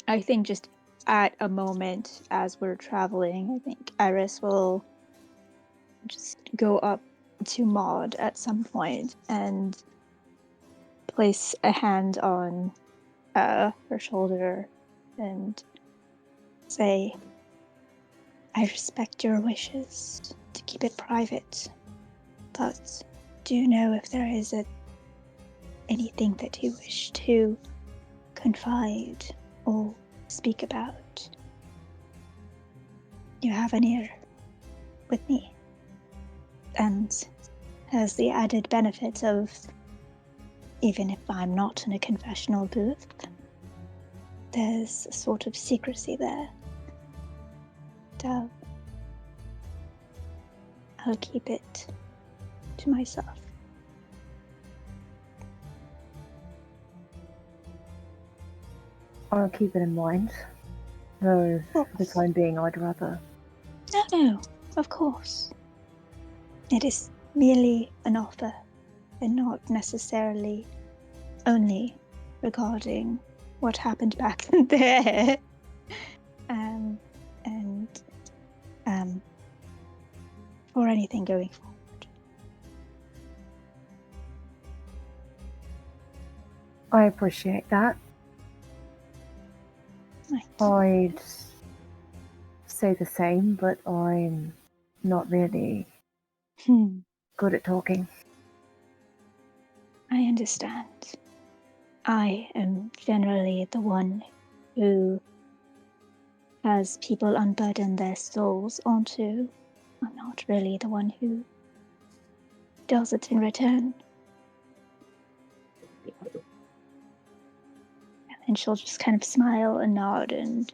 I think just at a moment as we're traveling, I think Iris will just go up to Maud at some point and place a hand on her shoulder and say, I respect your wishes to keep it private, but do you know if there is anything that you wish to confide or speak about? You have an ear with me, and has the added benefit of, even if I'm not in a confessional booth, there's a sort of secrecy there. So I'll keep it to myself. I'll keep it in mind. Though, for the time being, I'd rather. No, of course. It is merely an offer, and not necessarily only regarding what happened back there. And for anything going forward. I appreciate that. Right. I'd say the same, but I'm not really good at talking. I understand. I am generally the one who has people unburden their souls onto. I'm not really the one who does it in return. And she'll just kind of smile and nod and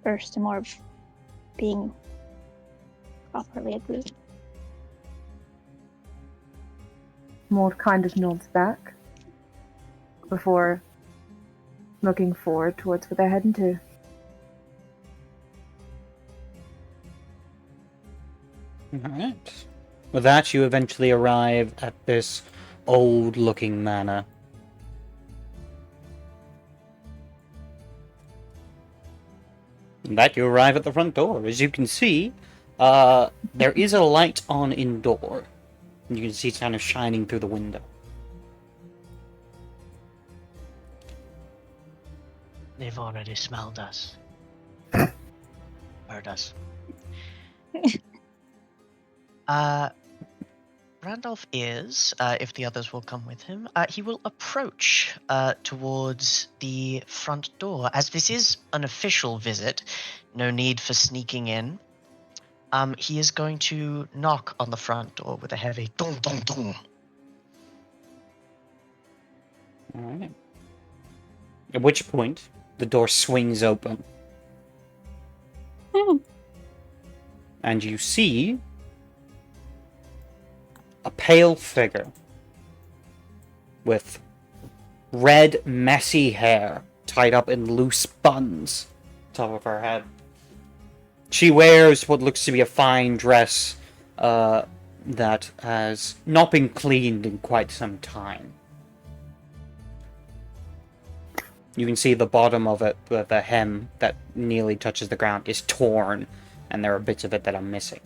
burst to more of being properly agreed. Maud kind of nods back before looking forward towards what they're heading to. Alright. With that, you eventually arrive at this old-looking manor. And that you arrive at the front door. As you can see, there is a light on indoor. You can see it kind of shining through the window. They've already smelled us. Heard us. Randolph is, if the others will come with him, he will approach towards the front door. As this is an official visit, no need for sneaking in. He is going to knock on the front door with a heavy dong dong dong. Alright. At which point, the door swings open. And you see a pale figure with red, messy hair tied up in loose buns top of her head. She wears what looks to be a fine dress that has not been cleaned in quite some time. You can see the bottom of it, the hem that nearly touches the ground, is torn, and there are bits of it that are missing.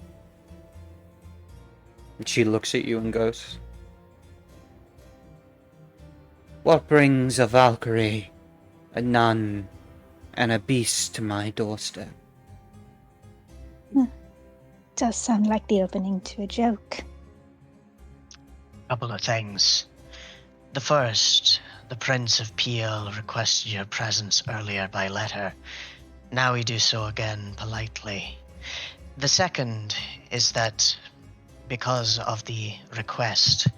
And she looks at you and goes, What brings a Valkyrie, a nun, and a beast to my doorstep? Does sound like the opening to a joke. Couple of things. The first, the Prince of Peel requested your presence earlier by letter. Now we do so again politely. The second is that because of the request,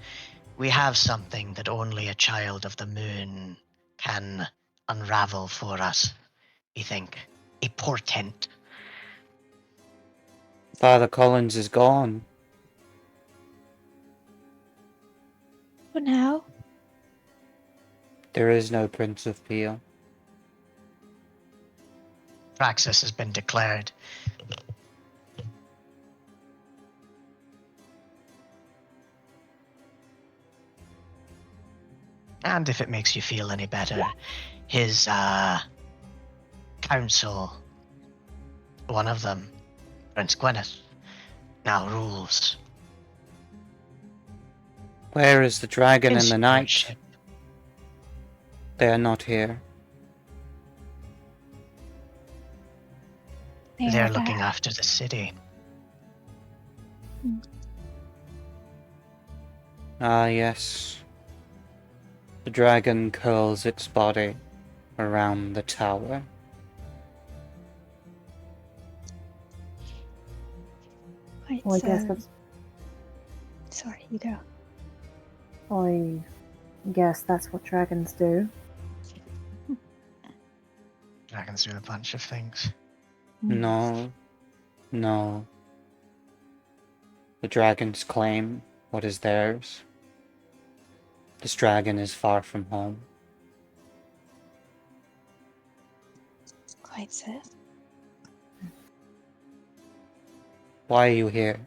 we have something that only a child of the moon can unravel for us, we think. A portent. Father Collins is gone. For now, There is no Prince of Peel. Praxis has been declared. And if it makes you feel any better, his council, one of them, Prince Gwyneth, now rules. Where is the dragon In and the knight? stewardship. They are not here. they They're are looking there. after the city. Ah, yes. The dragon curls its body around the tower. Quite, Well, I guess that's. Sorry, you go. I guess that's what dragons do. Dragons do a bunch of things. No. No. The dragons claim what is theirs. This dragon is far from home. Quite so. Why are you here?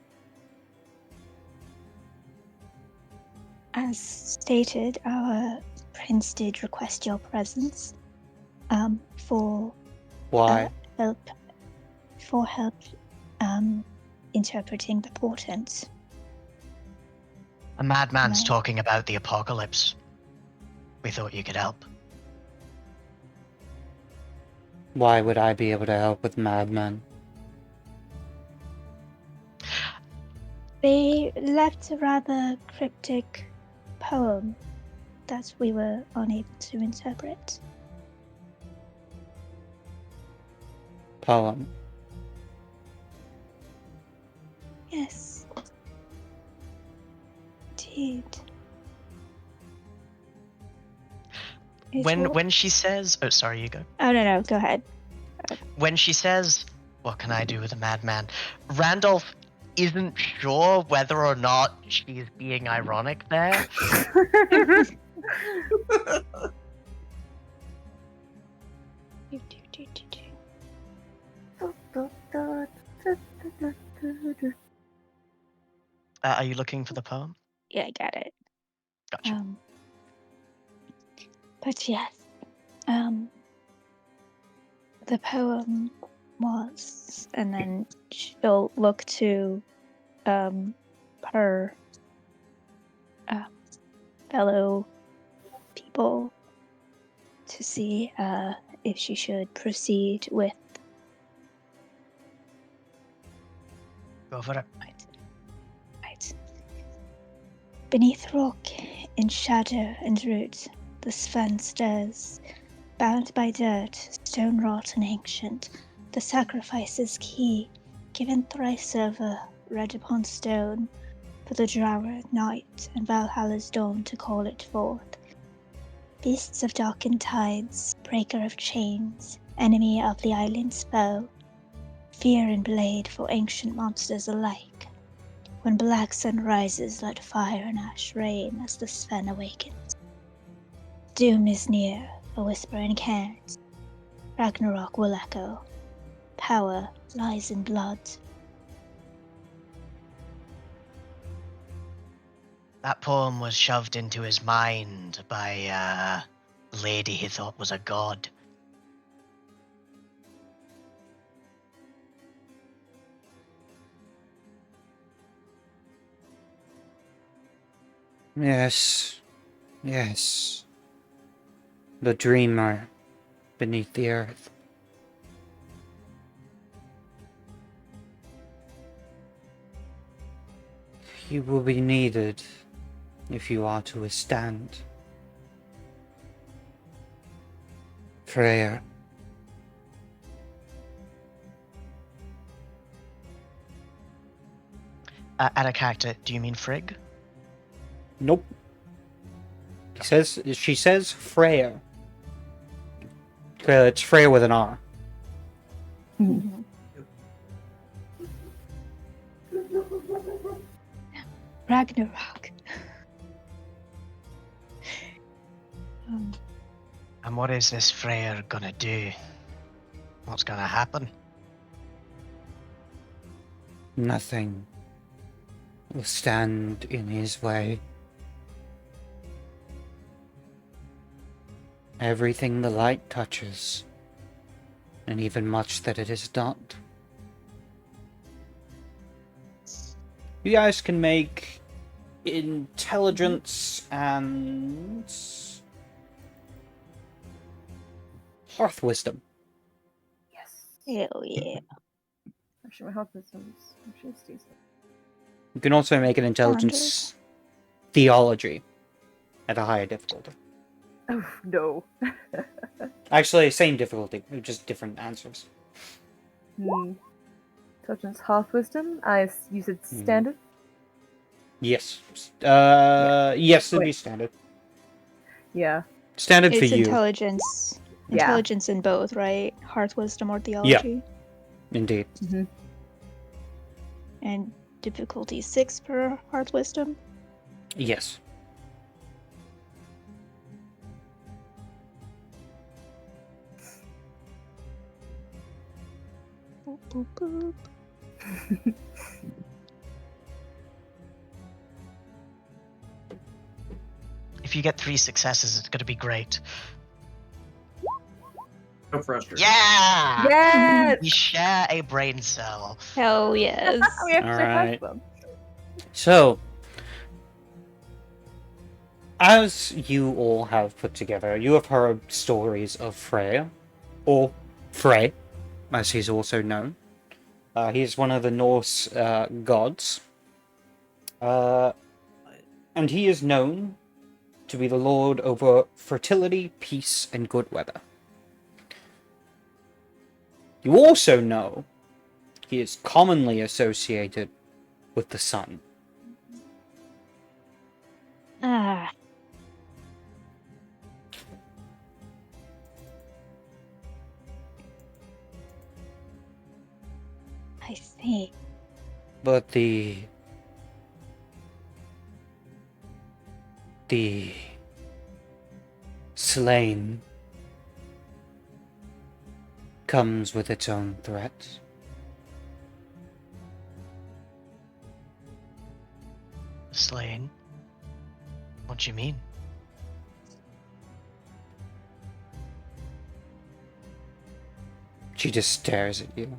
As stated, our prince did request your presence for Why? help interpreting the portents. A madman's Right. talking about the apocalypse. We thought you could help. Why would I be able to help with madmen? They left a rather cryptic poem that we were unable to interpret. Poem. Yes. Indeed. It wa- When she says, oh, sorry, you go. Oh, no, go ahead. When she says, "What can I do with a madman?" Randolph isn't sure whether or not she's being ironic there. Are you looking for the poem? Yeah, I got it. Gotcha. But yes, the poem was, and then she'll look to her fellow people to see if she should proceed with. Go for it. Right. Beneath rock, in shadow and root, the Sven stirs, bound by dirt, stone rot and ancient, the sacrifice's key, given thrice over, red upon stone, for the Drower night and Valhalla's dawn to call it forth. Beasts of darkened tides, breaker of chains, enemy of the island's foe, fear and blade for ancient monsters alike. When black sun rises, let fire and ash rain as the Sven awakens. Doom is near, a whisper in cairns. Ragnarok will echo. Power lies in blood. That poem was shoved into his mind by a lady he thought was a god. Yes. Yes. the dreamer beneath the earth. You will be needed if you are to withstand Freya. Out of character, do you mean Frigg? Nope. She says Freya. It's Freya with an R. Mhm. Ragnarok. And what is this Freyr gonna do? What's gonna happen? Nothing will stand in his way. Everything the light touches, and even much that it is not. You guys can make intelligence and hearth wisdom. Yes. Hell yeah. Actually, my health wisdom's actually decent. You can also make an intelligence theology at a higher difficulty. Oh no. Actually, same difficulty, just different answers. Intelligence, half wisdom. You said standard. Yes. Yes, it'd be Wait. standard. Yeah. Standard for It's you. intelligence. Yeah. Intelligence in both, right? Heart wisdom or theology. Indeed. Mm-hmm. And difficulty 6 per heart wisdom. Yes. Boop, boop, boop. If you get 3 successes, it's gonna be great. No pressure. Yeah! Yes. We share a brain cell. Hell yes. We actually Alright. have them. So, as you all have put together, you have heard stories of Freyr, or Frey, as he's also known. He is one of the Norse gods. And he is known to be the lord over fertility, peace, and good weather. You also know he is commonly associated with the sun. Ah. I see. But the slain comes with its own threats. Slain? What do you mean? She just stares at you.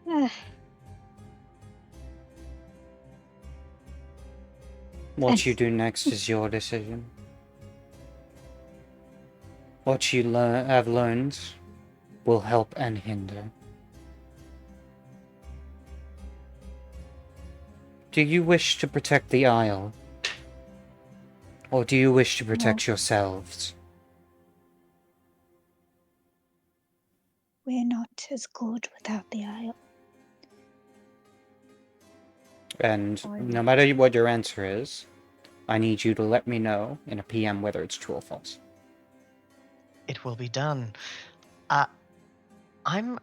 Ah. What you do next is your decision. What you have learned will help and hinder. Do you wish to protect the Isle? Or do you wish to protect yourselves? We're not as good without the Isle. And no matter what your answer is, I need you to let me know in a PM whether it's true or false. It will be done. I'm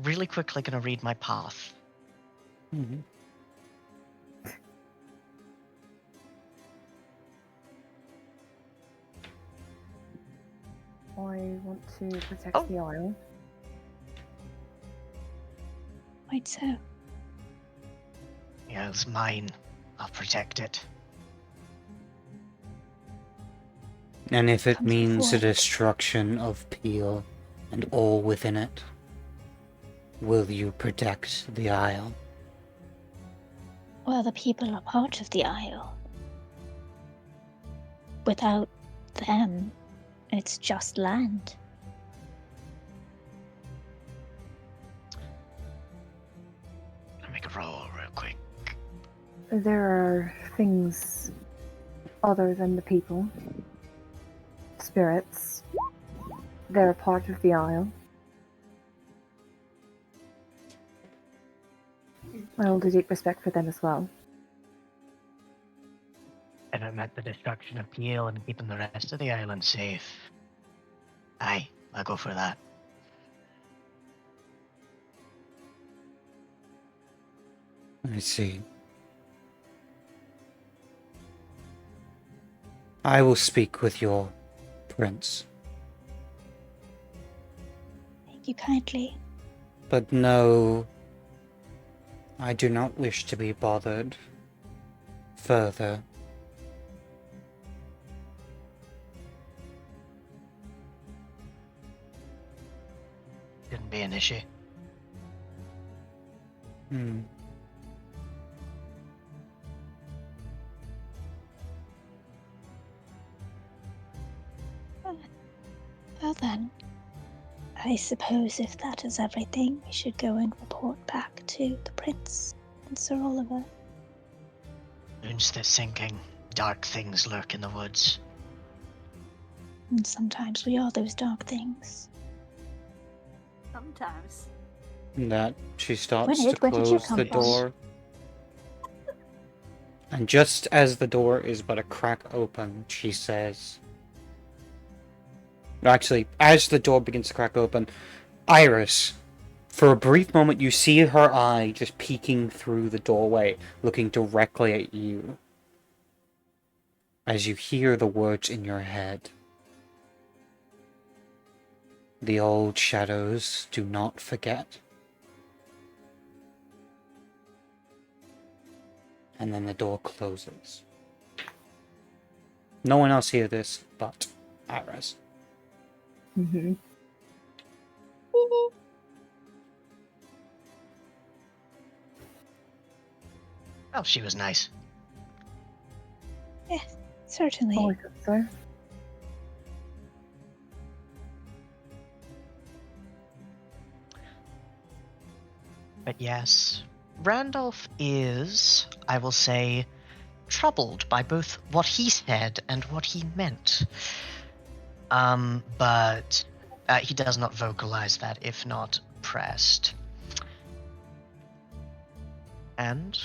really quickly gonna read my path. Mm-hmm. I want to protect the isle. Quite so. Yeah, it's mine. I'll protect it. And if it Comes means the before. destruction of Peel and all within it, will you protect the Isle? Well, the people are part of the Isle. Without them, it's just land. I'll make a roll real quick. There are things other than the people. Spirits. They're a part of the Isle. I hold a deep respect for them as well. And it meant the destruction of Peel and keeping the rest of the island safe. Aye, I'll go for that. I see. I will speak with your prince. Thank you kindly. But no, I do not wish to be bothered further. Shouldn't be an issue. Hmm. Well then, I suppose if that is everything, we should go and report back to the Prince and Sir Oliver. Moon's still sinking. Dark things lurk in the woods. And sometimes we are those dark things. Sometimes. That she starts to Gwynedd, where did you close come the from? door. And just as the door is but a crack open, she says... Actually, as the door begins to crack open, Iris, for a brief moment you see her eye just peeking through the doorway, looking directly at you. As you hear the words in your head. The old shadows do not forget. And then the door closes. No one else hears this but Iris. Mm-hmm. Oh, she was nice. Yes, certainly. Oh, I thought so. But yes, Randolph is, I will say, troubled by both what he said and what he meant. But he does not vocalize that if not pressed. And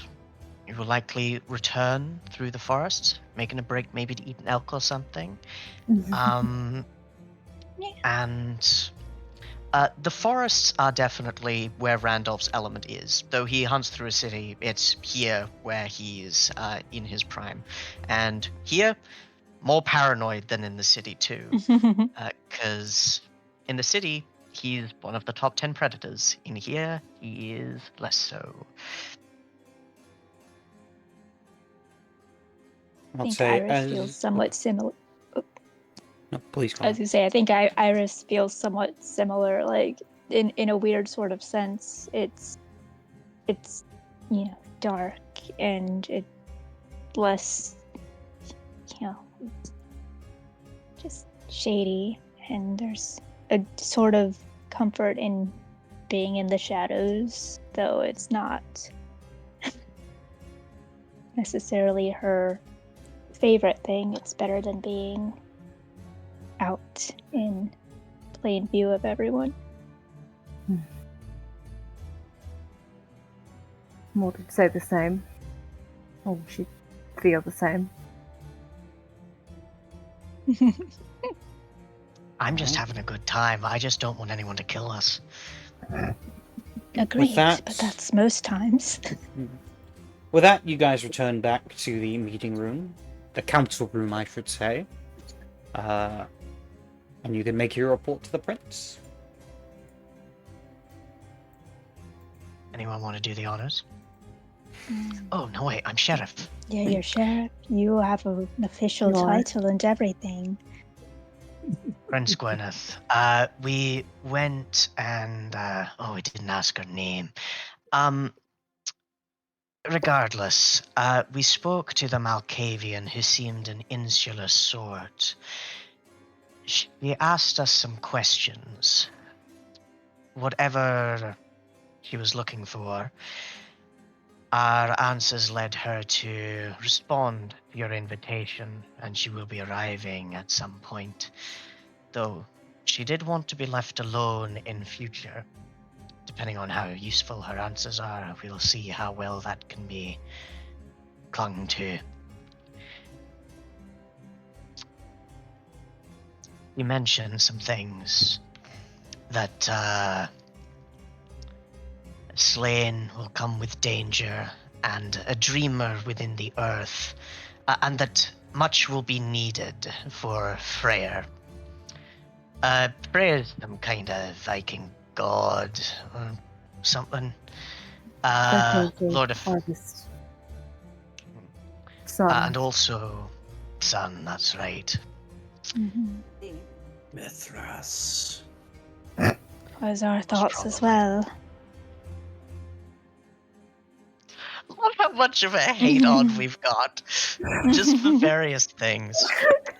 you will likely return through the forest, making a break maybe to eat an elk or something. And the forests are definitely where Randolph's element is. Though he hunts through a city, it's here where he is in his prime. And here, more paranoid than in the city too. Because in the city, he's one of the top 10 predators. In here, he is less so. I think Iris feels somewhat similar. No, please go I was on. gonna say, I think Iris feels somewhat similar, like in a weird sort of sense. It's dark and it less, just shady, and there's a sort of comfort in being in the shadows, though it's not necessarily her favorite thing. It's better than being out in plain view of everyone. Maud would say the same. Oh, she'd feel the same. I'm just having a good time. I just don't want anyone to kill us. Agreed, that- but that's most times. With that, you guys return back to the meeting room. The council room, I should say. And you can make your report to the prince. Anyone want to do the honors? Oh, no, wait, I'm sheriff. Yeah, you're sheriff. You have an official You are. title and everything. Prince Gwyneth. We went and we didn't ask her name. Regardless, we spoke to the Malkavian who seemed an insular sort. She asked us some questions. Whatever she was looking for, our answers led her to respond to your invitation, and she will be arriving at some point. Though she did want to be left alone in future. Depending on how useful her answers are, we'll see how well that can be clung to. You mentioned some things that slain will come with danger, and a dreamer within the earth, and that much will be needed for Freyr. Freyr's some kind of Viking god or something. Lord of harvest. Sun. And also sun, that's right. Mithras. Was our thoughts as well. Look how much of a hate-on we've got. Just for various things.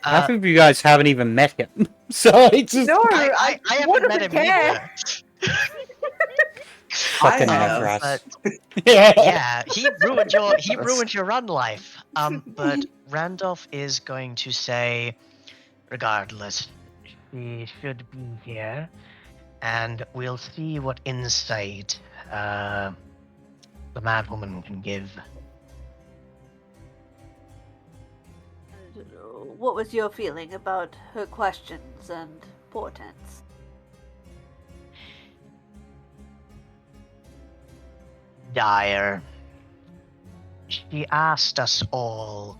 Half of you guys haven't even met him, so it's just No, I haven't met him either. fucking I have. Mithras. Yeah, he ruined your run life. But Randolph is going to say, regardless, she should be here, and we'll see what insight the madwoman can give. What was your feeling about her questions and portents? Dire. She asked us all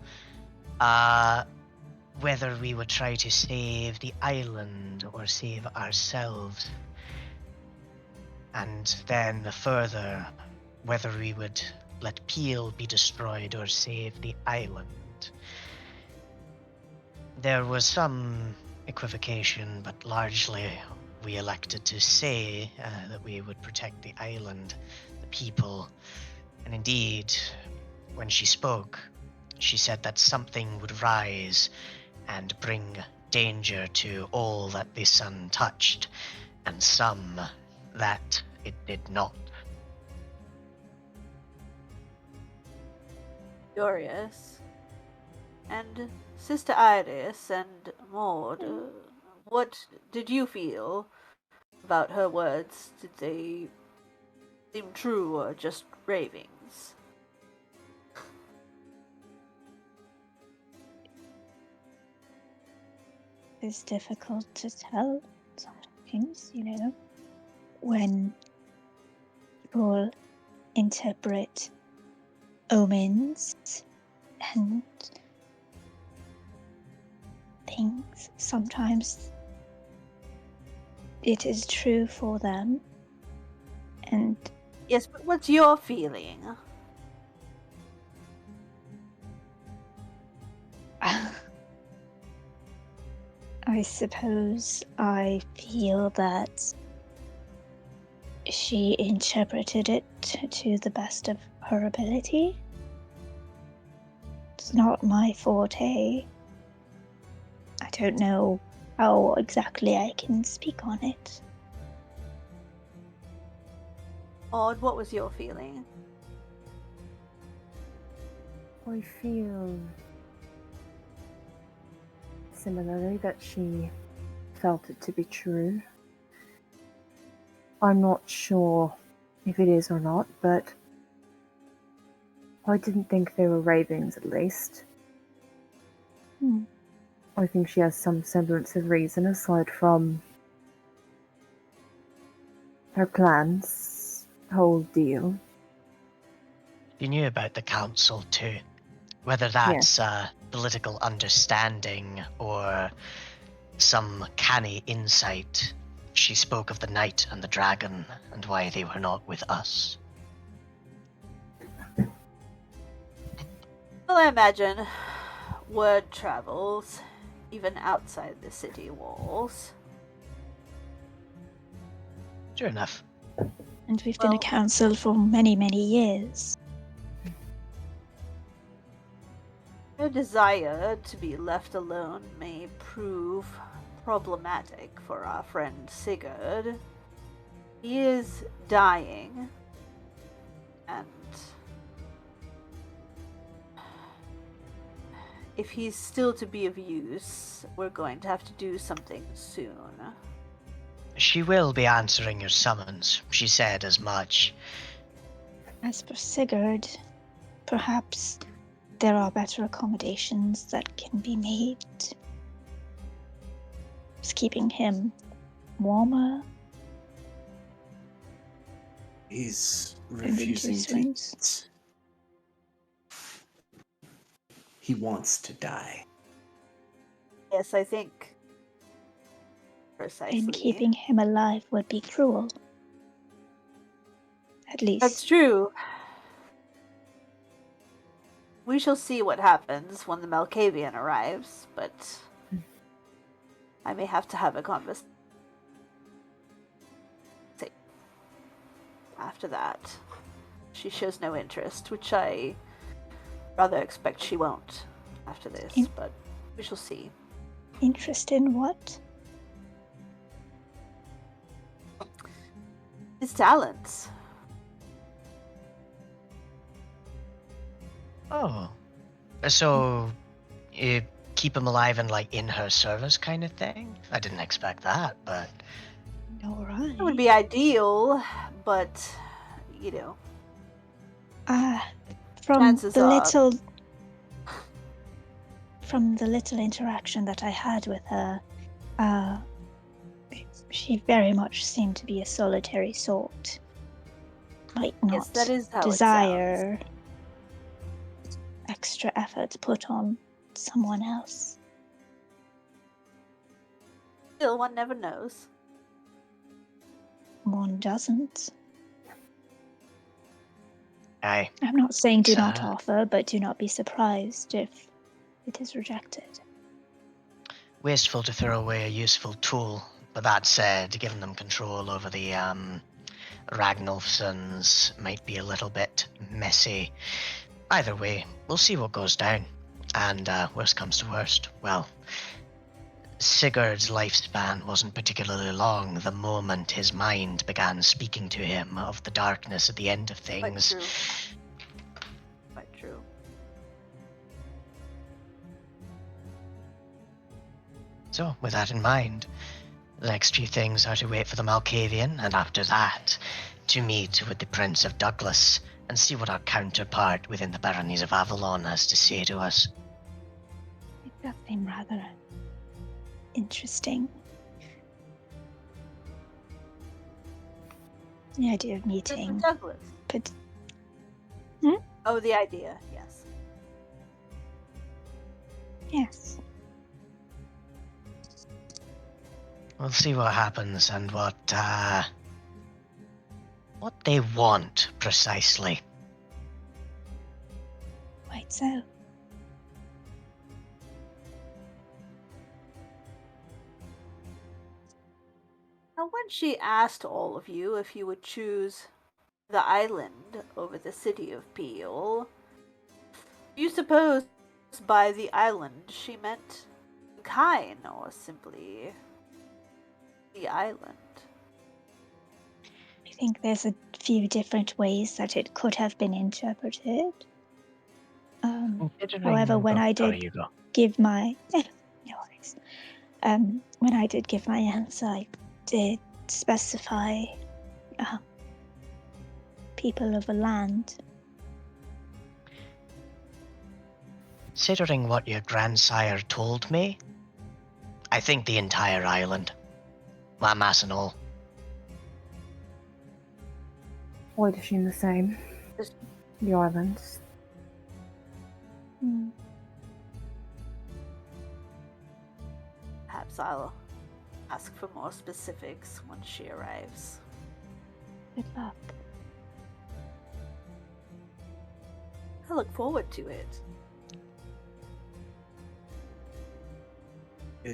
whether we would try to save the island or save ourselves. And then further, whether we would let Peel be destroyed or save the island. There was some equivocation, but largely we elected to say that we would protect the island, the people. And indeed, when she spoke, she said that something would rise and bring danger to all that the sun touched, and some that it did not. Curious. And Sister Iris and Maud, what did you feel about her words? Did they seem true or just ravings? It's difficult to tell sometimes, when people interpret omens and things. Sometimes it is true for them, and Yes, but what's your feeling? I suppose I feel that she interpreted it to the best of her ability. It's not my forte. I don't know how exactly I can speak on it. Maud, what was your feeling? I feel similarly that she felt it to be true. I'm not sure if it is or not, but I didn't think they were ravings, at least. I think she has some semblance of reason aside from her plans, the whole deal. You knew about the council too. Whether that's political understanding or some canny insight, she spoke of the knight and the dragon and why they were not with us. Well, I imagine word travels. even outside the city walls. Sure enough. And we've been a Well- council for many, many years. Your desire to be left alone may prove problematic for our friend Sigurd. He is dying, and if he's still to be of use, we're going to have to do something soon. She will be answering your summons. She said as much. As for Sigurd, perhaps there are better accommodations that can be made. Just keeping him warmer He's and into refusing his to wounds. eat. He wants to die. Yes, I think precisely. And keeping him alive would be cruel. At least. That's true. We shall see what happens when the Malkavian arrives, but I may have to have a conversation after that. She shows no interest, which I rather expect she won't after this, but we shall see. Interest in what? His talents. Oh. So, you keep him alive and, like, in her service kind of thing? I didn't expect that, but... Alright. It would be ideal, but, you know, From chances the are- little interaction that I had with her, she very much seemed to be a solitary sort. Might not yes, that is how it sounds. desire extra effort put on someone else. Still, one never knows. One doesn't. Aye. I'm not saying do not Sad. offer, but do not be surprised if it is rejected. Wasteful to throw away a useful tool. But that said, giving them control over the Ragnolfsons might be a little bit messy. Either way, we'll see what goes down. And worst comes to worst, well, Sigurd's lifespan wasn't particularly long the moment his mind began speaking to him of the darkness at the end of Quite things. true. Quite true. So, with that in mind, the next few things are to wait for the Malkavian, and after that, to meet with the Prince of Douglas and see what our counterpart within the Baronies of Avalon has to say to us. It does seem rather interesting. The idea of Prince meeting, of Douglas. but Oh, the idea, yes. yes, We'll see what happens and what they want precisely. quite so. Now, when she asked all of you if you would choose the island over the city of Peel, do you suppose by the island she meant Kine or simply the island? I think there's a few different ways that it could have been interpreted. However, when I did you go. give my no worries. When I did give my answer, I did specify people of a land. Considering what your grandsire told me, I think the entire island. La mass and all. I would assume the same. Just- The islands. Hmm. Perhaps I'll ask for more specifics when she arrives. Good luck. I look forward to it.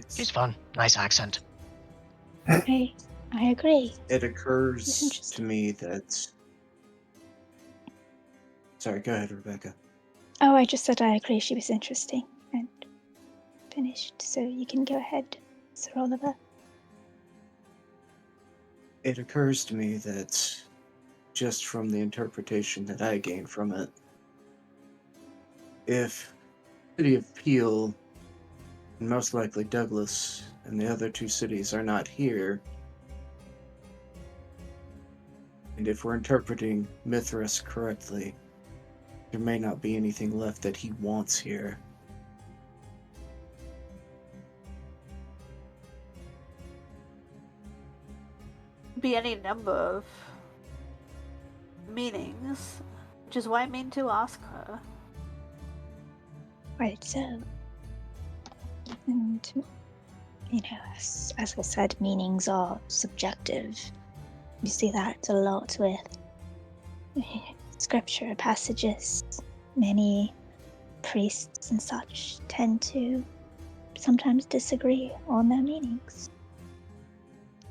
She's fun. Nice accent. I agree. It It's occurs to interesting. me that. Sorry, go ahead, Rebecca. Oh, I just said I agree she was interesting and finished, so you can go ahead, Sir Oliver. It occurs to me that just from the interpretation that I gained from it, if City of Peel and most likely Douglas and the other two cities are not here, and if we're interpreting Mithras correctly, there may not be anything left that he wants here. Be any number of meanings, which is why I mean to ask her. Right, so. And, as I said, meanings are subjective. You see that a lot with scripture passages. Many priests and such tend to sometimes disagree on their meanings.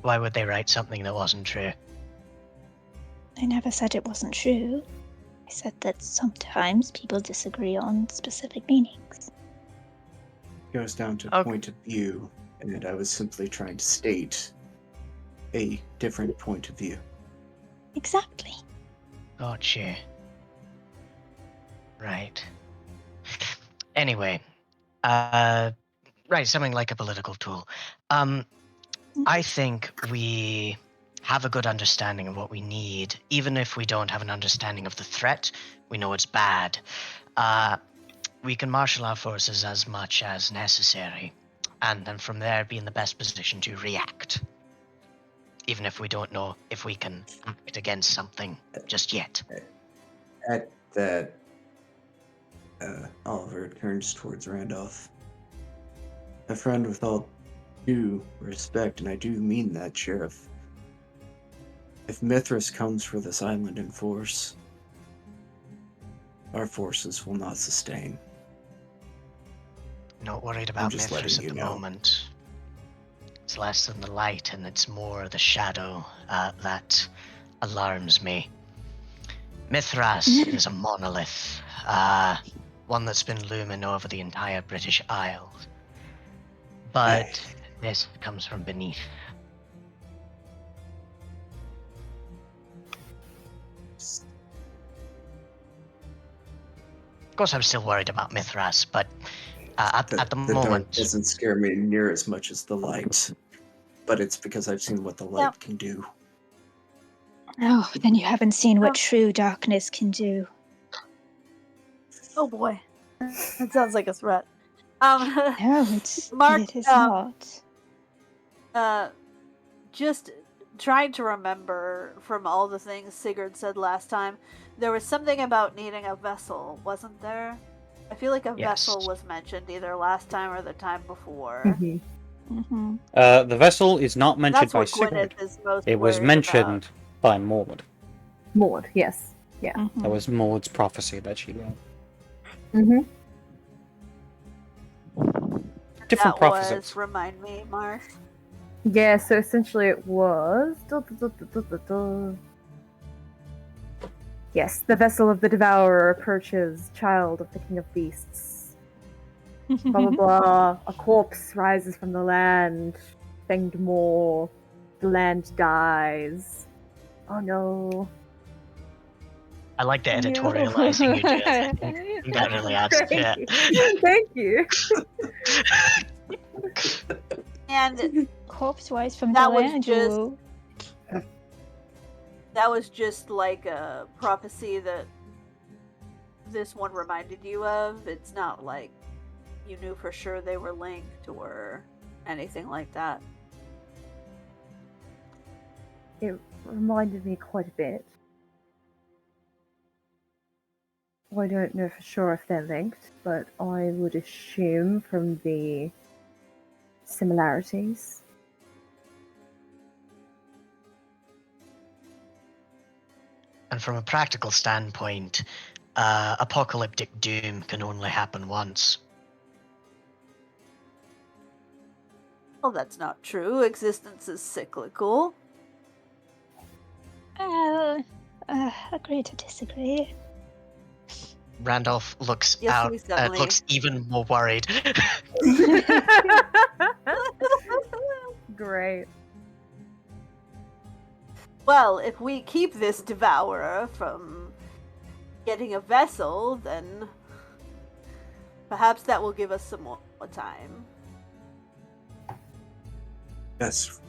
Why would they write something that wasn't true? I never said it wasn't true. I said that sometimes people disagree on specific meanings. It goes down to Okay. point of view, and I was simply trying to state a different point of view. Exactly. Gotcha. Right. Anyway, right, something like a political tool. I think we have a good understanding of what we need, even if we don't have an understanding of the threat. We know it's bad. We can marshal our forces as much as necessary, and then from there be in the best position to react, even if we don't know if we can act against something just yet. At that, Oliver turns towards Randolph. My friend, with all due respect, and I do mean that, Sheriff, if Mithras comes for this island in force, our forces will not sustain. Not worried about just Mithras letting at you the know. moment. It's less than the light, and it's more the shadow that alarms me. Mithras is a monolith, one that's been looming over the entire British Isles. But this comes from beneath. Of course, I'm still worried about Mithras, but at the The moment, dark doesn't scare me near as much as the light, but it's because I've seen what the light Yep. can do. Oh, then you haven't seen what Oh. true darkness can do. Oh boy, that sounds like a threat. No, Mark, it is not. Just trying to remember from all the things Sigurd said last time, there was something about needing a vessel, wasn't there? I feel like a Yes. vessel was mentioned either last time or the time before. Mm-hmm. Mm-hmm. The vessel is not mentioned That's by what Sigurd. Gwyneth is most It was worried mentioned by Maud. Maud, yes. Yeah. Mm-hmm. That was Maud's prophecy that she wrote. Mm-hmm. Different That was, prophecies. remind me, Mars. Yeah, so essentially it was... Yes, the vessel of the Devourer approaches, child of the King of Beasts. Blah, blah, blah. A corpse rises from the land. Fanged more. The land dies. Oh no. I like the editorializing you do. I think that really adds to it. Thank you. And Corpse-wise from That the was land, just- ooh. that was just like a prophecy that this one reminded you of. It's not like you knew for sure they were linked or anything like that. It reminded me quite a bit. I don't know for sure if they're linked, but I would assume from the similarities. And from a practical standpoint, apocalyptic doom can only happen once. Well, that's not true. Existence is cyclical. Agree to disagree. Randolph looks Yes, out, we certainly. looks even more worried. Great. Well, if we keep this devourer from getting a vessel, then perhaps that will give us some more time. Yes.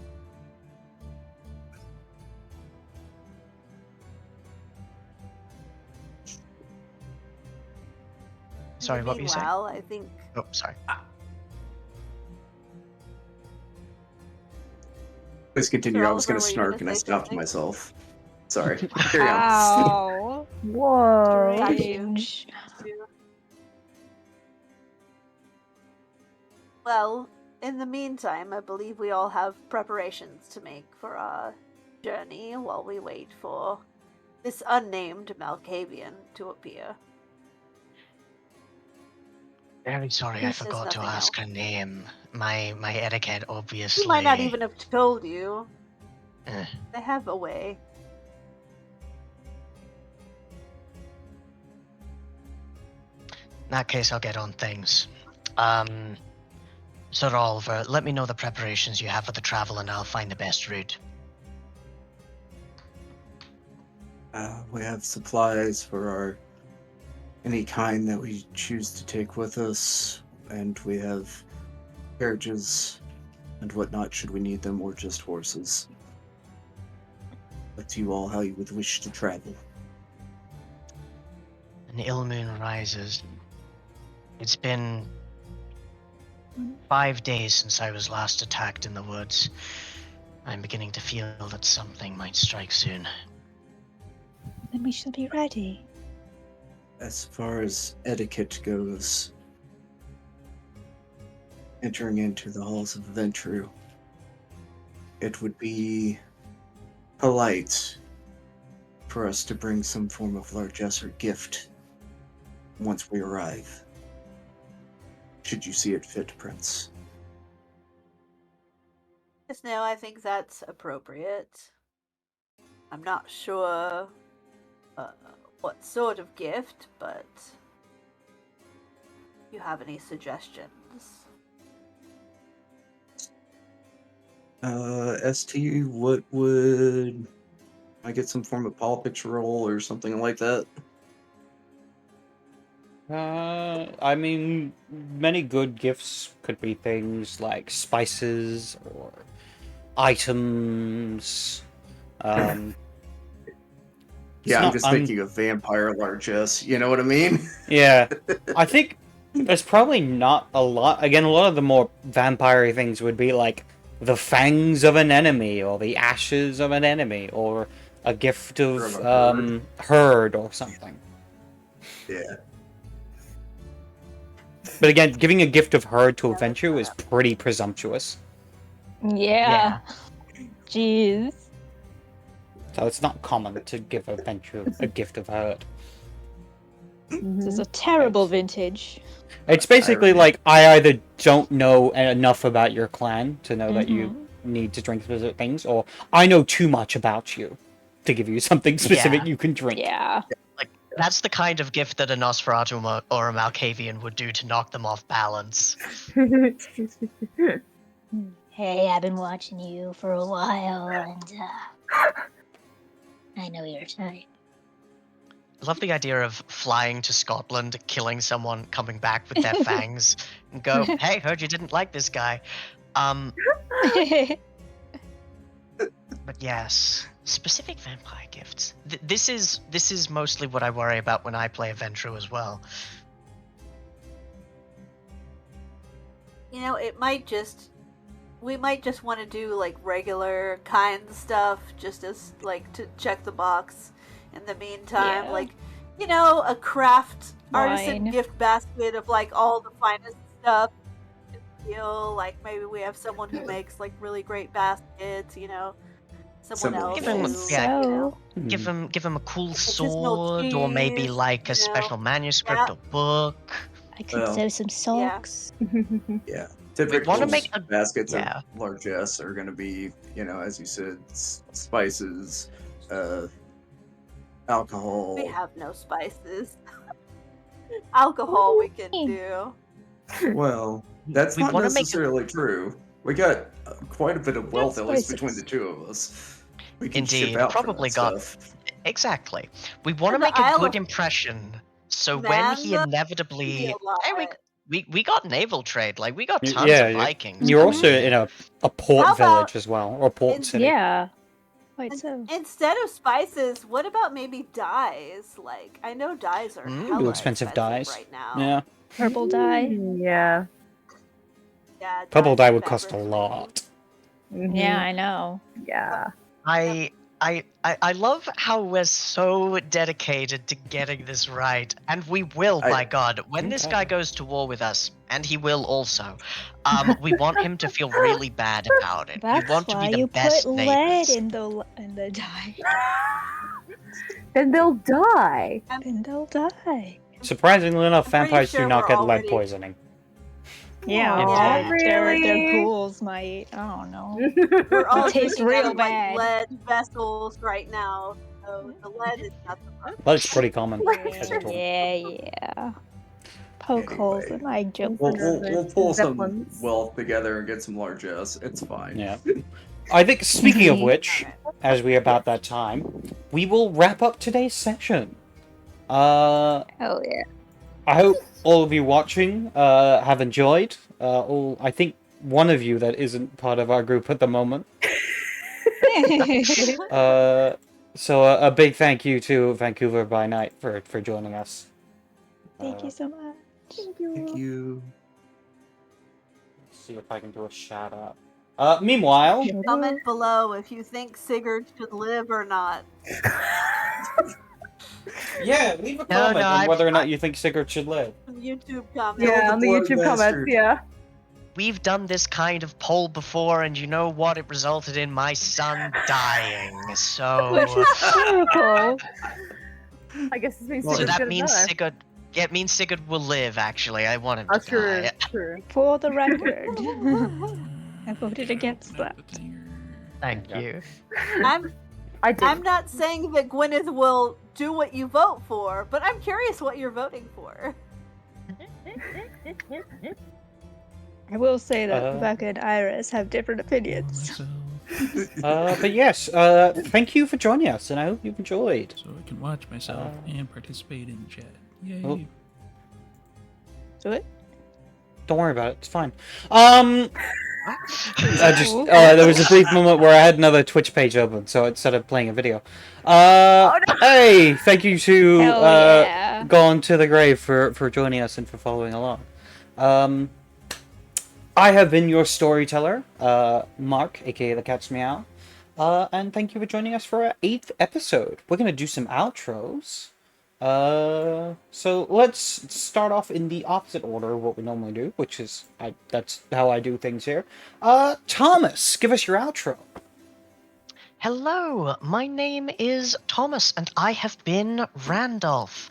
Sorry, what were you saying? Meanwhile, I think Oh, sorry. Please continue. Sir I was going to Oliver, were you snark gonna and I say stopped something? myself. Sorry. Carry on. Ow. Whoa. Got you. Strange. Well, in the meantime, I believe we all have preparations to make for our journey while we wait for this unnamed Malkavian to appear. Very sorry, I There's forgot to nothing ask else. her name. My etiquette, obviously. He might not even have told you. Eh. They have a way. In that case, I'll get on things. Sir Oliver, let me know the preparations you have for the travel, and I'll find the best route. We have supplies for any kind that we choose to take with us, and we have carriages and whatnot should we need them, or just horses. Up to you all how you would wish to travel. An ill moon rises. It's been 5 days since I was last attacked in the woods. I'm beginning to feel that something might strike soon. Then we shall be ready. As far as etiquette goes, entering into the halls of Ventru, it would be polite for us to bring some form of largesse or gift once we arrive. Should you see it fit, Prince? Yes, no, I think that's appropriate. I'm not sure what sort of gift, but if you have any suggestions. ST, what would I get some form of politics roll or something like that? I mean, many good gifts could be things like spices or items. Yeah, I'm not just thinking of vampire largesse, you know what I mean? Yeah, I think there's probably not a lot. Again, a lot of the more vampire things would be like the fangs of an enemy, or the ashes of an enemy, or a gift of Or of a herd or something. Yeah. But again, giving a gift of herd to a Yeah, that's venture not is pretty presumptuous. Yeah. Jeez. So it's not common to give a venture a gift of herd. This is a terrible vintage. It's basically Irony. like, I either don't know enough about your clan to know that you Mhm. need to drink specific things, or I know too much about you to give you something specific Yeah. you can drink. Yeah. That's the kind of gift that a Nosferatu or a Malkavian would do to knock them off balance. Hey, I've been watching you for a while, and I know your type. I love the idea of flying to Scotland, killing someone, coming back with their fangs, and go, "Hey, heard you didn't like this guy." But yes, specific vampire gifts. This is mostly what I worry about when I play Aventro as well. You know, we might just want to do like regular kind stuff just as like to check the box in the meantime. Yeah. Like, you know, a craft artisan Wine. gift basket of like all the finest stuff. Feel like maybe we have someone who makes like really great baskets, you know. Someone Similar else Give him- who, yeah. you know, So, Give him a cool Artisanal sword, or maybe cheese, like a you know. special manuscript Yeah. or book. I could Well, sew some socks. Yeah. Typical make a- baskets yeah. of largesse are going to be, as you said, spices, alcohol. We have no spices. Alcohol we can do. Well, that's We not wanna make a- necessarily true. We got quite a bit of wealth, at least between the spices. two of us. We can ship Indeed, out probably for that got- stuff. Exactly. We want to And the make a Isle good of impression, so when Man, he be a inevitably, lot. hey, we got naval trade, like we got tons Yeah, of Vikings. you're coming also here. in a port How about village as well, or port in- city. Yeah. Quite so. Instead of spices, what about maybe dyes? Like, I know dyes are hella Expensive dyes. right now. Yeah, Purple dye. Yeah. Yeah, purple dyes dye and would cost a fabrics, lot. Mhm. Yeah, I know. Yeah. I love how we're so dedicated to getting this right, and we will, by God. When this Okay. guy goes to war with us, and he will also, we want him to feel really bad about it. That's we want to why be the you best put neighbors. lead in the dye. Then they'll die. Then they'll die. Surprisingly enough, I'm pretty vampires sure do not we're get lead already- poisoning. Yeah, Aw, their really? ghouls might. I don't know. We're all It tastes drinking real out of, like, bad. lead vessels right now, so the lead is not the problem. But it's pretty common as a tool. Yeah. Poke holes in my joke. We'll pull some Zeppelins. wealth together and get some largesse. It's fine. Yeah. I think, speaking of which, Alright. as we are about that time, we will wrap up today's session. Hell yeah. I hope all of you watching have enjoyed. I think one of you that isn't part of our group at the moment. So a big thank you to Vancouver by Night for joining us. Thank you so much. Thank you. Thank you. See if I can do a shout out. Meanwhile, Comment below if you think Sigurd should live or not. yeah, leave a No, comment no, on I- whether or not you think Sigurd should live. YouTube comment. Yeah, the on the blood YouTube bastard. comments, yeah. We've done this kind of poll before, and you know what? It resulted in my son dying. So, Which is terrible. I guess this means Well, so Sigurd's that gonna means die. Sigurd. Yeah, it means Sigurd will live. Actually, I want him Oh, to true, die. true. For the record, I voted against that. Thank Yeah. you. I did. I'm not saying that Gwyneth will do what you vote for, but I'm curious what you're voting for. I will say that Uh, Rebecca and Iris have different opinions. But yes, thank you for joining us, and I hope you've enjoyed. So I can watch myself and participate in chat. Yay. Oh. Do it. Don't worry about it; it's fine. I just there was a brief moment where I had another Twitch page open, so it started playing a video. Hey, thank you to Hell yeah. Gone to the Grave for joining us and for following along. I have been your storyteller, Mark, aka the CatsMeow, and thank you for joining us for our 8th episode. We're gonna do some outros. So let's start off in the opposite order of what we normally do, which is that's how I do things here. Thomas, give us your outro. Hello, my name is Thomas, and I have been Randolph.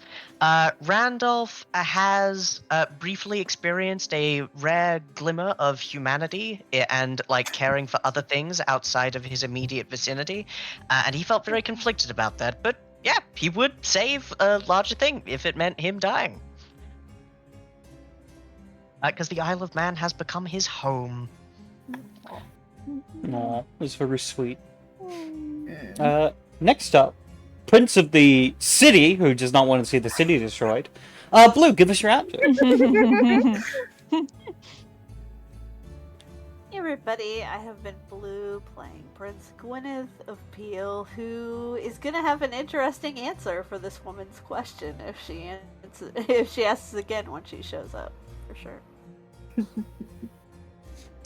Randolph has briefly experienced a rare glimmer of humanity and like caring for other things outside of his immediate vicinity, and he felt very conflicted about that. But yeah, he would save a larger thing if it meant him dying. Because the Isle of Man has become his home. Aw, that's very sweet. Next up, Prince of the City, who does not want to see the city destroyed. Blue, give us your outro. Hey everybody, I have been Blue playing Prince Gwyneth of Peel, who is gonna have an interesting answer for this woman's question if she asks again when she shows up, for sure.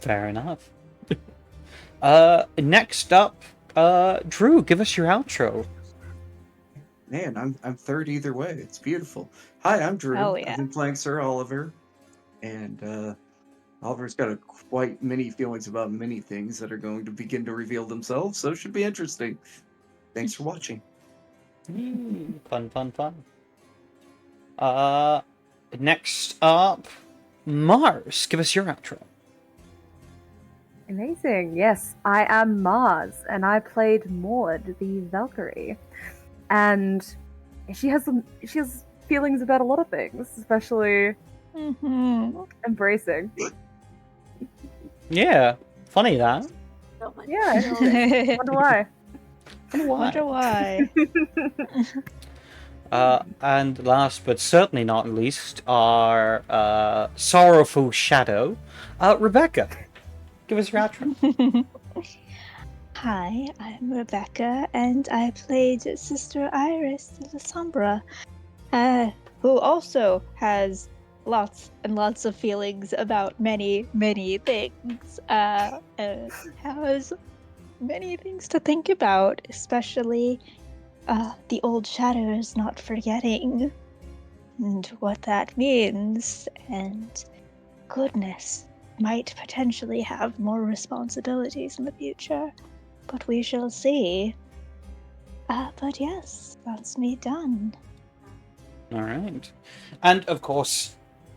Fair enough. Next up, Drew, give us your outro. Man, I'm third either way. It's beautiful. Hi, I'm Drew. Oh, yeah. I've been playing Sir Oliver, and Oliver's got quite many feelings about many things that are going to begin to reveal themselves, so it should be interesting. Thanks for watching. Fun. Next up, Mars, give us your outro. Amazing. Yes, I am Mars, and I played Maud, the Valkyrie. And she has feelings about a lot of things, especially embracing. Yeah, funny that. So much Yeah, feeling. wonder why. Wonder why. And last but certainly not least, our sorrowful shadow, Rebecca. Give us your outro. Hi, I'm Rebecca, and I played Sister Iris de la Sombra, who also has lots and lots of feelings about many, many things. Has many things to think about, especially the old shadows not forgetting and what that means, and goodness, might potentially have more responsibilities in the future, but we shall see. But yes, that's me done. All right. And of course,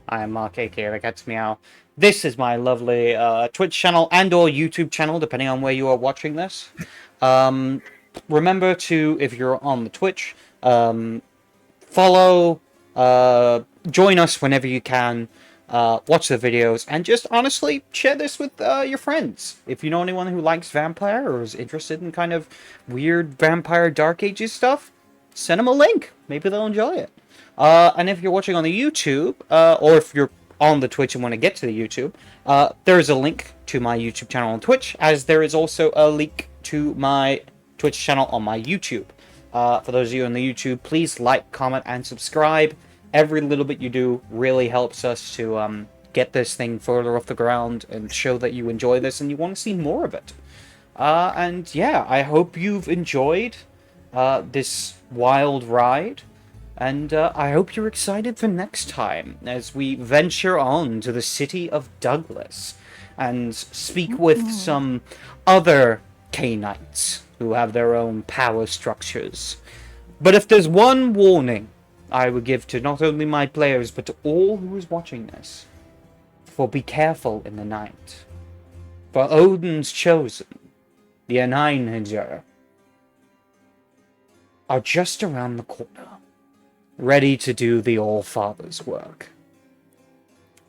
I am Mark, aka the CatsMeow. This is my lovely Twitch channel and or YouTube channel, depending on where you are watching this. Remember to, if you're on the Twitch, follow, join us whenever you can, watch the videos, and just honestly share this with your friends. If you know anyone who likes vampire or is interested in kind of weird vampire Dark Ages stuff, send them a link. Maybe they'll enjoy it. And if you're watching on the YouTube, or if you're on the Twitch and want to get to the YouTube, there is a link to my YouTube channel on Twitch, as there is also a link to my Twitch channel on my YouTube. For those of you on the YouTube, please like, comment, and subscribe. Every little bit you do really helps us to get this thing further off the ground and show that you enjoy this and you want to see more of it. And yeah, I hope you've enjoyed this wild ride. And I hope you're excited for next time as we venture on to the city of Douglas and speak with some other K-Knights who have their own power structures. But if there's one warning I would give to not only my players but to all who is watching this, for be careful in the night. For Odin's chosen, the Einherjar, are just around the corner, ready to do the All-Father's work.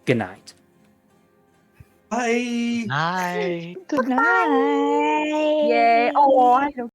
Good night. Bye. Night. Good night. Yay! Oh, I don't